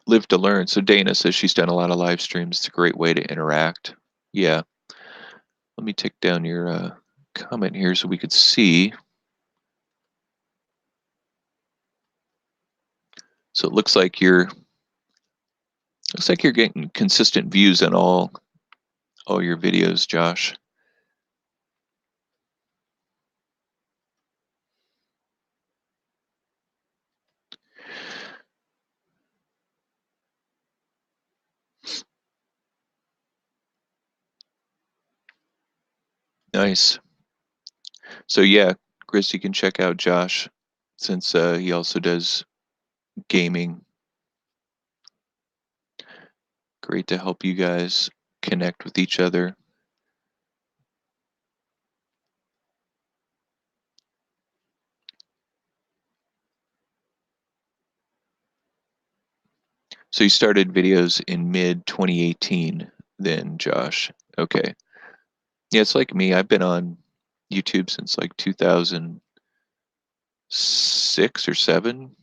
Live to learn. So Dana says she's done a lot of live streams. It's a great way to interact. Yeah. Let me take down your comment here so we could see. So it looks like you're getting consistent views on all your videos, Josh. Nice. So yeah, Chris, you can check out Josh since he also does gaming. Great to help you guys connect with each other. So you started videos in mid 2018 then, Josh. Okay. Yeah, it's like me. I've been on YouTube since like 2006 or 7,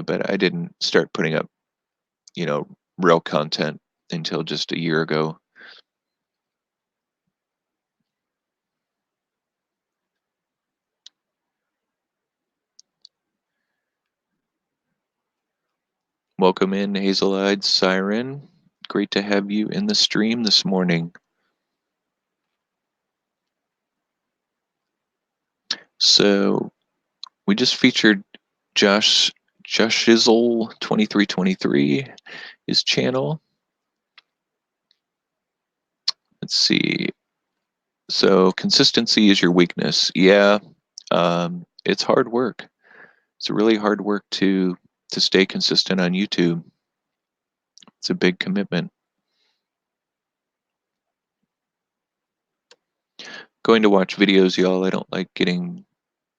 but I didn't start putting up, you know, real content until just a year ago. Welcome in, Hazel-Eyed Siren. Great to have you in the stream this morning. So we just featured Josh Shizzle 2323, his channel. Let's see. So consistency is your weakness. Yeah, it's hard work. It's really hard work to stay consistent on YouTube. It's a big commitment. Going to watch videos, y'all. I don't like getting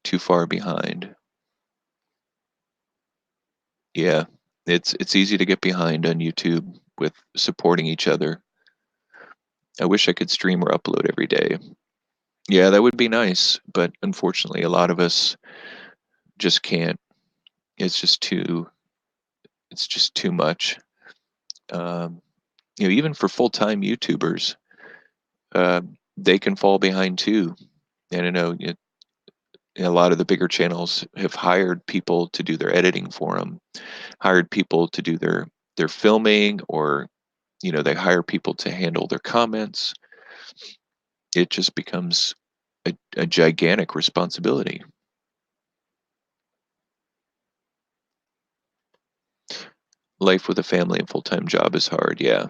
too far behind. Yeah, it's easy to get behind on YouTube with supporting each other. I wish I could stream or upload every day. Yeah, that would be nice, but unfortunately, a lot of us just can't. It's just too. It's just too much. Um, even for full-time YouTubers, uh, they can fall behind too. And I know a lot of the bigger channels have hired people to do their editing for them, hired people to do their filming, or they hire people to handle their comments. It just becomes a gigantic responsibility. Life with a family and full-time job is hard. Yeah,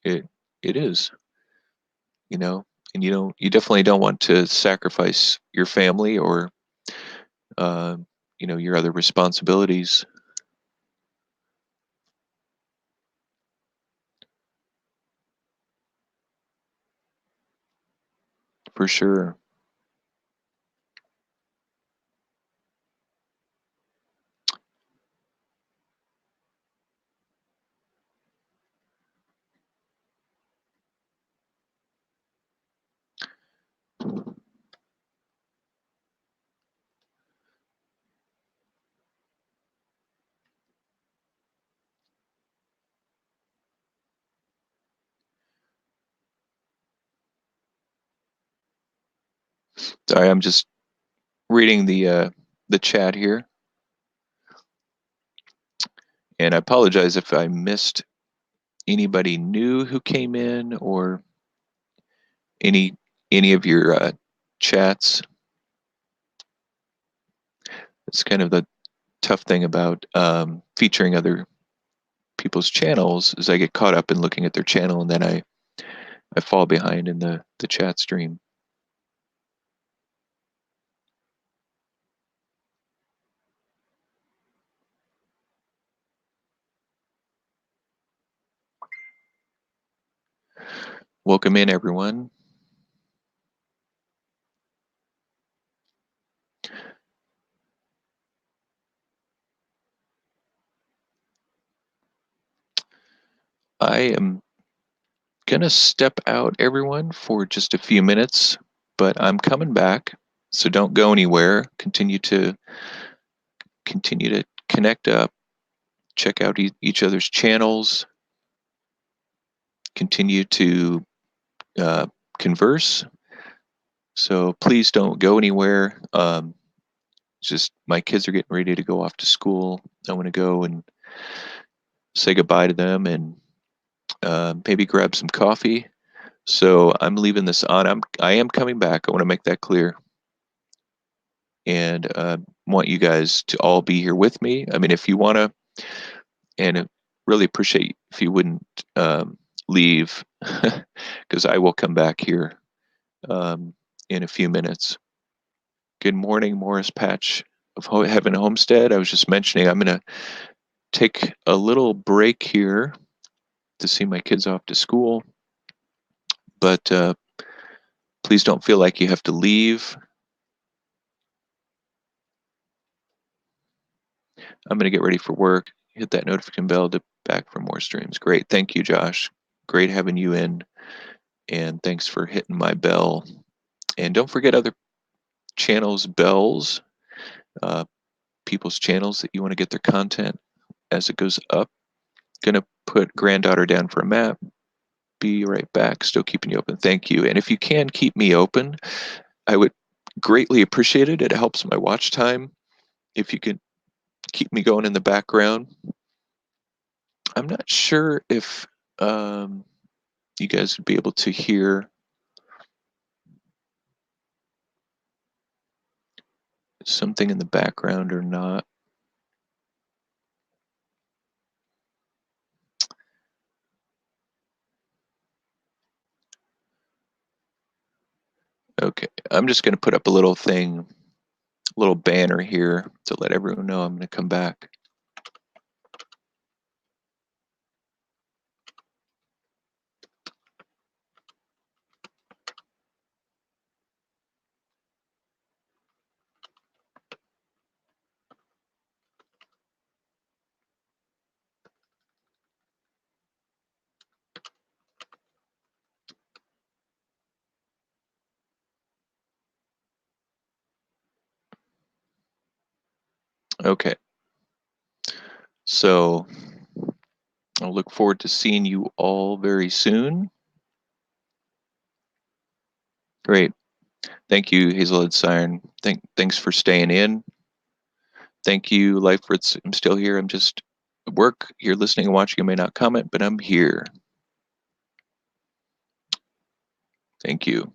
it it is. You know, and you definitely don't want to sacrifice your family or uh, your other responsibilities. for sure. Sorry, I'm just reading the chat here, and I apologize if I missed anybody new who came in or any any of your chats. It's kind of the tough thing about featuring other people's channels is I get caught up in looking at their channel and then I fall behind in the chat stream. Welcome in, everyone. I am gonna step out, everyone, for just a few minutes, but I'm coming back, so don't go anywhere. Continue to connect up, check out each other's channels, continue to converse. So please don't go anywhere. Just my kids are getting ready to go off to school. I want to go and say goodbye to them and maybe grab some coffee. So I'm leaving this on. I am coming back. I want to make that clear, and want you guys to all be here with me. I mean, if you want to, and really appreciate if you wouldn't leave, because I will come back here in a few minutes. Good morning, Morris Patch of Heaven Homestead. I was just mentioning I'm going to take a little break here to see my kids off to school, but please don't feel like you have to leave. I'm going to get ready for work. Hit that notification bell to back for more streams. Great. Thank you, Josh. Great having you in. And thanks for hitting my bell. And don't forget other channels' bells, uh, people's channels that you want to get their content as it goes up. Gonna put granddaughter down for a map. Be right back. Still keeping you open. Thank you. And if you can keep me open, I would greatly appreciate it. It helps my watch time. If you could keep me going in the background. I'm not sure if you guys would be able to hear something in the background or not. Okay, I'm just going to put up a little thing, a little banner here to let everyone know I'm going to come back. Okay, so I'll look forward to seeing you all very soon. Great. Thank you, Hazelwood Siren. Thanks for staying in. Thank you, Life Fritz. I'm still here. I'm just at work. You're listening and watching. I may not comment, but I'm here. Thank you.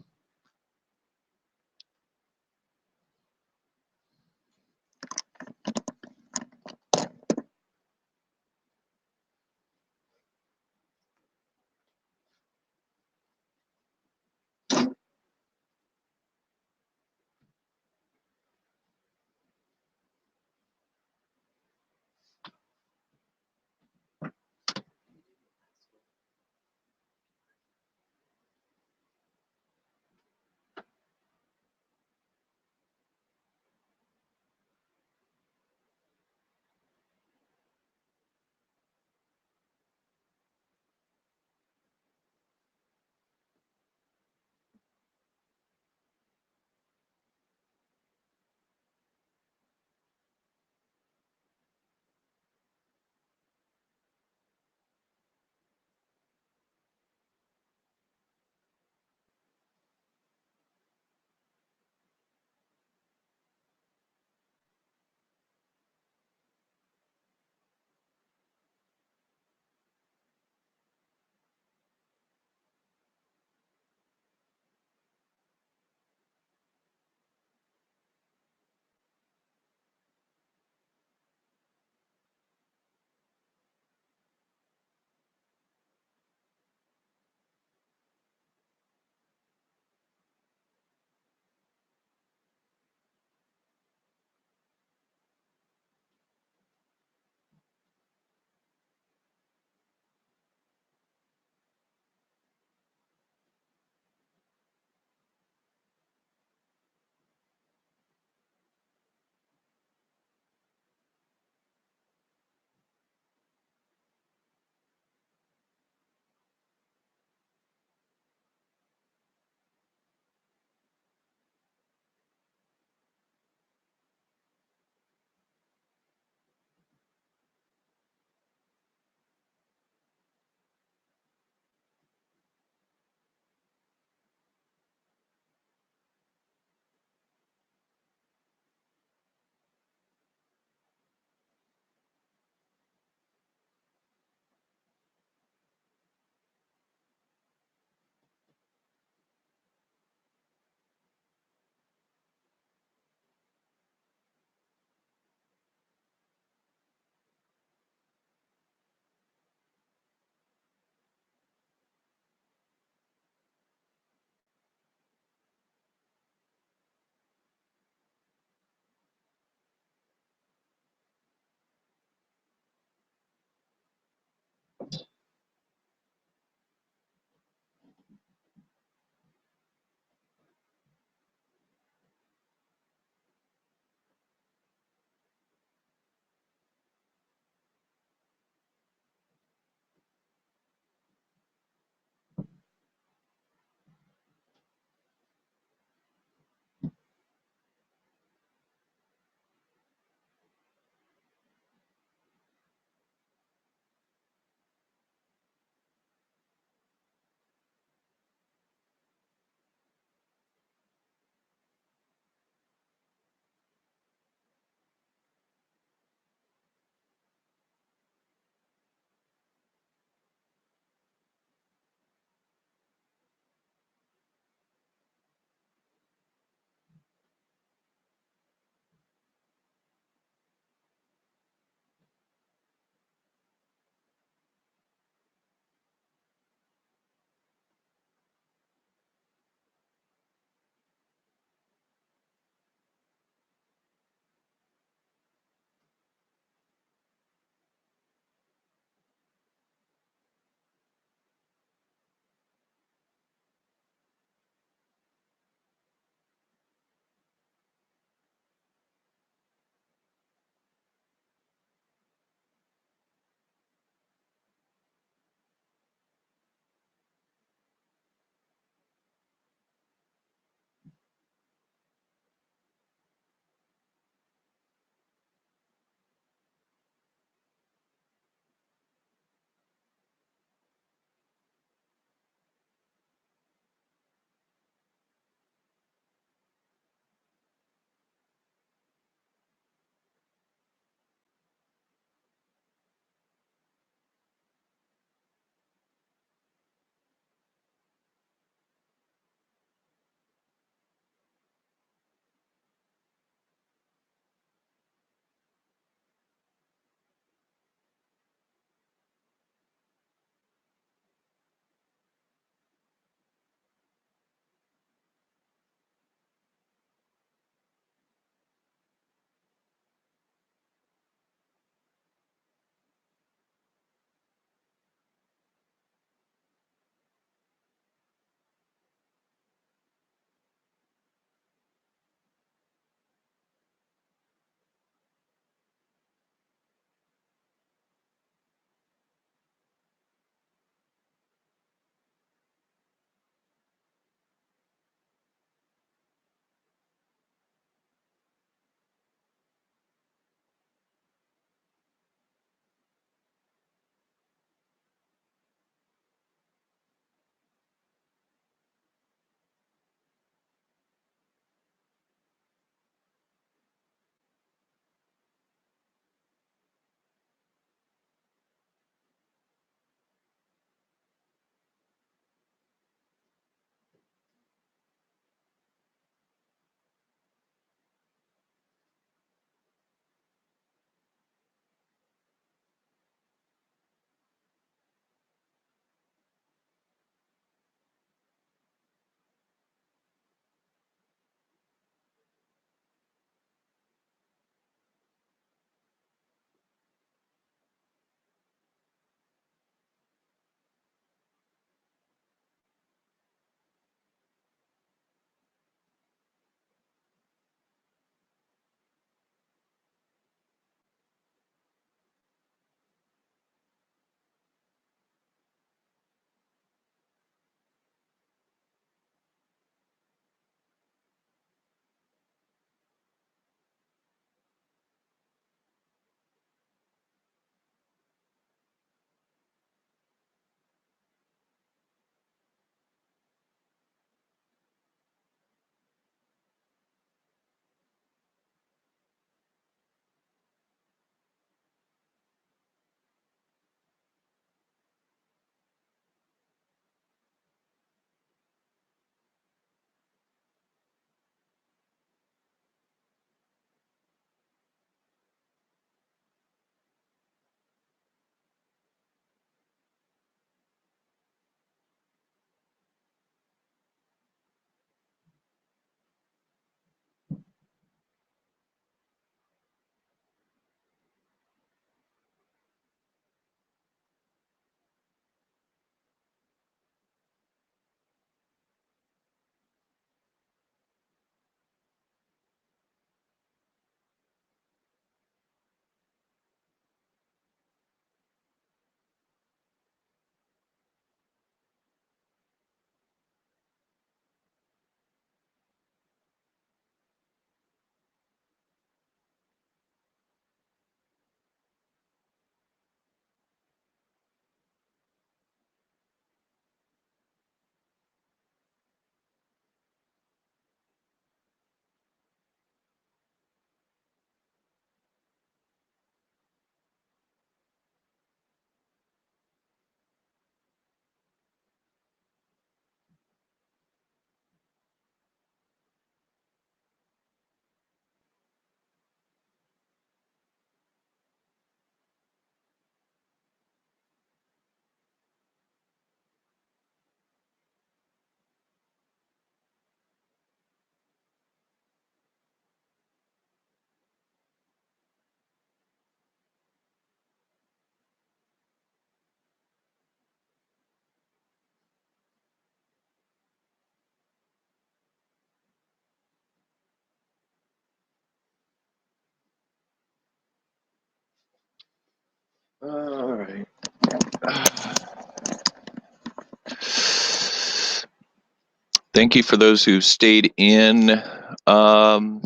Thank you for those who stayed in. Um,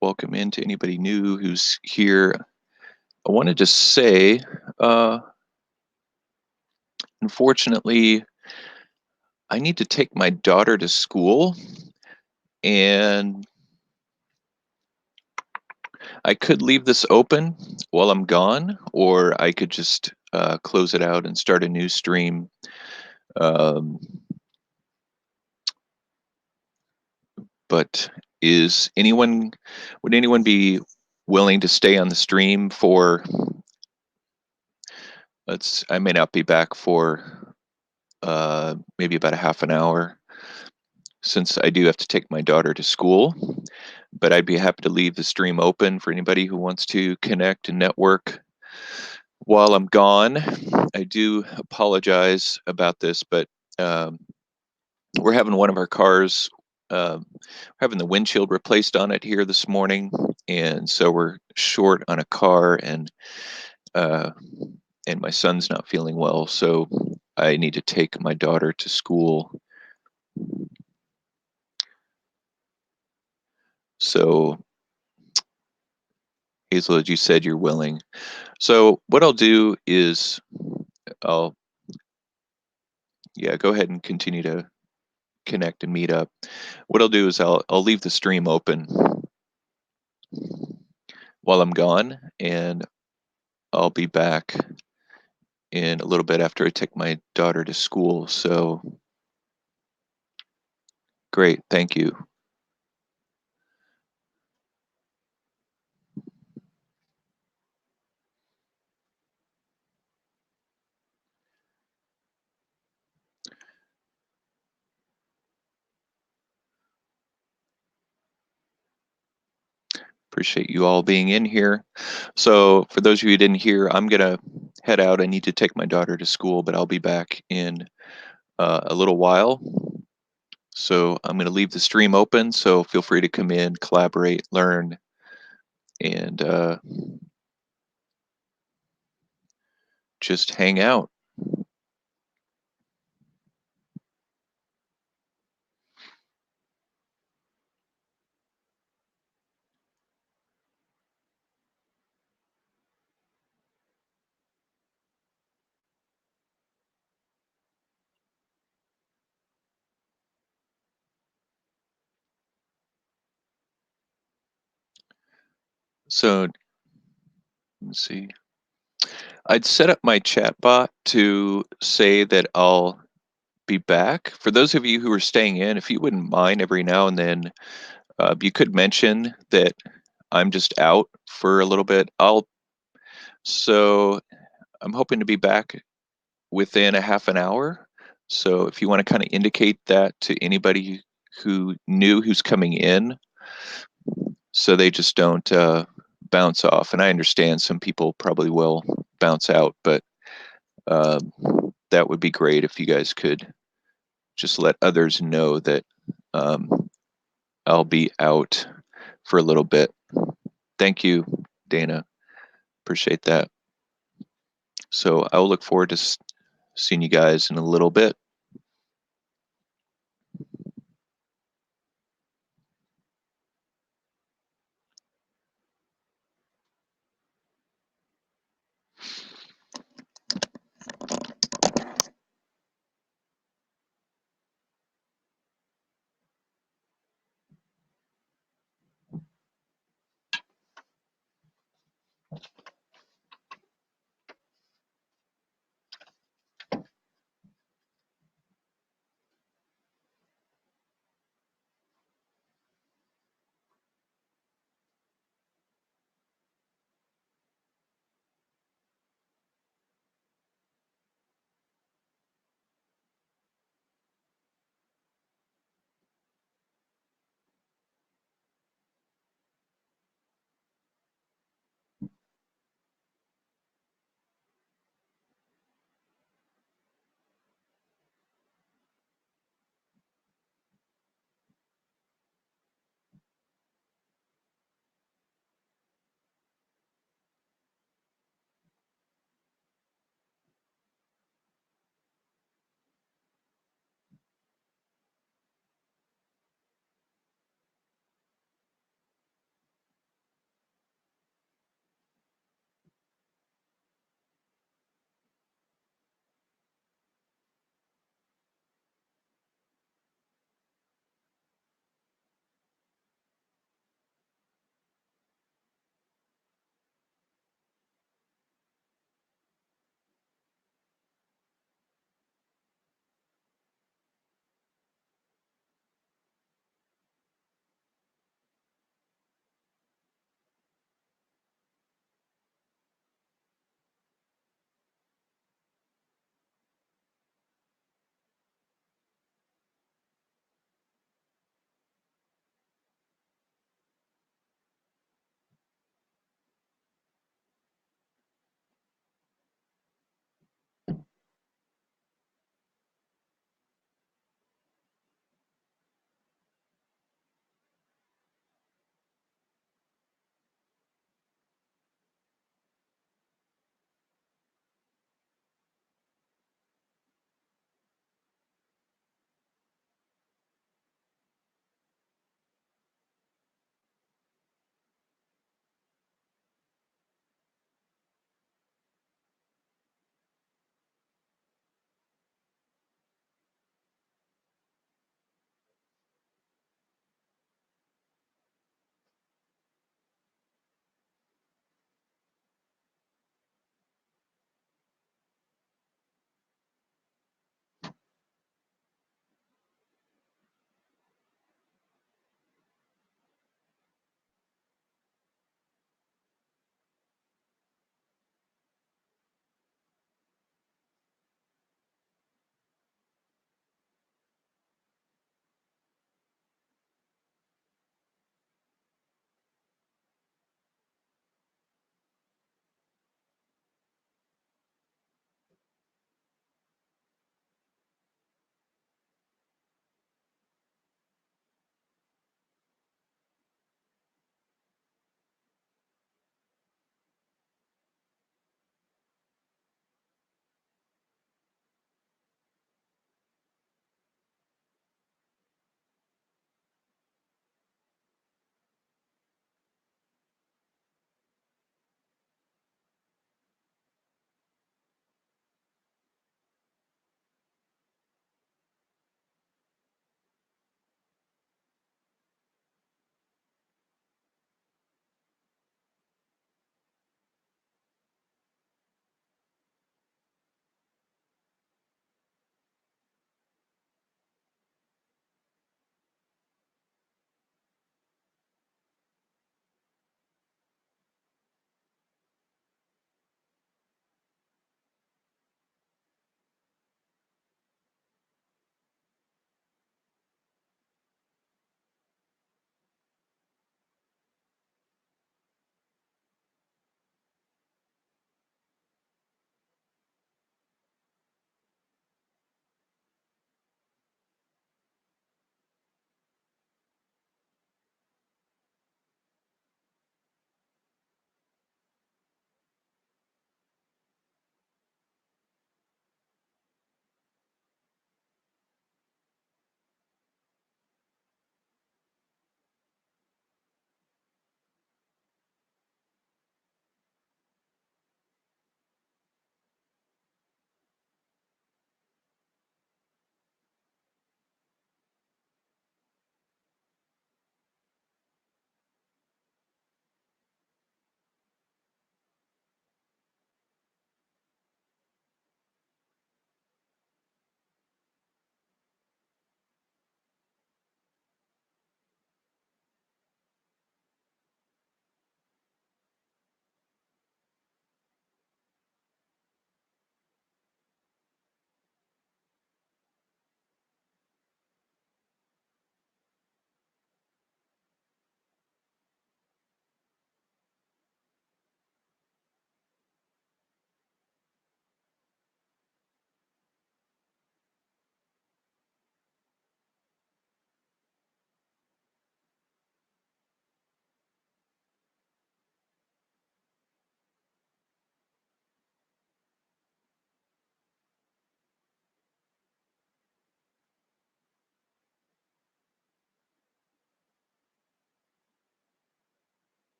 Welcome in to anybody new who's here. I wanted to say, uh, unfortunately, I need to take my daughter to school, and I could leave this open while I'm gone, or I could just close it out and start a new stream. Um, but would anyone be willing to stay on the stream for, I may not be back for maybe about a half an hour since I do have to take my daughter to school, but I'd be happy to leave the stream open for anybody who wants to connect and network while I'm gone. I do apologize about this, but um, we're having one of our cars, having the windshield replaced on it here this morning, and so we're short on a car, uh, and my son's not feeling well, so I need to take my daughter to school. So, Hazel, as you said, you're willing. So what I'll do is I'll, yeah, go ahead and continue to connect and meet up. What I'll do is I'll leave the stream open while I'm gone, and I'll be back in a little bit after I take my daughter to school. So great, thank you. Appreciate you all being in here. So for those of you who didn't hear, I'm gonna head out. I need to take my daughter to school, but I'll be back in a little while. So I'm gonna leave the stream open. So feel free to come in, collaborate, learn, and just hang out. So let's see. I'd set up my chat bot to say that I'll be back. For those of you who are staying in, if you wouldn't mind every now and then, you could mention that I'm just out for a little bit. So I'm hoping to be back within a half an hour. So if you want to kind of indicate that to anybody who's coming in, so they just don't bounce off. And I understand some people probably will bounce out, but um, that would be great if you guys could just let others know that um, I'll be out for a little bit. Thank you, Dana. Appreciate that. So I'll look forward to seeing you guys in a little bit.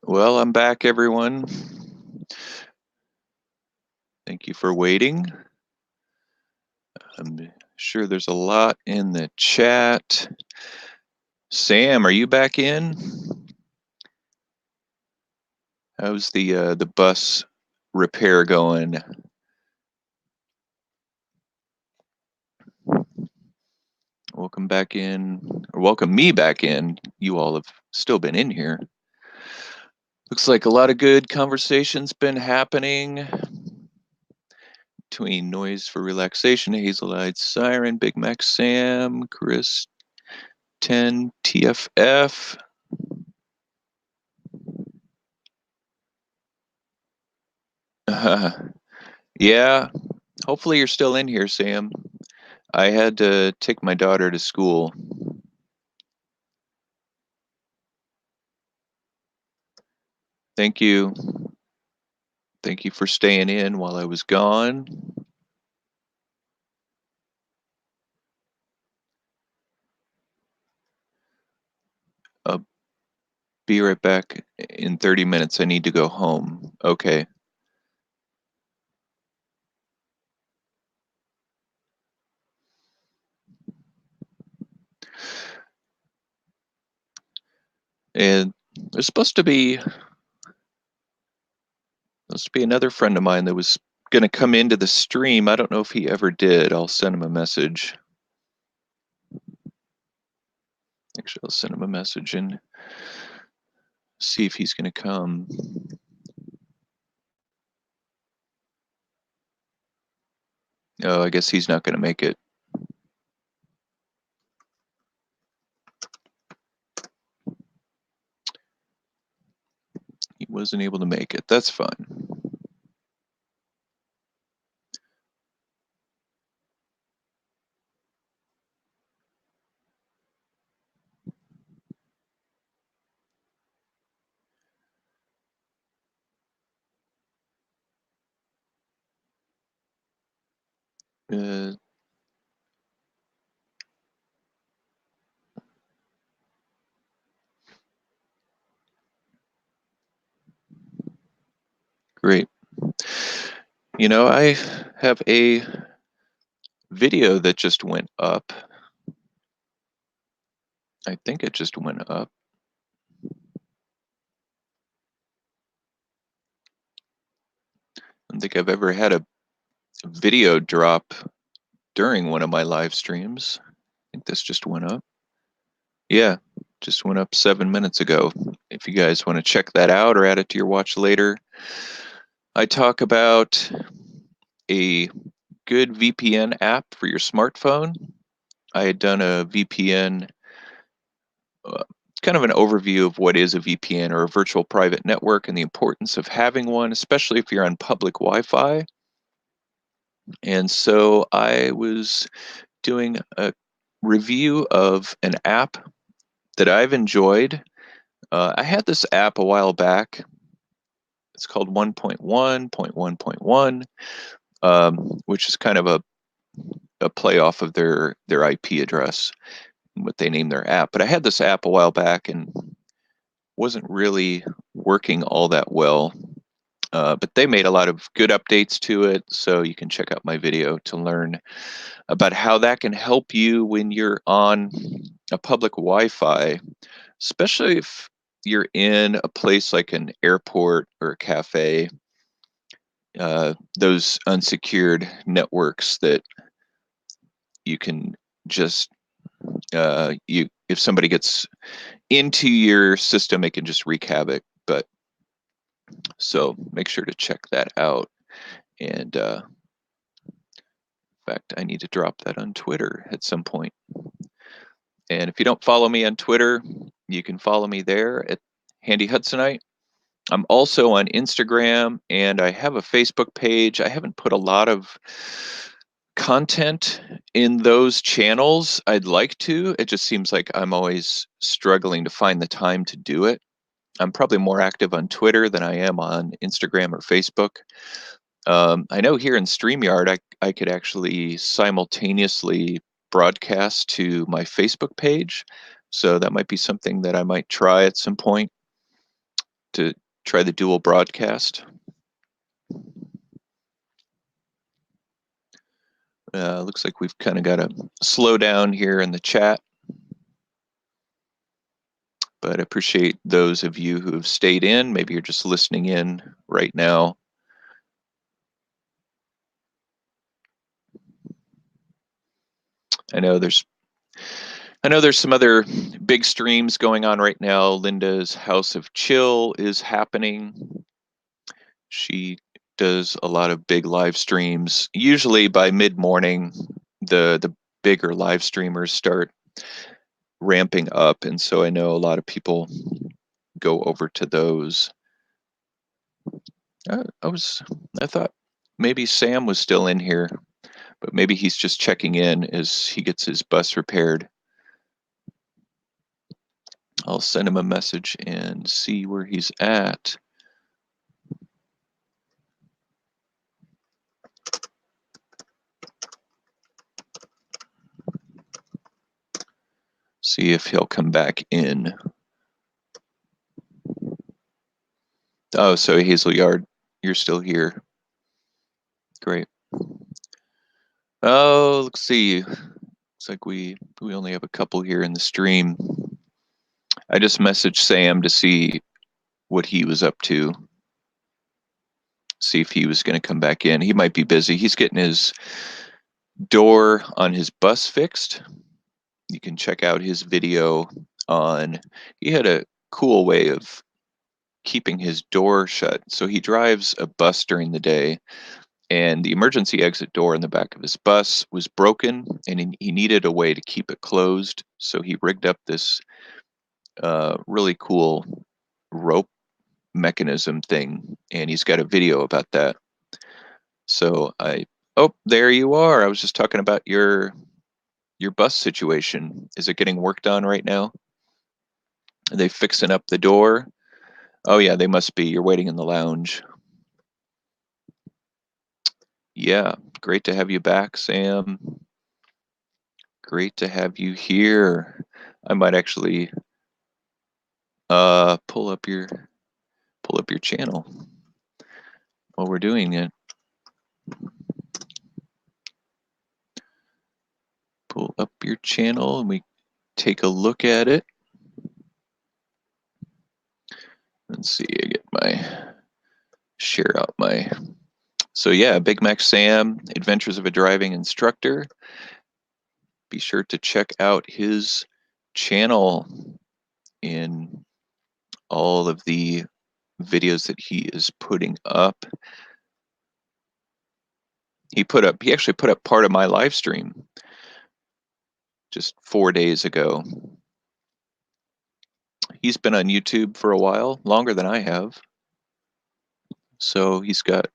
Well, I'm back, everyone. Thank you for waiting. I'm sure there's a lot in the chat. Sam, are you back in? How's the bus repair going? Welcome back in, or welcome me back in. You all have still been in here. Looks like a lot of good conversations been happening between Noise for Relaxation, Hazel-Eyed Siren, Big Mac Sam, Chris 10, TFF. Yeah, hopefully you're still in here, Sam. I had to take my daughter to school. Thank you. Thank you for staying in while I was gone. I'll be right back in 30 minutes. I need to go home. Okay. And there's supposed to be another friend of mine that was going to come into the stream. I don't know if he ever did. I'll send him a message. Actually, I'll send him a message and see if he's going to come. Oh, I guess he's not going to make it. He wasn't able to make it. That's fine. Uh, Great. You know, I have a video that just went up. I think it just went up. I don't think I've ever had a video drop during one of my live streams. I think this just went up. Yeah, just went up 7 minutes ago. If you guys want to check that out or add it to your watch later, I talk about a good VPN app for your smartphone. I had done a VPN, kind of an overview of what is a VPN or a virtual private network and the importance of having one, especially if you're on public Wi-Fi. And so I was doing a review of an app that I've enjoyed. I had this app a while back. It's called 1.1.1.1, which is kind of a play off of their IP address, what they named their app. But I had this app a while back and wasn't really working all that well. But they made a lot of good updates to it, so you can check out my video to learn about how that can help you when you're on a public Wi-Fi, especially if you're in a place like an airport or a cafe, those unsecured networks that you can just if somebody gets into your system, it can just wreak havoc. But so make sure to check that out. And in fact, I need to drop that on Twitter at some point. And if you don't follow me on Twitter, you can follow me there at Handy Hudsonite. I'm also on Instagram and I have a Facebook page. I haven't put a lot of content in those channels. I'd like to. It just seems like I'm always struggling to find the time to do it. I'm probably more active on Twitter than I am on Instagram or Facebook. I know here in StreamYard, I could actually simultaneously broadcast to my Facebook page. So that might be something that I might try at some point, to try the dual broadcast. Looks like we've kind of got a slowdown here in the chat, but I appreciate those of you who have stayed in. Maybe you're just listening in right now. I know there's some other big streams going on right now. Linda's House of Chill is happening. She does a lot of big live streams. Usually by mid-morning, the bigger live streamers start ramping up, and so I know a lot of people go over to those. I thought maybe Sam was still in here, but maybe he's just checking in as he gets his bus repaired. I'll send him a message and see where he's at. See if he'll come back in. Oh, so Hazel Yard, you're still here. Great. Oh, let's see. Looks like we only have a couple here in the stream. I just messaged Sam to see what he was up to. See if he was going to come back in. He might be busy. He's getting his door on his bus fixed. You can check out his video on, he had a cool way of keeping his door shut. So he drives a bus during the day, and the emergency exit door in the back of his bus was broken, and he needed a way to keep it closed. So he rigged up this really cool rope mechanism thing, and he's got a video about that. So oh, there you are. I was just talking about your bus situation. Is it getting worked on right now? Are they fixing up the door? Oh yeah, they must be. You're waiting in the lounge. Yeah, great to have you back, Sam. Great to have you here. I might actually pull up your channel while we're doing it. Pull up your channel and we take a look at it. Let's see, I get my share out my. So yeah, Big Mac Sam, Adventures of a Driving Instructor. Be sure to check out his channel in all of the videos that he is putting up. He actually put up part of my live stream just 4 days ago. He's been on YouTube for a while, longer than I have. So he's got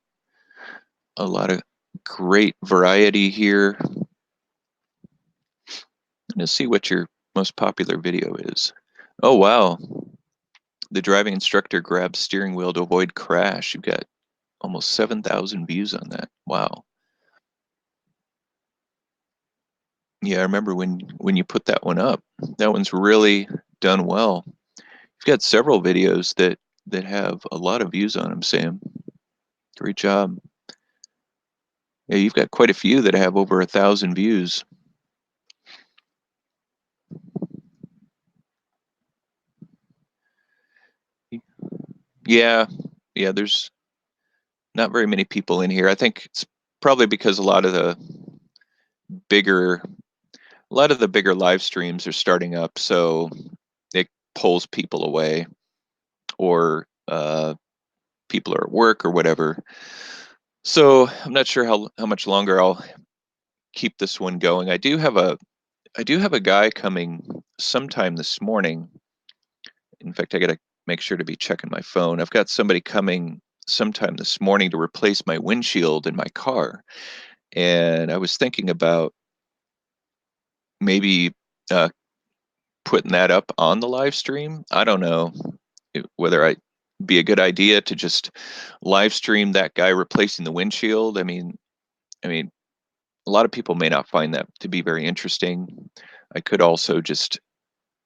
a lot of great variety here. Let's see what your most popular video is. Oh, wow. The driving instructor grabs steering wheel to avoid crash. You've got almost 7,000 views on that. Wow. Yeah, I remember when you put that one up. That one's really done well. You've got several videos that have a lot of views on them, Sam. Great job. Yeah, you've got quite a few that have over 1,000 views. Yeah, there's not very many people in here. I think it's probably because a lot of the bigger live streams are starting up, so it pulls people away, or people are at work or whatever. So I'm not sure how much longer I'll keep this one going. I do have a guy coming sometime this morning. In fact, I got to make sure to be checking my phone. I've got somebody coming sometime this morning to replace my windshield in my car. and I was thinking about maybe uh, putting that up on the live stream. I don't know whether I be a good idea to just live stream that guy replacing the windshield. I mean, a lot of people may not find that to be very interesting. I could also just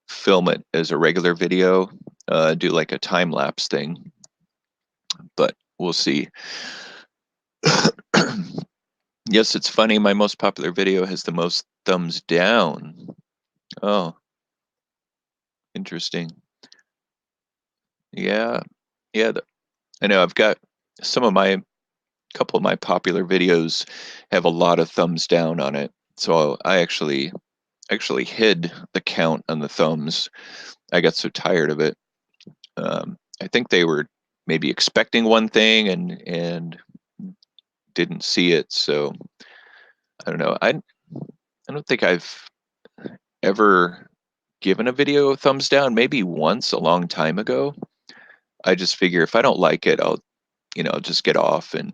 film it as a regular video, do like a time lapse thing, but we'll see. Yes, it's funny. My most popular video has the most thumbs down. Oh, interesting. Yeah, yeah. I know I've got some of my couple of my popular videos have a lot of thumbs down on it. So I actually hid the count on the thumbs. I got so tired of it. I think they were maybe expecting one thing and didn't see it. So I don't know. I don't think I've ever given a video a thumbs down. Maybe once a long time ago. I just figure if I don't like it, I'll just get off and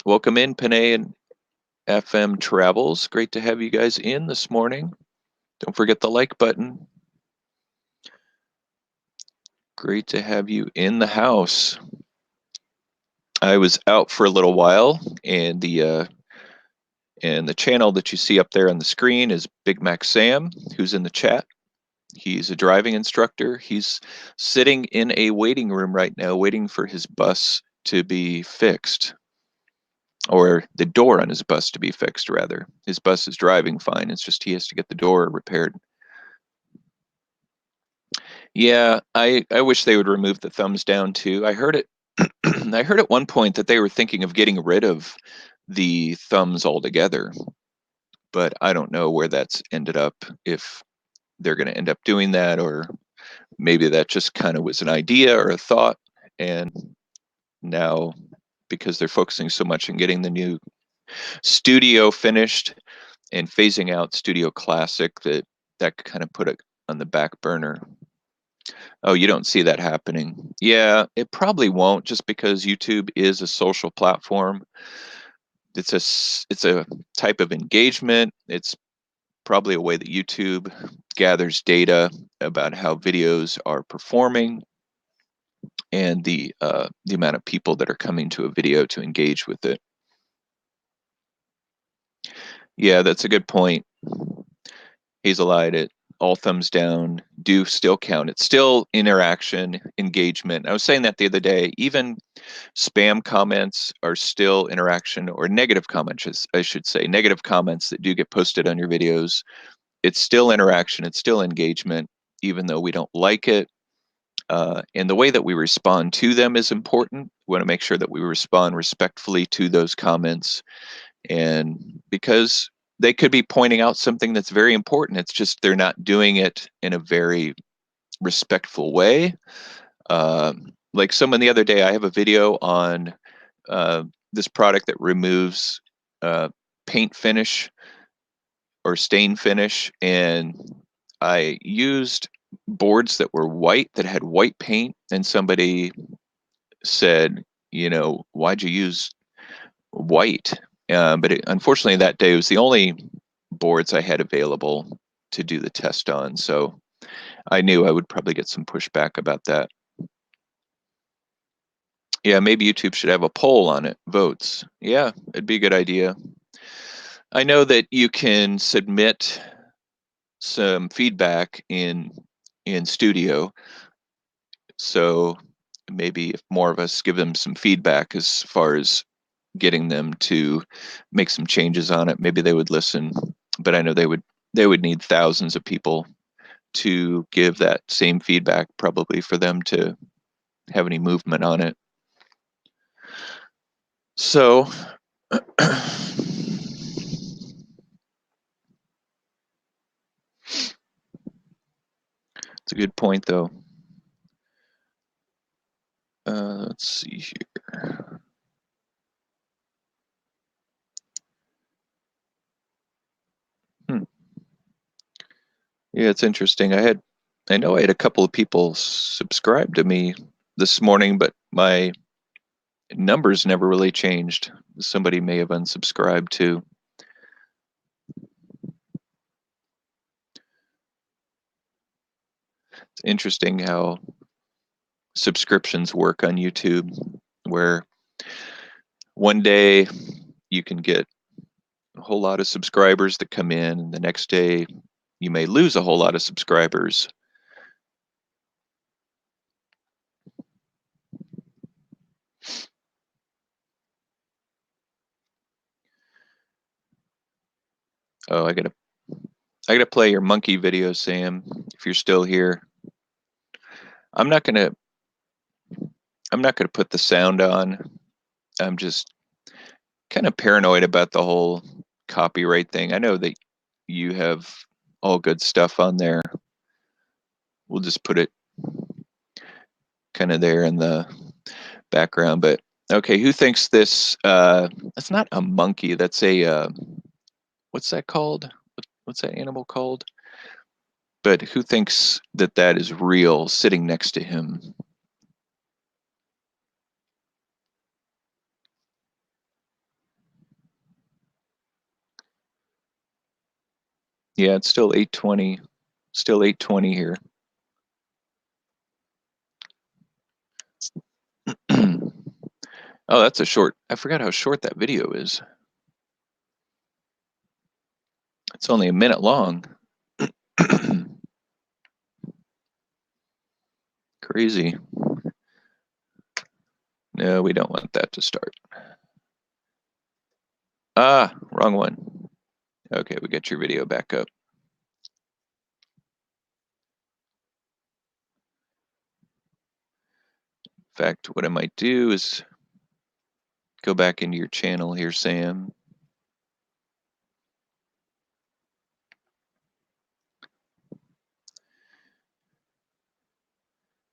welcome in Panay and FM Travels. Great to have you guys in this morning. Don't forget the like button. Great to have you in the house. I was out for a little while, and the channel that you see up there on the screen is Big Mac Sam, who's in the chat. He's a driving instructor. He's sitting in a waiting room right now, waiting for his bus to be fixed, or the door on his bus to be fixed, rather. His bus is driving fine. It's just he has to get the door repaired. Yeah, I wish they would remove the thumbs down too. I heard it I heard at one point that they were thinking of getting rid of the thumbs altogether, but I don't know where that's ended up, if they're going to end up doing that, or maybe that just kind of was an idea or a thought, and now because they're focusing so much on getting the new studio finished and phasing out Studio Classic, that kind of put it on the back burner. Oh, you don't see that happening. Yeah, it probably won't, just because YouTube is a social platform. It's a type of engagement. It's probably a way that YouTube gathers data about how videos are performing and the amount of people that are coming to a video to engage with it. Yeah, that's a good point. Hazelite, it all thumbs down do still count. It's still interaction, engagement. I was saying that the other day. Even spam comments are still interaction, or negative comments, I should say. Negative comments that do get posted on your videos. It's still interaction. It's still engagement, even though we don't like it. And the way that we respond to them is important. We want to make sure that we respond respectfully to those comments, and because they could be pointing out something that's very important, it's just they're not doing it in a very respectful way. Like someone the other day, I have a video on this product that removes uh, paint finish or stain finish, and I used boards that were white, that had white paint, and somebody said, why'd you use white? But unfortunately, that day was the only boards I had available to do the test on. So I knew I would probably get some pushback about that. Yeah, maybe YouTube should have a poll on it, votes. Yeah, it'd be a good idea. I know that you can submit some feedback in Studio. So maybe if more of us give them some feedback as far as getting them to make some changes on it, maybe they would listen. But I know they would need thousands of people to give that same feedback, probably, for them to have any movement on it. So it's a good point, though. Let's see here. Hmm. Yeah, it's interesting. I know I had a couple of people subscribe to me this morning, but my numbers never really changed. Somebody may have unsubscribed too. It's interesting how subscriptions work on YouTube, where one day you can get a whole lot of subscribers that come in, and the next day you may lose a whole lot of subscribers. Oh, I gotta play your monkey video, Sam, if you're still here. I'm not gonna I'm not gonna put the sound on. I'm just kind of paranoid about the whole copyright thing. I know that you have all good stuff on there. We'll just put it kind of there in the background. But okay, who thinks this? That's not a monkey. That's a what's that called? What's that animal called? But who thinks that that is real sitting next to him? Yeah, it's still 8:20. Still 8:20 here. Oh, that's a short. I forgot how short that video is. It's only a minute long. Crazy. No, we don't want that to start. Ah, wrong one. Okay, we got your video back up. In fact, what I might do is go back into your channel here, Sam.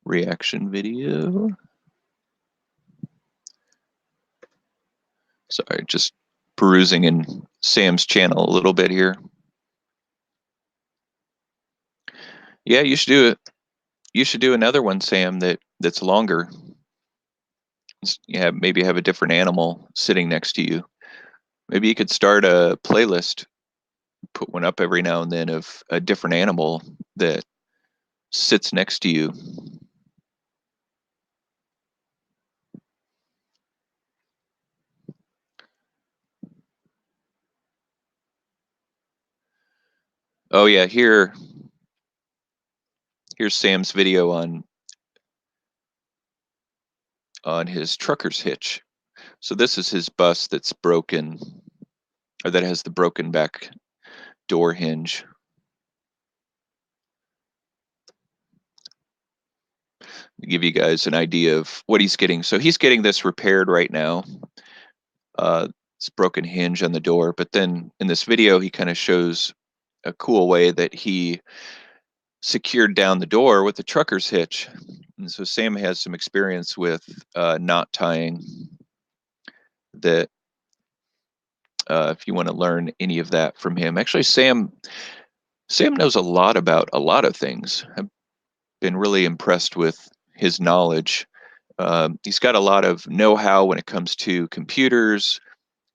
Reaction video. Sorry, just perusing in Sam's channel a little bit here. Yeah, you should do it. You should do another one, Sam, that's longer. Yeah, maybe have a different animal sitting next to you. Maybe you could start a playlist, put one up every now and then of a different animal that sits next to you. Oh yeah, here's Sam's video on his trucker's hitch. So this is his bus that's broken, or that has the broken back door hinge. To give you guys an idea of what he's getting. So he's getting this repaired right now. It's broken hinge on the door, but then in this video he kind of shows a cool way that he secured down the door with the trucker's hitch. And so Sam has some experience with knot tying that if you want to learn any of that from him. Actually, Sam knows a lot about a lot of things. I've been really impressed with his knowledge. He's got a lot of know-how when it comes to computers,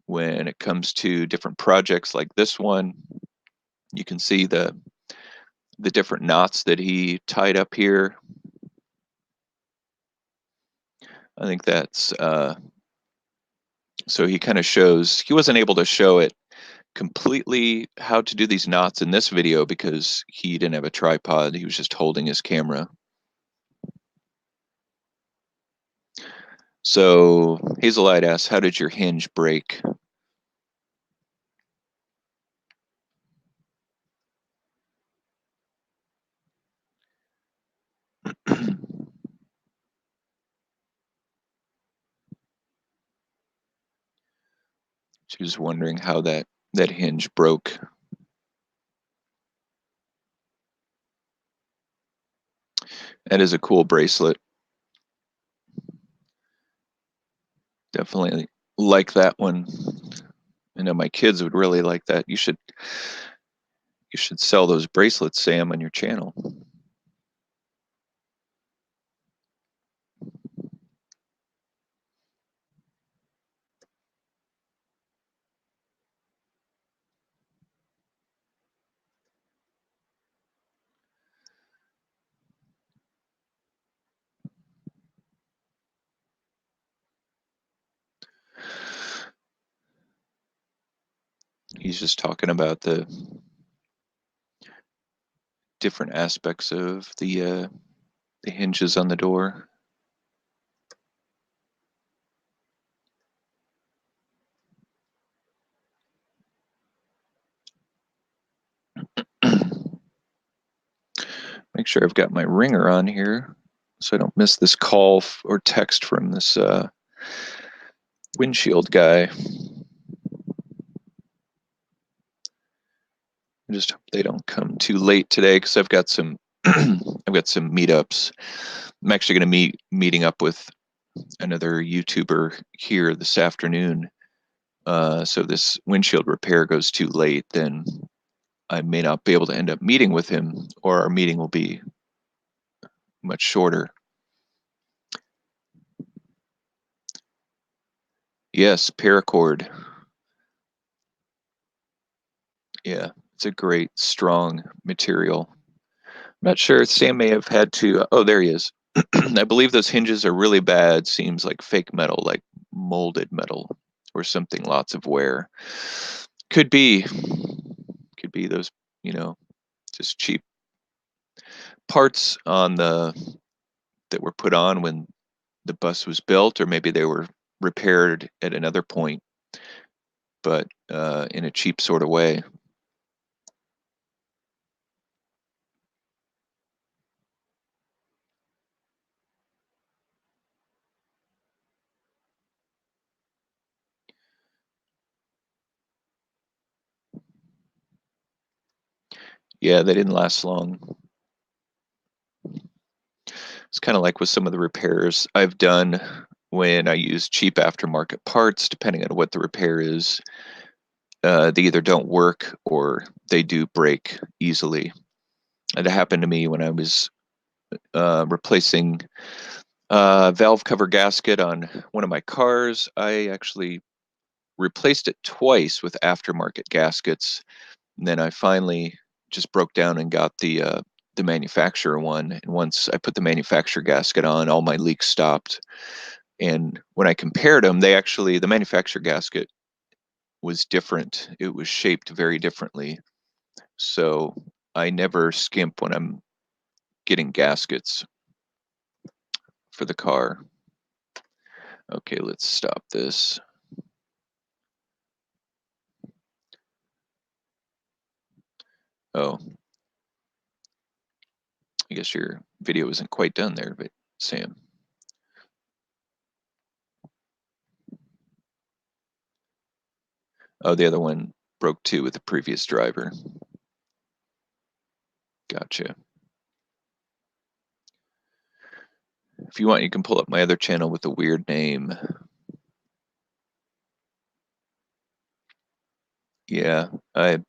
when it comes to different projects like this one. You can see the different knots that he tied up here. I think that's so he kind of shows, he wasn't able to show it completely how to do these knots in this video because he didn't have a tripod. He was just holding his camera. So Hazelite asks, how did your hinge break? She was wondering how that hinge broke. That is a cool bracelet. Definitely like that one. I know my kids would really like that. You should sell those bracelets, Sam, on your channel. He's just talking about the different aspects of the hinges on the door. Make sure I've got my ringer on here so I don't miss this call or text from this windshield guy. I just hope they don't come too late today because I've got some I've got some meetups. I'm actually going to be meeting up with another YouTuber here this afternoon. So this windshield repair goes too late, then I may not be able to end up meeting with him, or our meeting will be much shorter. Yes, paracord. Yeah, it's a great, strong material. I'm not sure. Sam may have had to. Oh, there he is. I believe those hinges are really bad. Seems like fake metal, like molded metal or something. Lots of wear. Could be. Could be those, just cheap parts on that were put on when the bus was built, or maybe they were repaired at another point, but in a cheap sort of way. Yeah, they didn't last long. It's kind of like with some of the repairs I've done when I use cheap aftermarket parts, depending on what the repair is. They either don't work or they do break easily. It happened to me when I was replacing valve cover gasket on one of my cars. I actually replaced it twice with aftermarket gaskets, and then I finally just broke down and got the manufacturer one. And once I put the manufacturer gasket on, all my leaks stopped. And when I compared them, the manufacturer gasket was different. It was shaped very differently. So I never skimp when I'm getting gaskets for the car. Okay, let's stop this. Oh, I guess your video isn't quite done there, but Sam. Oh, the other one broke too with the previous driver. Gotcha. If you want, you can pull up my other channel with a weird name. Yeah, I'm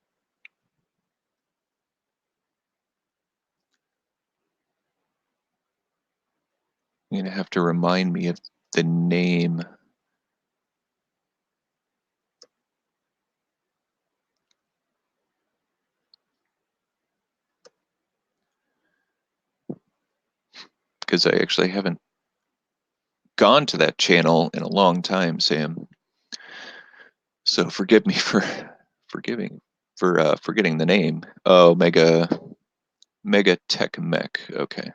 gonna have to remind me of the name. Because I actually haven't gone to that channel in a long time, Sam. So forgive me for forgetting the name. Oh, Mega Tech Mech. Okay.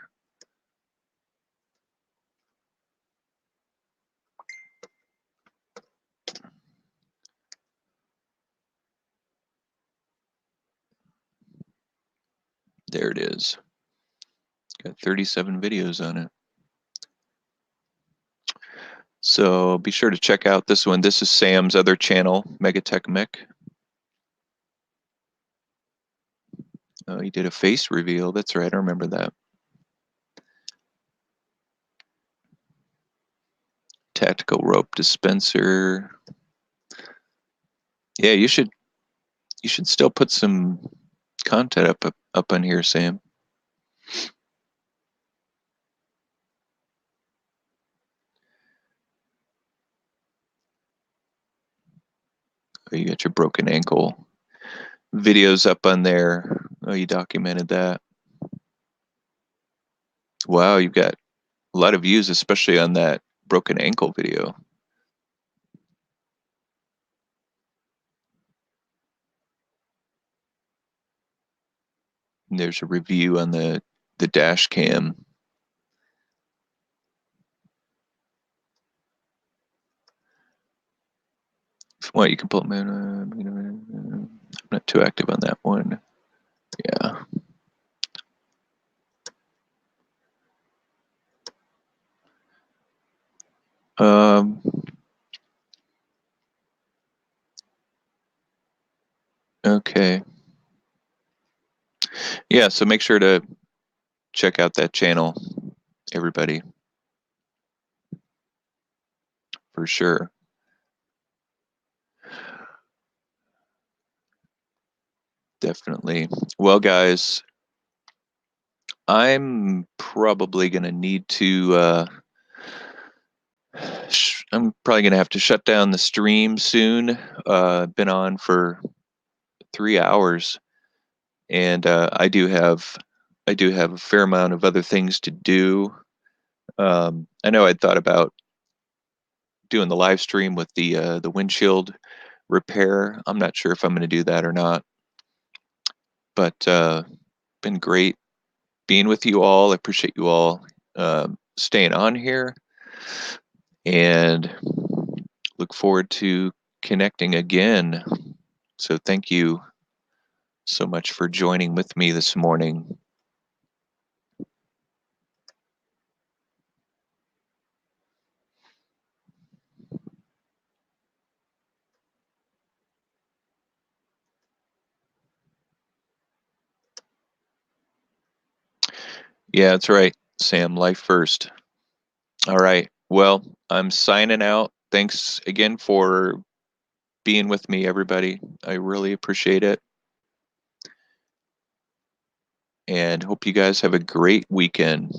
There it is. Got 37 videos on it. So be sure to check out this one. This is Sam's other channel, Megatech Mech. Oh, he did a face reveal. That's right. I remember that. Tactical rope dispenser. Yeah, you should still put some content up on here, Sam. Oh, you got your broken ankle videos up on there. Oh, you documented that. Wow, you've got a lot of views, especially on that broken ankle video. And there's a review on the dash cam. If you want, you can pull them in. I'm not too active on that one. Yeah. Um, okay. Yeah, so make sure to check out that channel, everybody, for sure. Definitely. Well, guys, I'm probably going to need to, I'm probably going to have to shut down the stream soon. Been on for 3 hours, and I do have a fair amount of other things to do. I know I'd thought about doing the live stream with the windshield repair. I'm not sure if I'm going to do that or not, but been great being with you all. I appreciate you all staying on here, and look forward to connecting again. So thank you so much for joining with me this morning. Yeah, that's right, Sam. Life first. All right. Well, I'm signing out. Thanks again for being with me, everybody. I really appreciate it. And hope you guys have a great weekend.